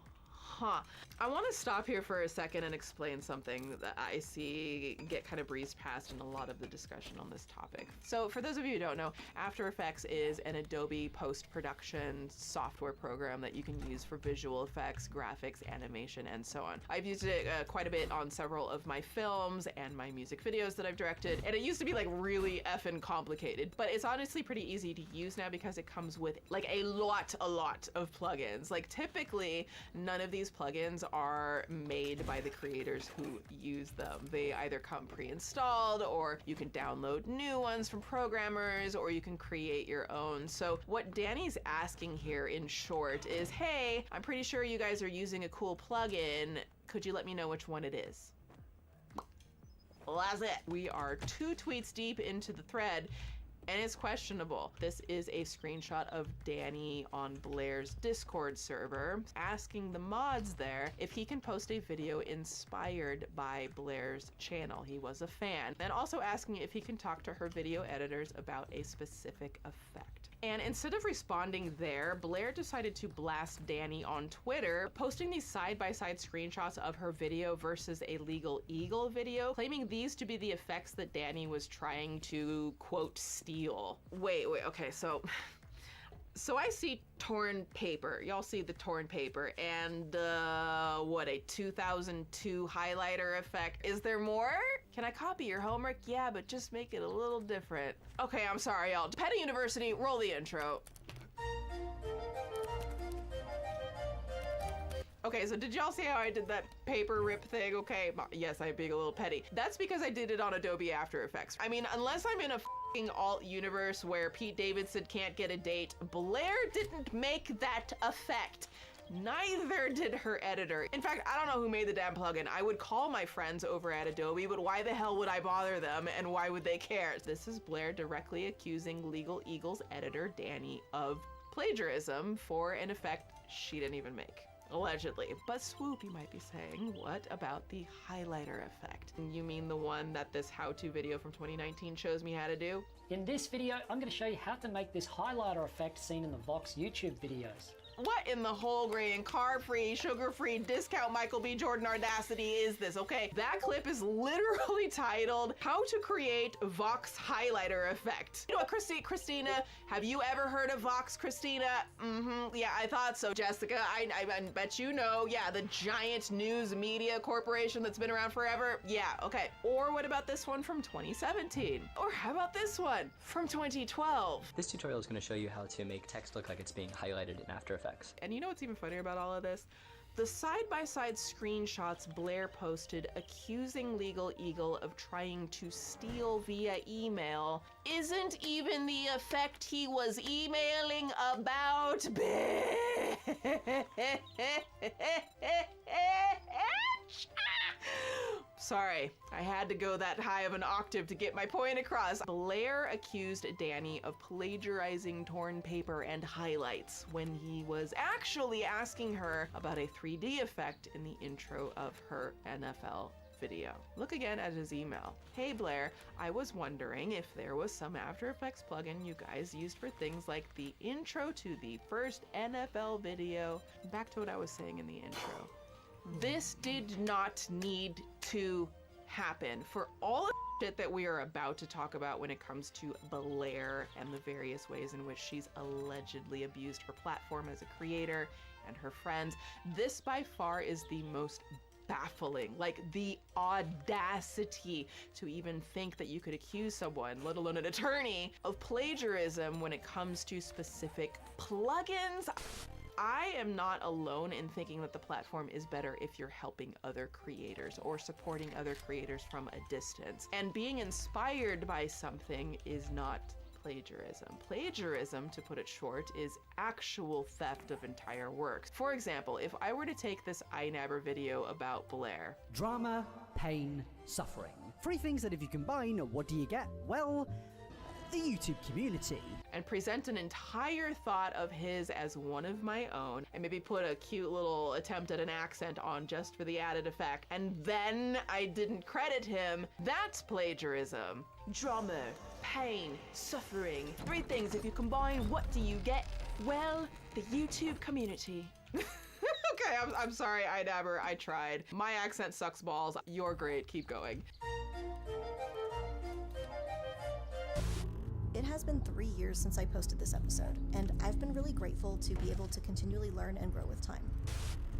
I want to stop here for a second and explain something that I see get kind of breezed past in a lot of the discussion on this topic. So for those of you who don't know, After Effects is an Adobe post-production software program that you can use for visual effects, graphics, animation, and so on. I've used it quite a bit on several of my films and my music videos that I've directed, and it used to be like really effing complicated, but it's honestly pretty easy to use now because it comes with like a lot of plugins. Like typically, none of these plugins are made by the creators who use them. They either come pre-installed, or you can download new ones from programmers, or you can create your own. So what Danny's asking here in short is, hey, I'm pretty sure you guys are using a cool plugin. Could you let me know which one it is? Well, that's it. We are 2 tweets deep into the thread, and it's questionable. This is a screenshot of Danny on Blair's Discord server asking the mods there if he can post a video inspired by Blair's channel. He was a fan. And also asking if he can talk to her video editors about a specific effect. And instead of responding there, Blair decided to blast Danny on Twitter, posting these side-by-side screenshots of her video versus a Legal Eagle video, claiming these to be the effects that Danny was trying to, quote, steal. Wait, okay, so I see torn paper. Y'all see the torn paper, and what, a 2002 highlighter effect. Is there more? Can I copy your homework? Yeah, but just make it a little different. Okay, I'm sorry, y'all. Petty University, roll the intro. Okay, so did y'all see how I did that paper rip thing? Okay, yes, I'm being a little petty. That's because I did it on Adobe After Effects. I mean, unless I'm in a f***ing alt universe where Pete Davidson can't get a date, Blair didn't make that effect. Neither did her editor. In fact, I don't know who made the damn plugin. I would call my friends over at Adobe, but why the hell would I bother them, and why would they care? This is Blair directly accusing Legal Eagle's editor, Danny, of plagiarism for an effect she didn't even make. Allegedly. But swoop, you might be saying, what about the highlighter effect? You mean the one that this how-to video from 2019 shows me how to do? In this video, I'm going to show you how to make this highlighter effect seen in the Vox YouTube videos. What in the whole grain, carb-free, sugar-free, discount Michael B. Jordan audacity is this, okay? That clip is literally titled, How to Create Vox Highlighter Effect. You know what, Christina, have you ever heard of Vox, Christina? Yeah, I thought so, Jessica. I bet you know. Yeah, the giant news media corporation that's been around forever. Yeah, okay. Or what about this one from 2017? Or how about this one from 2012? This tutorial is going to show you how to make text look like it's being highlighted in After Effects. And you know what's even funnier about all of this? The side-by-side screenshots Blair posted accusing Legal Eagle of trying to steal via email isn't even the effect he was emailing about, bitch! Sorry, I had to go that high of an octave to get my point across. Blair accused Danny of plagiarizing torn paper and highlights when he was actually asking her about a 3D effect in the intro of her NFL video. Look again at his email. Hey Blair, I was wondering if there was some After Effects plugin you guys used for things like the intro to the first NFL video. Back to what I was saying in the intro. This did not need to happen. For all of the shit that we are about to talk about when it comes to Blair and the various ways in which she's allegedly abused her platform as a creator and her friends, this by far is the most baffling, like the audacity to even think that you could accuse someone, let alone an attorney, of plagiarism when it comes to specific plugins. I am not alone in thinking that the platform is better if you're helping other creators or supporting other creators from a distance. And being inspired by something is not plagiarism. Plagiarism, to put it short, is actual theft of entire works. For example, if I were to take this iNabber video about Blair. Drama, pain, suffering. 3 things that if you combine, what do you get? Well, the YouTube community. And present an entire thought of his as one of my own, and maybe put a cute little attempt at an accent on just for the added effect, and then I didn't credit him, that's plagiarism. Drama, pain, suffering. 3 things, if you combine, what do you get? Well, the YouTube community. Okay, I'm sorry, I tried. My accent sucks balls. You're great, keep going. It has been 3 years since I posted this episode, and I've been really grateful to be able to continually learn and grow with time.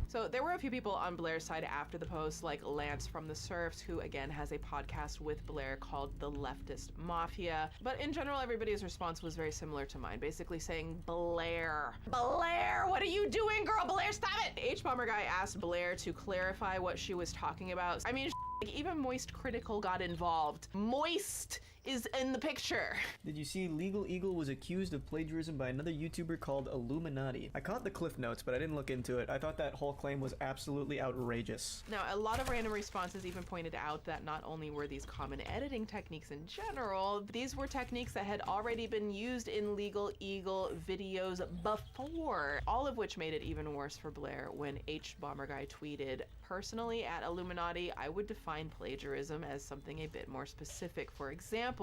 So there were a few people on Blair's side after the post, like Lance from the Surfs, who again has a podcast with Blair called The Leftist Mafia. But in general, everybody's response was very similar to mine, basically saying, Blair, what are you doing, girl? Blair, stop it! H-Bomber Guy asked Blair to clarify what she was talking about. I mean, like, even Moist Critical got involved. Moist is in the picture. Did you see Legal Eagle was accused of plagiarism by another YouTuber called Illuminati? I caught the cliff notes, but I didn't look into it. I thought that whole claim was absolutely outrageous. Now, a lot of random responses even pointed out that not only were these common editing techniques in general, these were techniques that had already been used in Legal Eagle videos before, all of which made it even worse for Blair when H-Bomber Guy tweeted, personally, at Illuminati, I would define plagiarism as something a bit more specific. For example,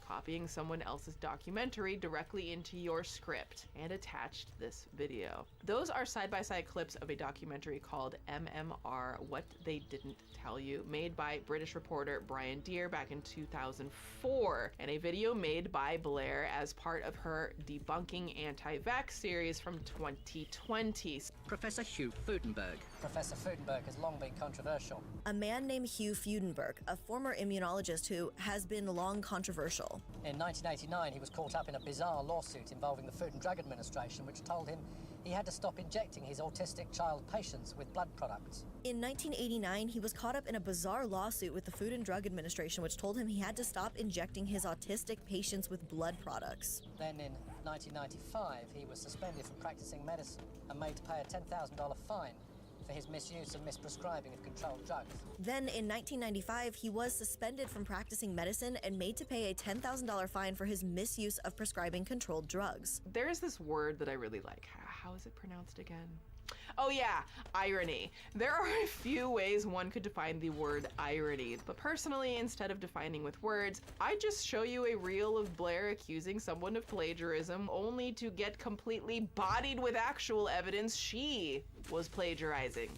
copying someone else's documentary directly into your script, and attached this video. Those are side-by-side clips of a documentary called MMR, What They Didn't Tell You, made by British reporter Brian Deere back in 2004, and a video made by Blair as part of her Debunking Anti-Vax series from 2020. Professor Hugh Freudenberg. Professor Freudenberg has long been controversial. A man named Hugh Freudenberg, a former immunologist who has been long controversial. In 1989, he was caught up in a bizarre lawsuit involving the Food and Drug Administration, which told him he had to stop injecting his autistic child patients with blood products. In 1989, he was caught up in a bizarre lawsuit with the Food and Drug Administration, which told him he had to stop injecting his autistic patients with blood products. Then in 1995, he was suspended from practicing medicine and made to pay a $10,000 fine for his misuse and misprescribing of controlled drugs. Then in 1995, he was suspended from practicing medicine and made to pay a $10,000 fine for his misuse of prescribing controlled drugs. There's this word that I really like. How is it pronounced again? Oh yeah, irony. There are a few ways one could define the word irony, but personally, instead of defining with words, I just show you a reel of Blair accusing someone of plagiarism only to get completely bodied with actual evidence she was plagiarizing.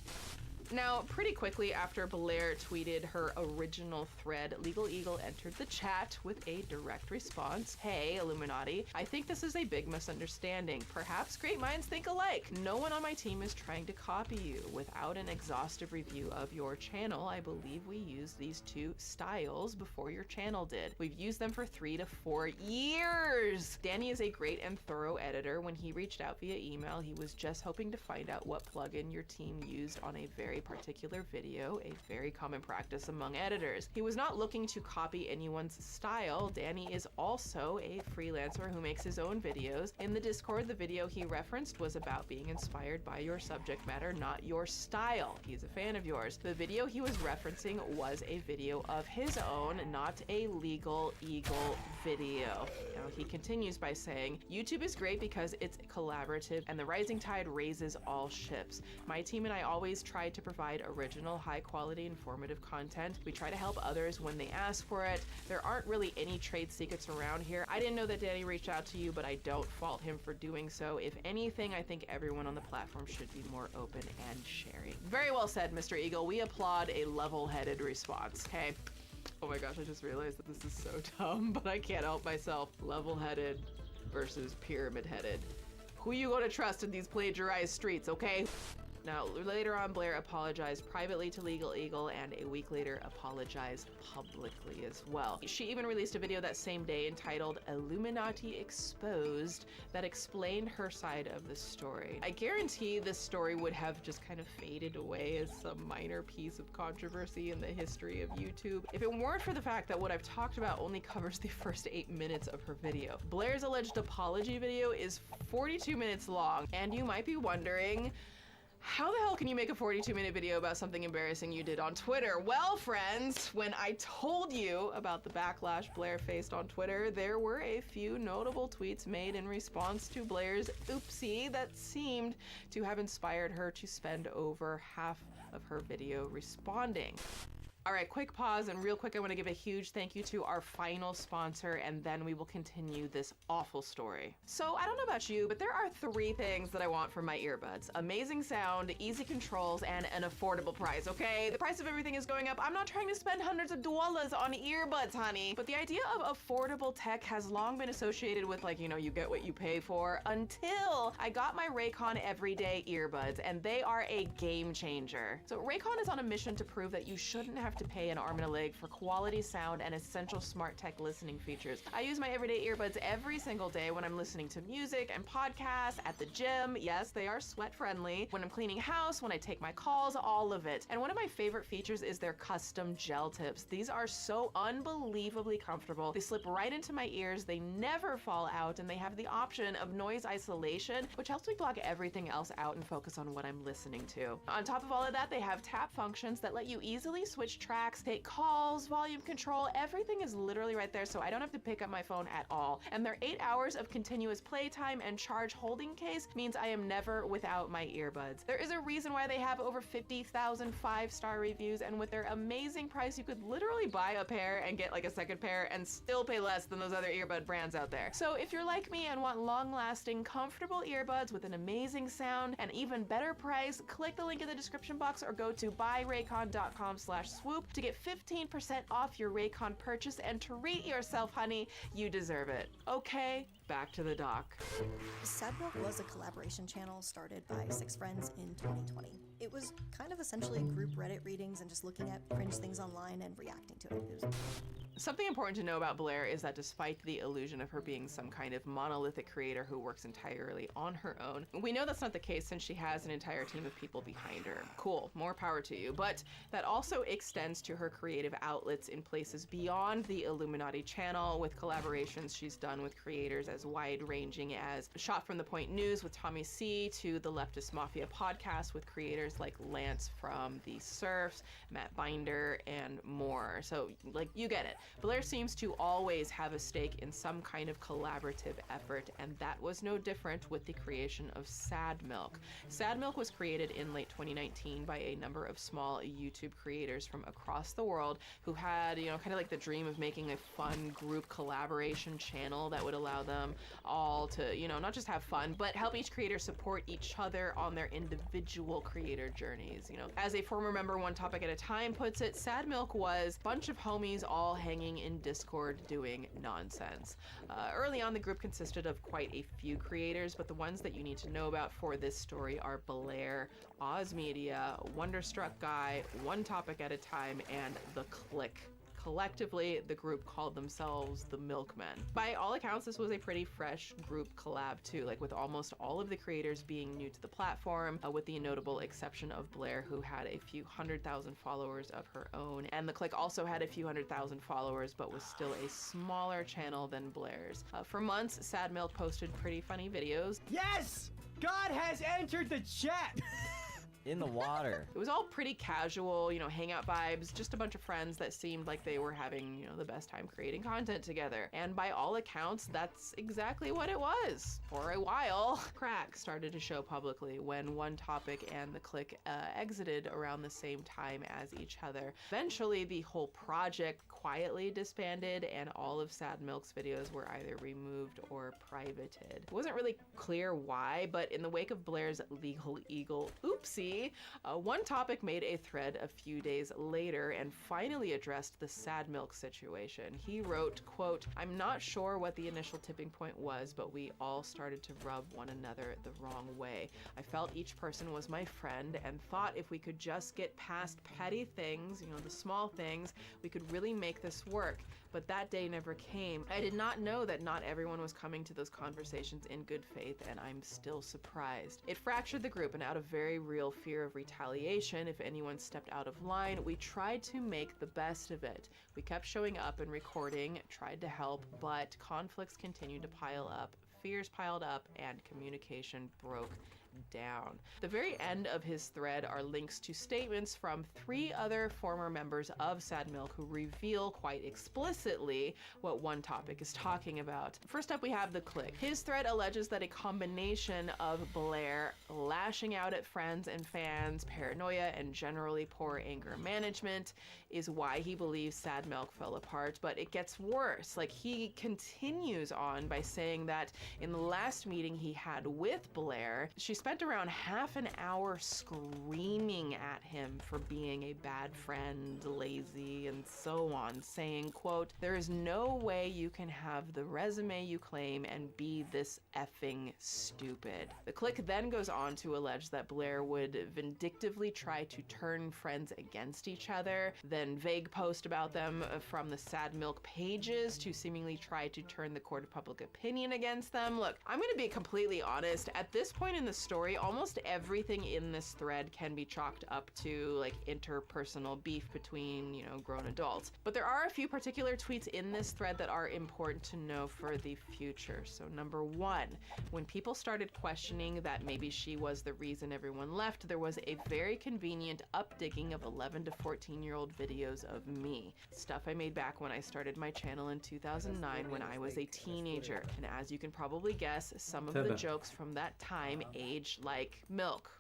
Now, pretty quickly after Blair tweeted her original thread, Legal Eagle entered the chat with a direct response. Hey, Illuminati, I think this is a big misunderstanding. Perhaps great minds think alike. No one on my team is trying to copy you. Without an exhaustive review of your channel, I believe we used these two styles before your channel did. We've used them for 3 to 4 years. Danny is a great and thorough editor. When he reached out via email, he was just hoping to find out what plugin your team used on a very particular video, a very common practice among editors. He was not looking to copy anyone's style. Danny is also a freelancer who makes his own videos. In the Discord, the video he referenced was about being inspired by your subject matter, not your style. He's a fan of yours. The video he was referencing was a video of his own, not a Legal Eagle video. Now, he continues by saying, YouTube is great because it's collaborative and the rising tide raises all ships. My team and I always try to provide original, high-quality, informative content. We try to help others when they ask for it. There aren't really any trade secrets around here. I didn't know that Danny reached out to you, but I don't fault him for doing so. If anything, I think everyone on the platform should be more open and sharing. Very well said, Mr. Eagle. We applaud a level-headed response, okay? Oh my gosh, I just realized that this is so dumb, but I can't help myself. Level-headed versus pyramid-headed. Who you gonna trust in these plagiarized streets, okay? Now, later on, Blair apologized privately to Legal Eagle and a week later apologized publicly as well. She even released a video that same day entitled Illuminati Exposed that explained her side of the story. I guarantee this story would have just kind of faded away as some minor piece of controversy in the history of YouTube if it weren't for the fact that what I've talked about only covers the first 8 minutes of her video. Blair's alleged apology video is 42 minutes long, and you might be wondering, how the hell can you make a 42-minute video about something embarrassing you did on Twitter? Well, friends, when I told you about the backlash Blair faced on Twitter, there were a few notable tweets made in response to Blair's oopsie that seemed to have inspired her to spend over half of her video responding. All right, quick pause, and real quick, I want to give a huge thank you to our final sponsor, and then we will continue this awful story. So I don't know about you, but there are 3 things that I want from my earbuds: amazing sound, easy controls, and an affordable price, okay? The price of everything is going up. I'm not trying to spend hundreds of dollars on earbuds, honey. But the idea of affordable tech has long been associated with, like, you know, you get what you pay for, until I got my Raycon Everyday earbuds, and they are a game changer. So Raycon is on a mission to prove that you shouldn't have to pay an arm and a leg for quality sound and essential smart tech listening features. I use my everyday earbuds every single day when I'm listening to music and podcasts, at the gym. Yes, they are sweat friendly. When I'm cleaning house, when I take my calls, all of it. And one of my favorite features is their custom gel tips. These are so unbelievably comfortable. They slip right into my ears, they never fall out, and they have the option of noise isolation, which helps me block everything else out and focus on what I'm listening to. On top of all of that, they have tap functions that let you easily switch tracks, take calls, volume control. Everything is literally right there, so I don't have to pick up my phone at all. And their 8 hours of continuous playtime and charge holding case means I am never without my earbuds. There is a reason why they have over 50,000 5-star reviews, and with their amazing price, you could literally buy a pair and get like a second pair and still pay less than those other earbud brands out there. So if you're like me and want long-lasting, comfortable earbuds with an amazing sound and even better price, click the link in the description box or go to buyraycon.com/swoop to get 15% off your Raycon purchase and treat yourself, honey. You deserve it. Okay, back to the doc. Sad Milk was a collaboration channel started by 6 friends in 2020. It was kind of essentially group Reddit readings and just looking at cringe things online and reacting to it. Something important to know about Blair is that despite the illusion of her being some kind of monolithic creator who works entirely on her own, we know that's not the case since she has an entire team of people behind her. Cool, more power to you. But that also extends to her creative outlets in places beyond the Illuminati channel, with collaborations she's done with creators as wide-ranging as Shot from the Point News with Tommy C, to the Leftist Mafia podcast with creators like Lance from The Surfs, Matt Binder, and more. So, like, you get it. Blair seems to always have a stake in some kind of collaborative effort, and that was no different with the creation of Sad Milk. Sad Milk was created in late 2019 by a number of small YouTube creators from across the world who had, you know, kind of like the dream of making a fun group collaboration channel that would allow them all to, you know, not just have fun, but help each creator support each other on their individual creator journeys. You know, as a former member, One Topic at a Time puts it, Sad Milk was a bunch of homies all hanging in Discord doing nonsense. Early on, the group consisted of quite a few creators, but the ones that you need to know about for this story are Blair, Oz Media, Wonderstruck Guy, One Topic at a Time, and The Click. Collectively, the group called themselves the Milkmen. By all accounts, this was a pretty fresh group collab too, like with almost all of the creators being new to the platform, with the notable exception of Blair, who had a few 100,000 followers of her own. And the Click also had a few 100,000 followers, but was still a smaller channel than Blair's. For months, Sad Milk posted pretty funny videos. Yes! God has entered the chat! In the water. It was all pretty casual, you know, hangout vibes, just a bunch of friends that seemed like they were having, you know, the best time creating content together. And by all accounts, that's exactly what it was. For a while, crack started to show publicly when One Topic and The Click exited around the same time as each other. Eventually, the whole project quietly disbanded, and all of Sad Milk's videos were either removed or privated. It wasn't really clear why, but in the wake of Blair's legal eagle oopsie, One Topic made a thread a few days later and finally addressed the Sad Milk situation. He wrote, quote, "I'm not sure what the initial tipping point was, but we all started to rub one another the wrong way. I felt each person was my friend and thought if we could just get past petty things, you know, the small things, we could really make this work. But that day never came. I did not know that not everyone was coming to those conversations in good faith, and I'm still surprised. It fractured the group, and out of very real fear of retaliation if anyone stepped out of line, we tried to make the best of it. We kept showing up and recording, tried to help, but conflicts continued to pile up, fears piled up, and communication broke down. The very end of his thread are links to statements from 3 other former members of Sad Milk who reveal quite explicitly what one topic is talking about. First up, we have The Click. His thread alleges that a combination of Blair lashing out at friends and fans, paranoia, and generally poor anger management is why he believes Sad Milk fell apart, but it gets worse. Like, he continues on by saying that in the last meeting he had with Blair, she spent around half an hour screaming at him for being a bad friend, lazy, and so on, saying, quote, "There is no way you can have the resume you claim and be this effing stupid." The Click then goes on to allege that Blair would vindictively try to turn friends against each other, then vague post about them from the Sad Milk pages to seemingly try to turn the court of public opinion against them. Look, I'm gonna be completely honest. At this point in the story, almost everything in this thread can be chalked up to like interpersonal beef between, you know, grown adults. But there are a few particular tweets in this thread that are important to know for the future. So number 1, when people started questioning that maybe she was the reason everyone left, there was a very convenient updigging of 11 to 14-year-old videos of me. Stuff I made back when I started my channel in 2009 when I was a teenager. And as you can probably guess, some of the jokes from that time aged like milk.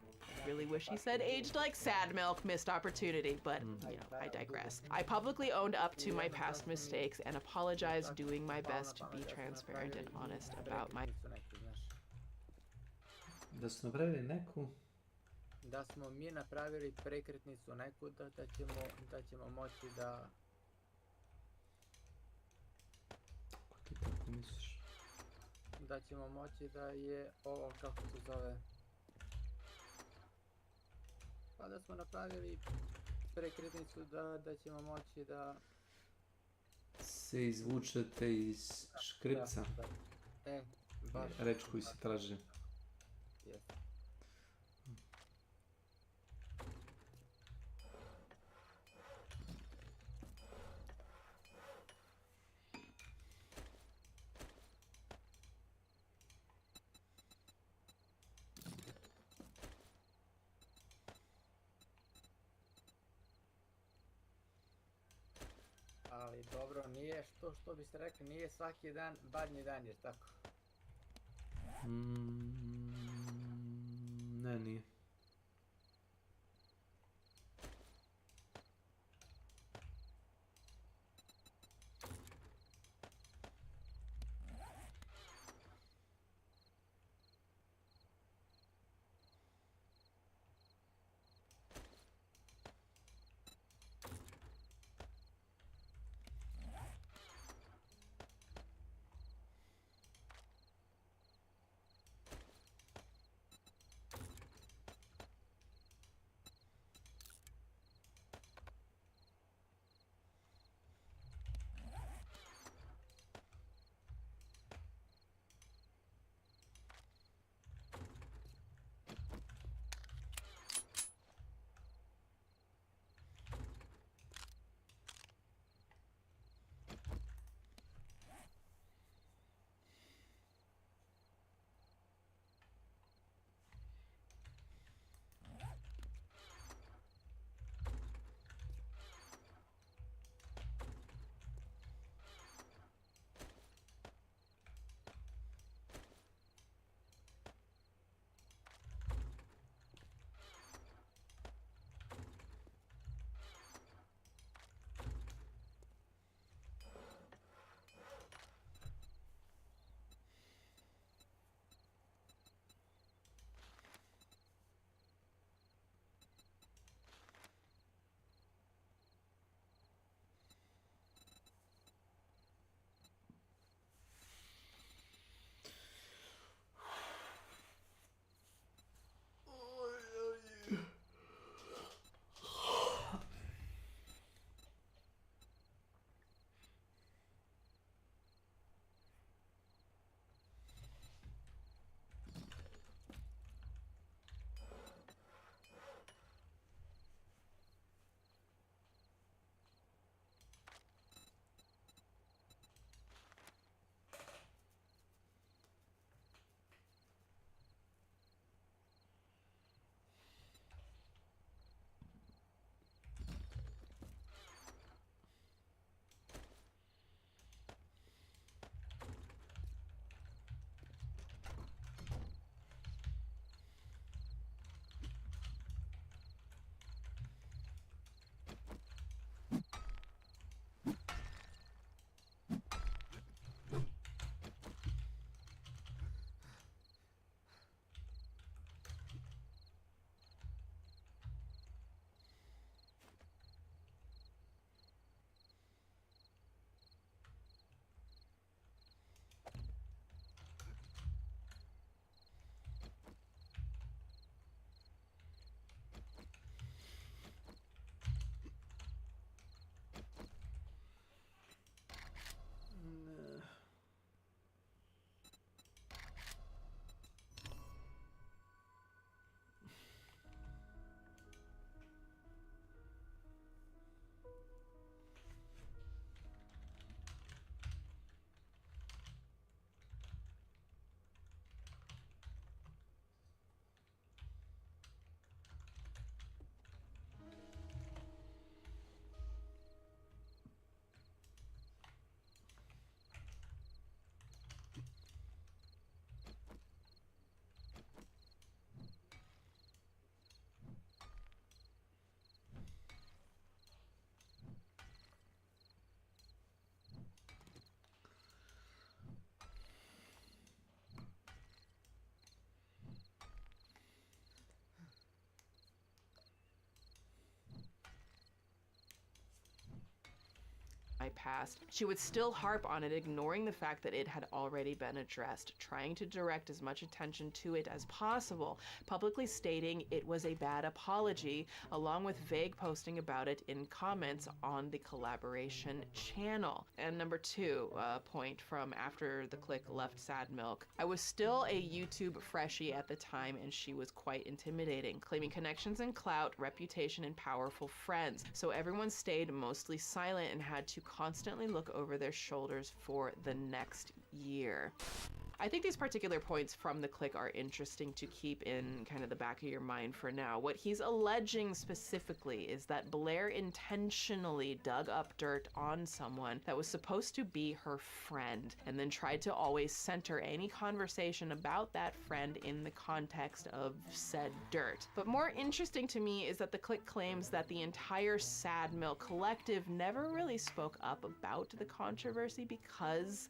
I really wish he said aged like Sad Milk, missed opportunity, but you know, I digress. I publicly owned up to my past mistakes and apologized, doing my best to be transparent and honest about my... Da su napravili neku? Da smo mi napravili prekretnicu neku da ćemo moći da... Kako ti tako misliš? Da ćemo moći da je ovo, kako se zove... Pa da smo napravili prekretnicu da ćemo moći da... Se izvučete iz škripca. Baš. Reč koju se traži. Yes. Ali dobro, nije što biste rekli, nije svaki dan badnji dan, jer tako? Ne, nije. past, she would still harp on it, ignoring the fact that it had already been addressed, trying to direct as much attention to it as possible, publicly stating it was a bad apology, along with vague posting about it in comments on the collaboration channel. And number 2, point from after the clique left Sad Milk. I was still a YouTube freshie at the time, and she was quite intimidating, claiming connections and clout, reputation, and powerful friends. So everyone stayed mostly silent and had to constantly look over their shoulders for the next year. I think these particular points from the clique are interesting to keep in kind of the back of your mind for now. What he's alleging specifically is that Blair intentionally dug up dirt on someone that was supposed to be her friend, and then tried to always center any conversation about that friend in the context of said dirt. But more interesting to me is that the clique claims that the entire Sad Milk collective never really spoke up about the controversy because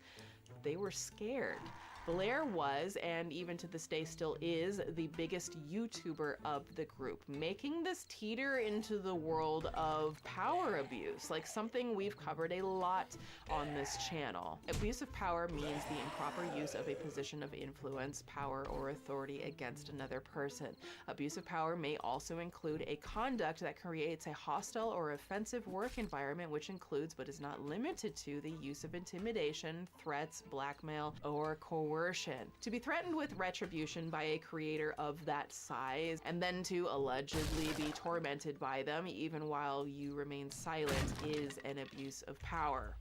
they were scared. Blair was, and even to this day still is, the biggest YouTuber of the group, making this teeter into the world of power abuse, like something we've covered a lot on this channel. Abuse of power means the improper use of a position of influence, power, or authority against another person. Abuse of power may also include a conduct that creates a hostile or offensive work environment, which includes but is not limited to the use of intimidation, threats, blackmail, or coercion. To be threatened with retribution by a creator of that size, and then to allegedly be tormented by them even while you remain silent, is an abuse of power.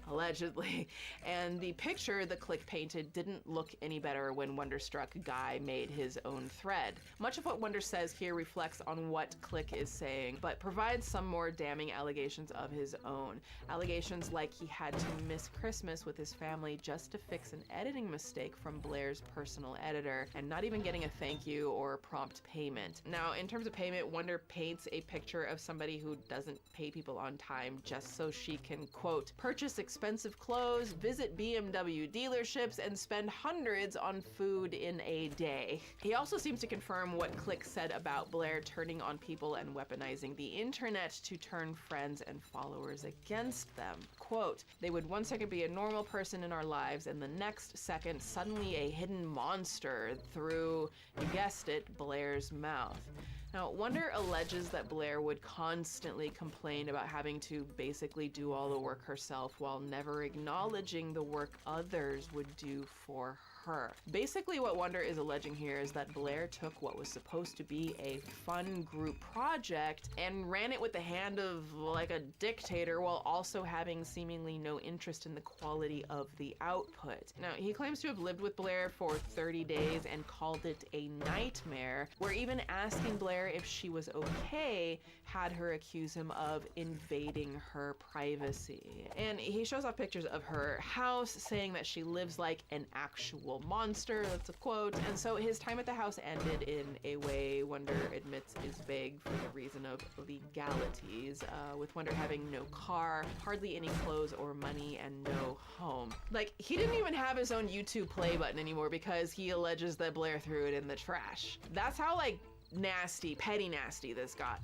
Allegedly. And the picture the clique painted didn't look any better when Wonderstruck Guy made his own thread. Much of what Wonder says here reflects on what clique is saying, but provides some more damning allegations of his own. Allegations like he had to miss Christmas with his family just to fix an editing mistake from Blair's personal editor, and not even getting a thank you or prompt payment. Now, in terms of payment, Wonder paints a picture of somebody who doesn't pay people on time just so she can, quote, purchase expensive clothes, visit BMW dealerships, and spend hundreds on food in a day. He also seems to confirm what clique said about Blair turning on people and weaponizing the internet to turn friends and followers against them. Quote, they would one second be a normal person in our lives, and the next second suddenly a hidden monster through, you guessed it, Blair's mouth. Now, Wonder alleges that Blair would constantly complain about having to basically do all the work herself while never acknowledging the work others would do for her. Basically, what Wonder is alleging here is that Blair took what was supposed to be a fun group project and ran it with the hand of like a dictator while also having seemingly no interest in the quality of the output. Now, he claims to have lived with Blair for 30 days and called it a nightmare, where even asking Blair if she was okay had her accuse him of invading her privacy. And he shows off pictures of her house, saying that she lives like an actual monster, that's a quote. And so his time at the house ended in a way Wonder admits is vague for the reason of legalities, with Wonder having no car, hardly any clothes or money, and no home. Like, he didn't even have his own YouTube play button anymore because he alleges that Blair threw it in the trash. That's how, like, nasty, petty nasty this got.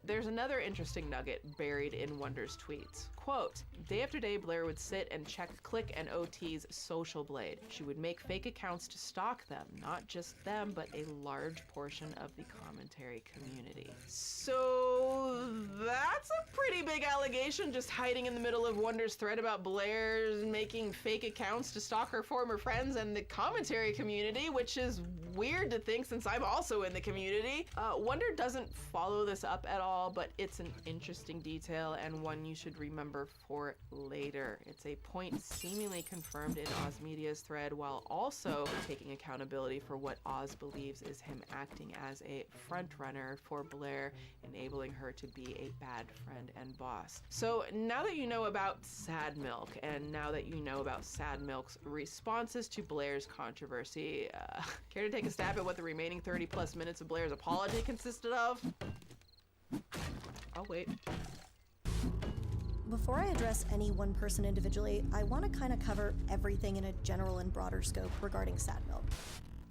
There's another interesting nugget buried in Wonder's tweets. Quote, day after day, Blair would sit and check Click and OT's social blade. She would make fake accounts to stalk them, not just them, but a large portion of the commentary community. So that's a pretty big allegation, just hiding in the middle of Wonder's thread about Blair's making fake accounts to stalk her former friends and the commentary community, which is weird to think since I'm also in the community. Wonder doesn't follow this up at all, but it's an interesting detail and one you should remember for later. It's a point seemingly confirmed in Oz Media's thread, while also taking accountability for what Oz believes is him acting as a frontrunner for Blair, enabling her to be a bad friend and boss. So now that you know about Sad Milk, and now that you know about Sad Milk's responses to Blair's controversy, care to take a stab at what the remaining 30+ minutes of Blair's apology consisted of? I'll wait. Before I address any one person individually, I want to kind of cover everything in a general and broader scope regarding Sad Milk.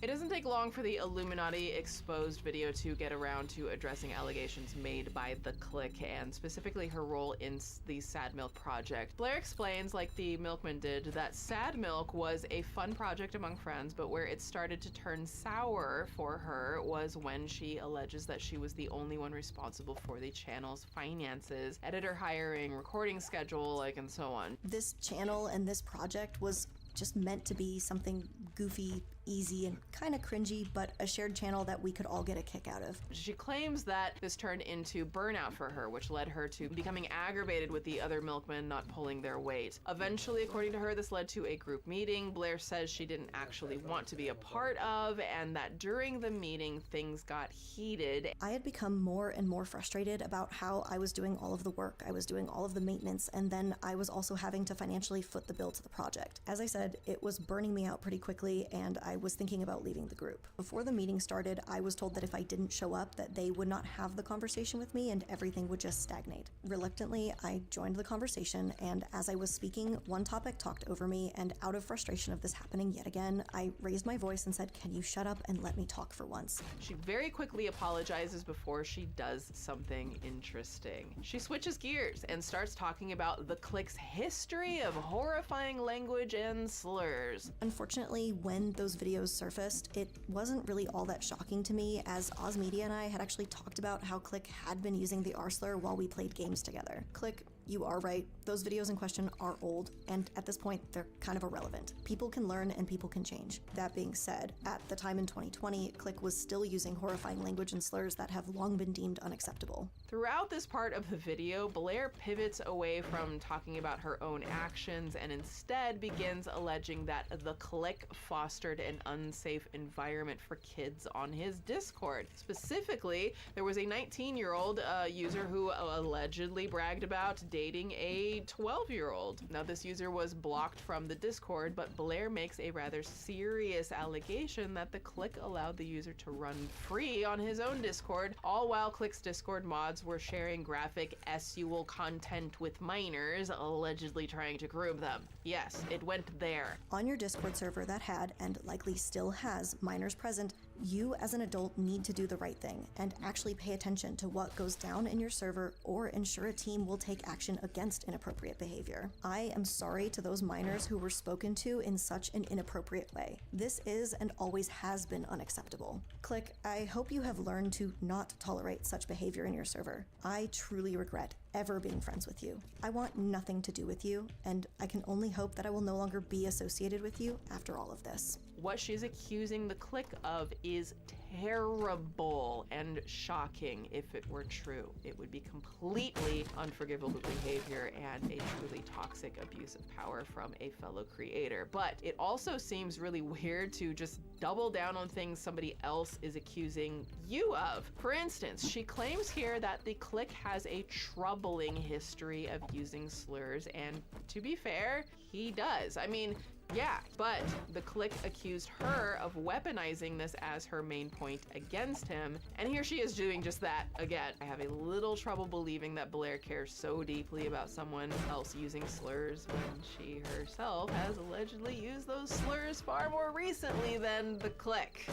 It doesn't take long for the Illuminati exposed video to get around to addressing allegations made by the clique, and specifically her role in the Sad Milk project. Blair explains, like the Milkman did, that Sad Milk was a fun project among friends, but where it started to turn sour for her was when she alleges that she was the only one responsible for the channel's finances, editor hiring, recording schedule, and so on. This channel and this project was just meant to be something goofy, easy, and kind of cringy, but a shared channel that we could all get a kick out of. She claims that this turned into burnout for her, which led her to becoming aggravated with the other milkmen not pulling their weight. Eventually, according to her, this led to a group meeting Blair says she didn't actually want to be a part of, and that during the meeting, things got heated. I had become more and more frustrated about how I was doing all of the work, I was doing all of the maintenance, and then I was also having to financially foot the bill to the project. As I said, it was burning me out pretty quickly, and I was thinking about leaving the group. Before the meeting started, I was told that if I didn't show up, that they would not have the conversation with me and everything would just stagnate. Reluctantly, I joined the conversation, and as I was speaking, one topic talked over me, and out of frustration of this happening yet again, I raised my voice and said, "Can you shut up and let me talk for once?" She very quickly apologizes before she does something interesting. She switches gears and starts talking about the clique's history of horrifying language and slurs. Unfortunately, when those videos surfaced, it wasn't really all that shocking to me, as Oz Media and I had actually talked about how Click had been using the R slur while we played games together. Click, you are right, those videos in question are old, and at this point, they're kind of irrelevant. People can learn and people can change. That being said, at the time in 2020, Click was still using horrifying language and slurs that have long been deemed unacceptable. Throughout this part of the video, Blair pivots away from talking about her own actions and instead begins alleging that the clique fostered an unsafe environment for kids on his Discord. Specifically, there was a 19-year-old user who allegedly bragged about dating a 12-year-old. Now, this user was blocked from the Discord, but Blair makes a rather serious allegation that the clique allowed the user to run free on his own Discord, all while Clique's Discord mods were sharing graphic SUL content with minors, allegedly trying to groom them. Yes, it went there. On your Discord server that had, and likely still has, minors present, you as an adult need to do the right thing and actually pay attention to what goes down in your server or ensure a team will take action against inappropriate behavior. I am sorry to those minors who were spoken to in such an inappropriate way. This is and always has been unacceptable. Click, I hope you have learned to not tolerate such behavior in your server. I truly regret ever being friends with you. I want nothing to do with you, and I can only hope that I will no longer be associated with you after all of this. What she's accusing the clique of is terrible and shocking if it were true. It would be completely unforgivable behavior and a truly toxic abuse of power from a fellow creator. But it also seems really weird to just double down on things somebody else is accusing you of. For instance, she claims here that the clique has a troubling history of using slurs, and to be fair, he does. I mean, yeah, but the clique accused her of weaponizing this as her main point against him, and here she is doing just that again. I have a little trouble believing that Blair cares so deeply about someone else using slurs when she herself has allegedly used those slurs far more recently than the clique.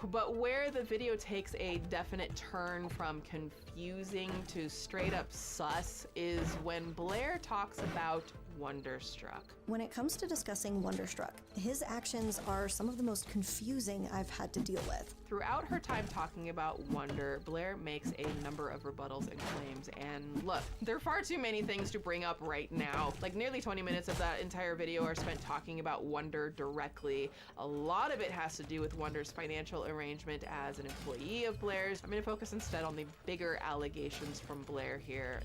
But where the video takes a definite turn from confusing to straight up sus is when Blair talks about Wonderstruck. When it comes to discussing Wonderstruck, his actions are some of the most confusing I've had to deal with. Throughout her time talking about Wonder, Blair makes a number of rebuttals and claims, and look, there are far too many things to bring up right now. Like, nearly 20 minutes of that entire video are spent talking about Wonder directly. A lot of it has to do with Wonder's financial arrangement as an employee of Blair's. I'm going to focus instead on the bigger allegations from Blair here,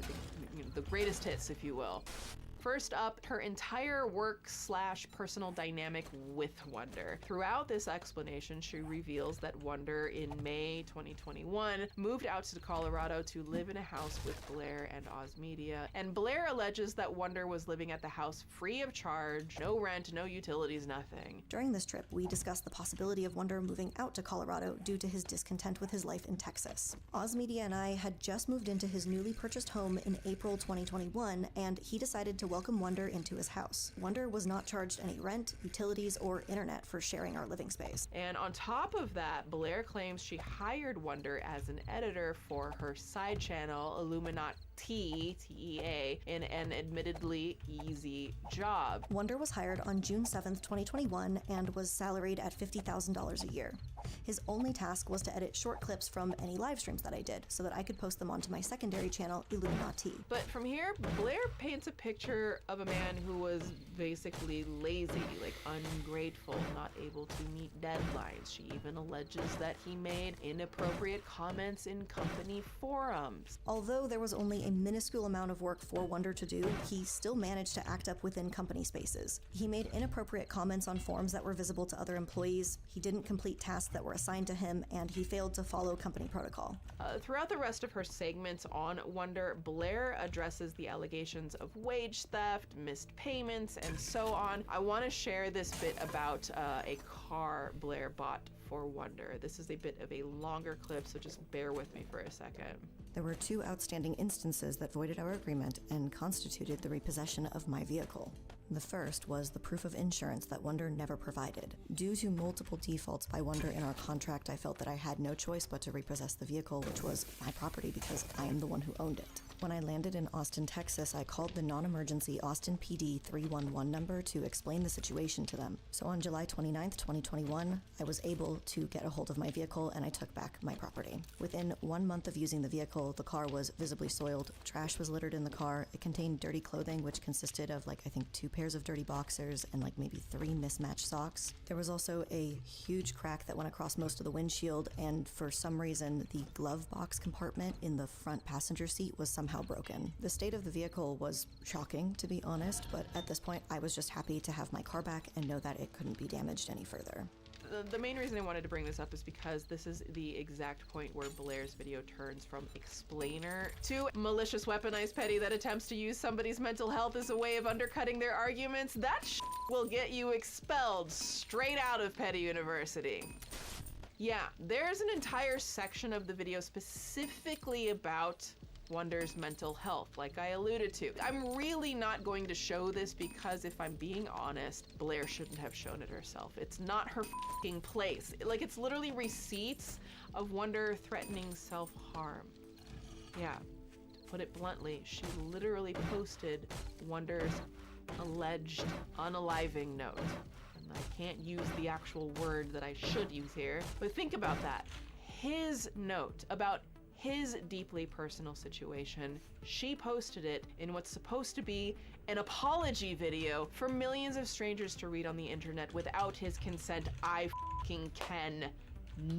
the greatest hits, if you will. First up, her entire work/personal dynamic with Wonder. Throughout this explanation, she reveals that Wonder in May 2021 moved out to Colorado to live in a house with Blair and Oz Media, and Blair alleges that Wonder was living at the house free of charge, no rent, no utilities, nothing. During this trip, we discussed the possibility of Wonder moving out to Colorado due to his discontent with his life in Texas. Oz Media and I had just moved into his newly purchased home in April 2021, and he decided to welcome Wonder into his house. Wonder was not charged any rent, utilities, or internet for sharing our living space. And on top of that, Blair claims she hired Wonder as an editor for her side channel, Illuminati, TEA, in an admittedly easy job. Wonder was hired on June 7th, 2021, and was salaried at $50,000 a year. His only task was to edit short clips from any live streams that I did, so that I could post them onto my secondary channel, Illuminati. But from here, Blair paints a picture of a man who was basically lazy, like ungrateful, not able to meet deadlines. She even alleges that he made inappropriate comments in company forums. Although there was only a minuscule amount of work for Wonder to do, he still managed to act up within company spaces. He made inappropriate comments on forums that were visible to other employees, he didn't complete tasks that were assigned to him, and he failed to follow company protocol. Throughout the rest of her segments on Wonder, Blair addresses the allegations of wage theft, missed payments, and so on. I want to share this bit about a car Blair bought for Wonder. This is a bit of a longer clip, so just bear with me for a second. There were 2 outstanding instances that voided our agreement and constituted the repossession of my vehicle. The first was the proof of insurance that Wonder never provided. Due to multiple defaults by Wonder in our contract, I felt that I had no choice but to repossess the vehicle, which was my property because I am the one who owned it. When I landed in Austin, Texas, I called the non-emergency Austin PD 311 number to explain the situation to them. So on July 29th, 2021, I was able to get a hold of my vehicle and I took back my property. Within 1 month of using the vehicle, the car was visibly soiled. Trash was littered in the car. It contained dirty clothing, which consisted of I think 2 pairs of dirty boxers and maybe 3 mismatched socks. There was also a huge crack that went across most of the windshield, and for some reason, the glove box compartment in the front passenger seat was somehow broken. The state of the vehicle was shocking, to be honest, but at this point, I was just happy to have my car back and know that it couldn't be damaged any further. The main reason I wanted to bring this up is because this is the exact point where Blair's video turns from explainer to malicious weaponized petty that attempts to use somebody's mental health as a way of undercutting their arguments. That will get you expelled straight out of Petty University. Yeah, there's an entire section of the video specifically about Wonder's mental health, like I alluded to. I'm really not going to show this because if I'm being honest, Blair shouldn't have shown it herself. It's not her f***ing place. It's literally receipts of Wonder threatening self-harm. Yeah, to put it bluntly, she literally posted Wonder's alleged unaliving note. And I can't use the actual word that I should use here, but think about that. His note about his deeply personal situation, she posted it in what's supposed to be an apology video for millions of strangers to read on the internet without his consent. I f***ing can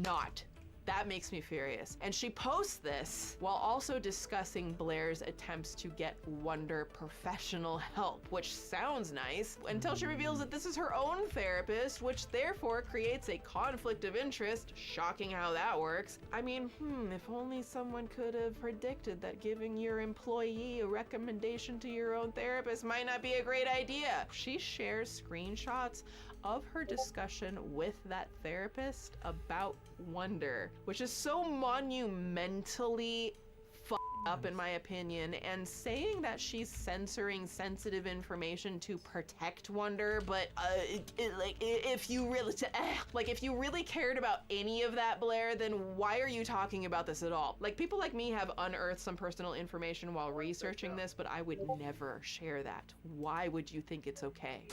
not. That makes me furious. And she posts this while also discussing Blair's attempts to get Wonder professional help, which sounds nice, until she reveals that this is her own therapist, which therefore creates a conflict of interest. Shocking how that works. I mean, if only someone could have predicted that giving your employee a recommendation to your own therapist might not be a great idea. She shares screenshots of her discussion with that therapist about Wonder, which is so monumentally up in my opinion, and saying that she's censoring sensitive information to protect Wonder, but if you really cared about any of that, Blair, then why are you talking about this at all? People like me have unearthed some personal information while researching this, but I would never share that. Why would you think it's okay?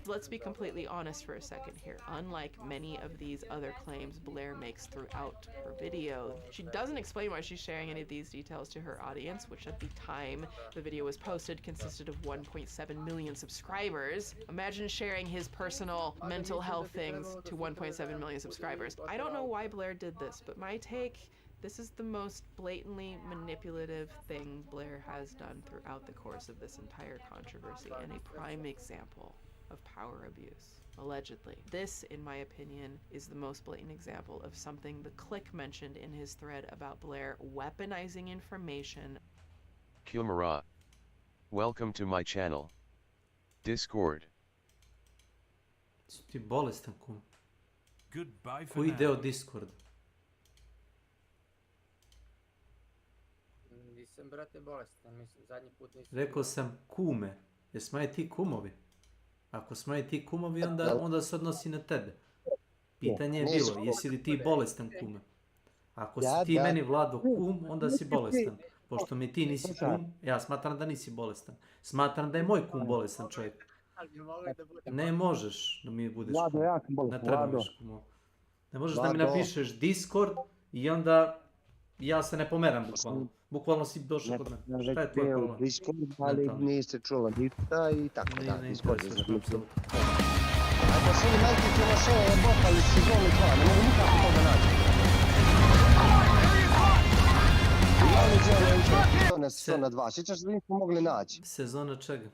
Let's be completely honest for a second here. Unlike many of these other claims Blair makes throughout her video, she doesn't explain why she's sharing any of these details to her audience, which at the time the video was posted consisted of 1.7 million subscribers. Imagine sharing his personal mental health things to 1.7 million subscribers. I don't know why Blair did this, but my take, this is the most blatantly manipulative thing Blair has done throughout the course of this entire controversy, and a prime example of power abuse, allegedly. This, in my opinion, is the most blatant example of something the Click mentioned in his thread about Blair weaponizing information. Kumara. Welcome to my channel. Discord. Ti bolestan kum. Goodbye for Koji now. deo Discord? Nisam, brate, bolestan, mislim, zadnji put nisam... Rekao sam kume. Jesmo ti kumovi? Ako smo ti kumovi, onda se odnosi na tebe. Pitanje je bilo, jesi li ti bolestan kume? Ako si ti meni Vlado kum, onda si bolestan. Pošto mi ti nisi kum, ja smatram da nisi bolestan. Smatram da je moj kum bolestan čovjek. Ne možeš da mi budeš kum. Ne treba više kumova. Ne možeš da mi napišeš Discord i onda ja se ne pomeram bukvalno. Bukvalno si došao kod mene. Šta je tvoj problem? Discord, ali niste čula ništa i tako da. Ne interesuješ me apsolutno. Ako se li majke ti na šove je bopali sezonu 2, ne mogu nikako to da nađu. Glavni džel je sezona 2, sjećaš da nismo mogli naći? Sezona čega?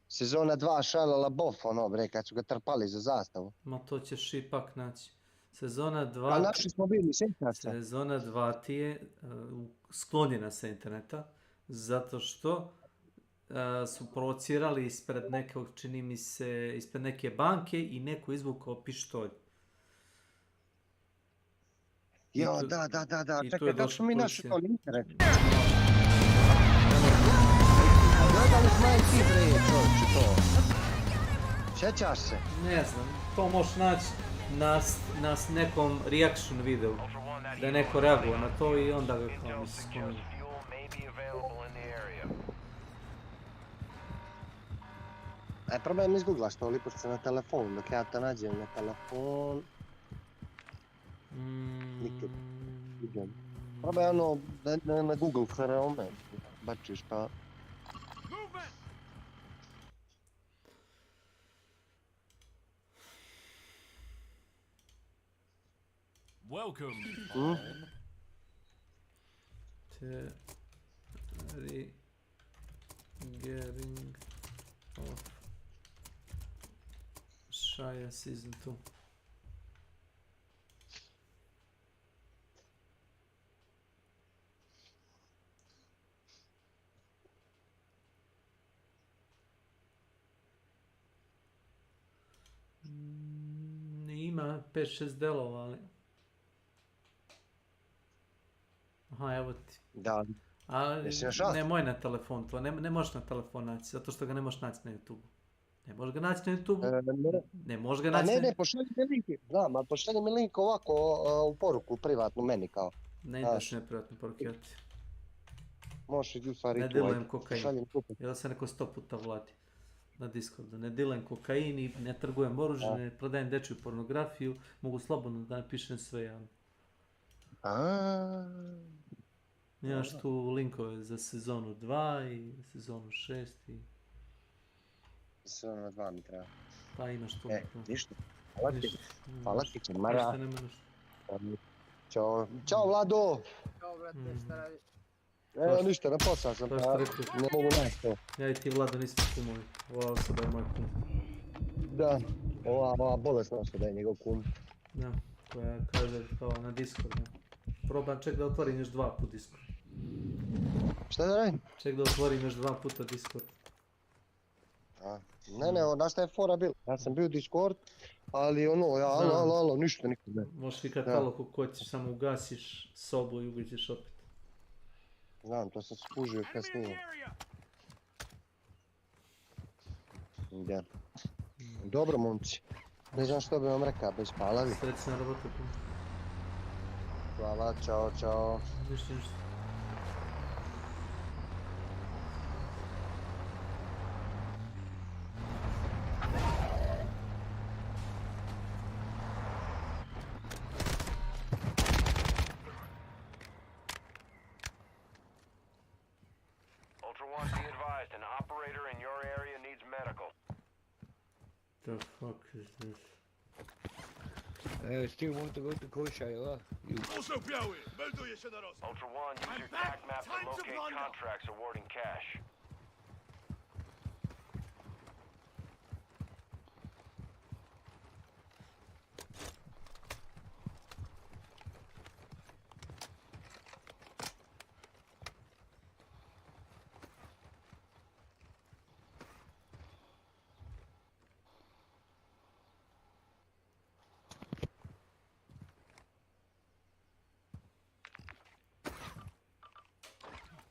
Sezona 2 šalala bof, ono bre, kad su ga trpali za zastavu. Ma to ćeš ipak naći. Sezona 2... A našli smo bili, sjećaš se? Sezona 2 ti je sklonjena sa interneta, zato što su provocirali ispred nekog, čini mi se, ispred neke banke i neko izvukao pištolj. Jo, da, čekaj, kako smo mi našli to internet? Gledali smo ti bre, čovječe, to. Sjećaš se? Ne znam, to možeš naći na nekom reaction videu, da je neko reaguo na to i onda ga kao mi se sklonio. Probaj mi izgooglaš to, lipo što na telefon, dok ja to nađem na telefon. Nikad. Probaj ono, na Google Chrome, bačiš pa... Welcome. Getting off Shia Season 2. Ima 5-6 delova, ali... Aha, evo ti. Da. Ali nemoj na telefon to, ne možeš na telefon naći, zato što ga ne možeš naći na YouTube. Ne možeš ga naći na YouTube. Ne možeš ga naći na... Ne, pošalji mi link, znam, ali pošalji mi link ovako u poruku, privatnu meni kao. Ne ideš ne privatnu poruku, ja ti. Možeš i u stvari tu. Ne dilujem kokain, jer se neko 100 puta vladi na Discordu. Ne dilujem kokain i ne trgujem oružje, ne prodajem dečju pornografiju, mogu slobodno da napišem sve javno. Imaš tu linkove za sezonu 2 i sezonu 6 i... Sezonu 2 mi treba. Pa imaš tu. Ništa. Hvala ti, Čermara. Ćao, Vlado! Ćao, brate, šta radiš? Evo ništa, na posao sam, ne mogu naći to. Ja i ti, Vlado, nismo kumovi. Ova osoba je moj kum. Da, ova bolesna osoba je njegov kum. Da, koja kaže kao na Discordu. Probam ček da otvorim još 2 puta Discord. Šta da radim? Ček da otvorim još 2 puta Discord. Ne, znaš šta je fora bila? Ja sam bio u Discord, ali ono, alo, ništa nikad ne. Možeš vikat alo kako hoćeš, samo ugasiš sobu i ugađeš opet. Znam, to sam skužio kasnije. Da. Dobro, momci. Ne znam što bi vam rekao, bez palavi. Srećna robota. Hvala, čao. Ništa. Ultra One, be advised, an operator in your area needs medical. The fuck is this? I still want to go to Koshaya. Ultra One, use your TAC map to locate contracts awarding cash.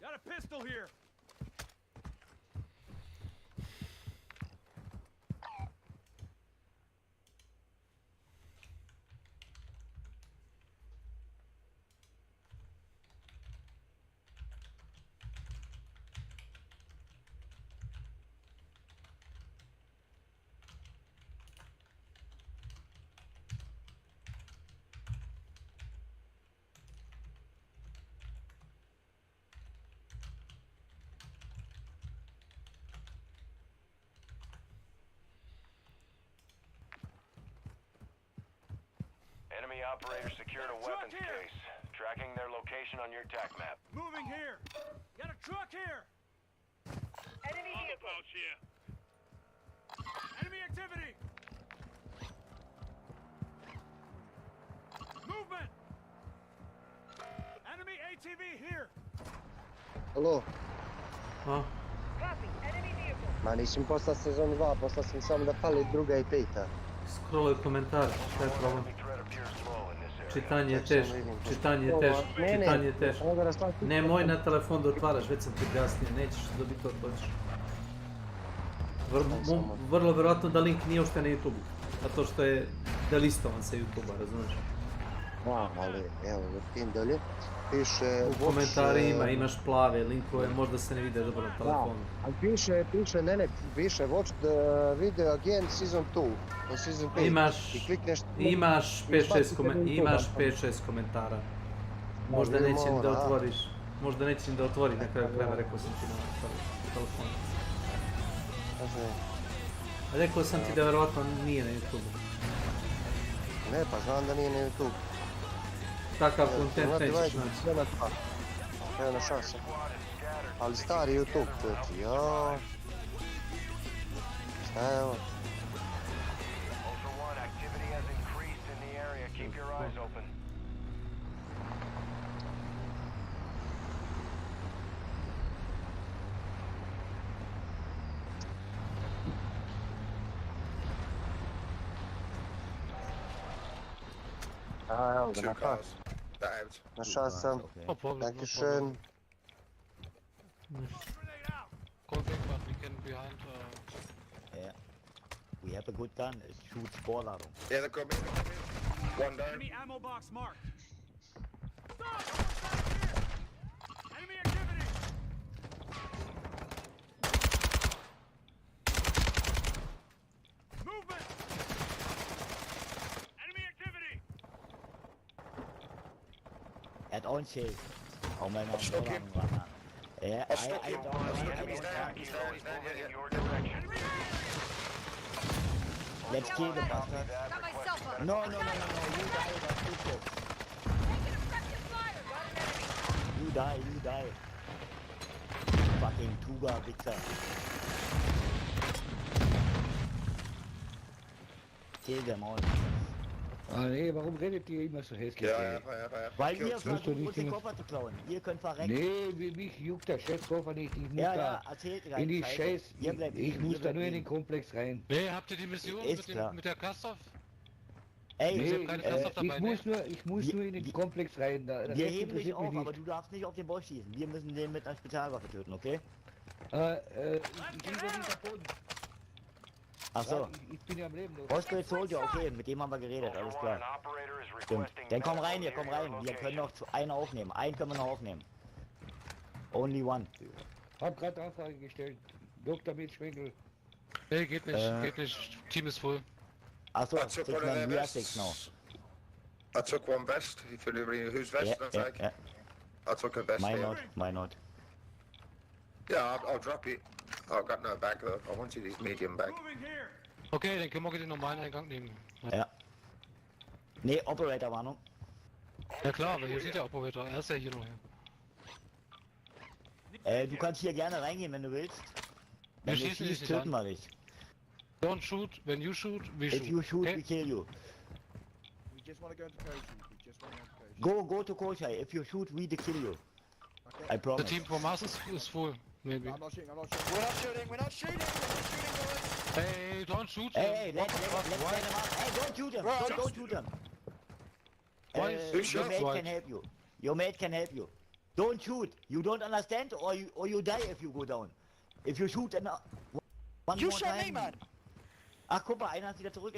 Got a pistol here. Enemy operator secured a weapons case. Tracking their location on your TAC map. Moving here. Got a truck here. Enemy vehicle here. Enemy activity. Movement. Enemy ATV here. Alo, A? Copy. Enemy vehicle. ma nisam poslao sezon 2, poslao sam samo da pali druga i peta. Scrolluj komentar, šta je problem? Čitanje je teško, čitanje je teško, čitanje je teško. Nemoj na telefon da otvaraš, već sam ti objasnio, nećeš dobiti to hoćeš. Vrlo vjerojatno da link nije uopšte na YouTube, zato što je delistovan sa YouTube-a, razumiješ? Ali, evo, vrtim dolje, piše... U komentarima imaš plave linkove, možda se ne vide dobro na telefonu. Ali piše watch the video again season 2, season 5. Imaš 5-6 komentara. Možda neće ni da otvoriš, možda neće ni da otvori na kraju krajeva, rekao sam ti na telefonu. Rekao sam ti da vjerovatno nije na YouTube. Ne, pa znam da nije na YouTube. Takav kontent nećeš naći. Evo na šansa. Ali stari YouTube, to ti, joj. Šta je ovo? Evo ga, na pas. Na šansa. Dankeschön. Yeah. We have a good gun. It shoots Vorladung. Yeah, they're coming. One down. Enemy ammo box marked. Stop! Enemy activity. Movement. Enemy activity. At on safe. Oh my god. Yeah, I don't. Let's kill the bastard. No, you die, that's stupid. You die. Fucking Tuga Wichser. Kill them all. Ah nee, warum redet ihr immer so hässlich? Ja. Weil ihr versucht, uns den Koffer zu klauen. Ihr könnt verrecken. Nee, mich juckt der Scheißkoffer nicht. Ich muss erzählt rein. in die Scheiß... Ich muss da nur in den Komplex rein. Nee, habt ihr die Mission mit der Kastorf? Ey, nee, ich muss nur in den Komplex rein. Wir heben dich auf, aber du darfst nicht auf den Boss schießen. Wir müssen den mit einer Spezialwaffe töten, okay? Ich bin ja nicht am Boden. Achso. Ich bin ja am Leben. Hostile Soldier, okay, mit dem haben wir geredet, alles klar. Stimmt. Dann komm rein. Wir können noch einen aufnehmen. Einen können wir noch aufnehmen. Only one. Hab gerade Anfrage gestellt. Dr. Mitschwinkel. Nee, geht nicht. Team ist voll. Achso, 6 men, we are 6 now. I took one vest. If anybody whose vest Yeah. I took a vest. My not. Yeah, I'll drop it. I've got no bag though. I wanted his medium bag. Okay, dann können wir den normalen Eingang nehmen. Ja. Nee, Operator-Warnung. Ja klar, aber hier sind ja Operator. Er ist ja hier noch hier. Du kannst hier gerne reingehen, wenn du willst. Wenn du schießt, töten wir dich. Don't shoot, when you shoot, we shoot. If you shoot, we kill you. We just want to go into Koshi. Go to Koshi. If you shoot, we kill you. Okay. I promise. The team from us is full, maybe. I'm not shooting. We're not shooting, guys. Hey, don't shoot Hey, let's get him up. Hey, don't shoot him. Don't shoot him. Your mate can help you. Your mate can help you. Don't shoot. You don't understand, or you die if you go down. If you shoot and one more time. You shot me, man. Ach, guck mal, einer ist wieder zurück.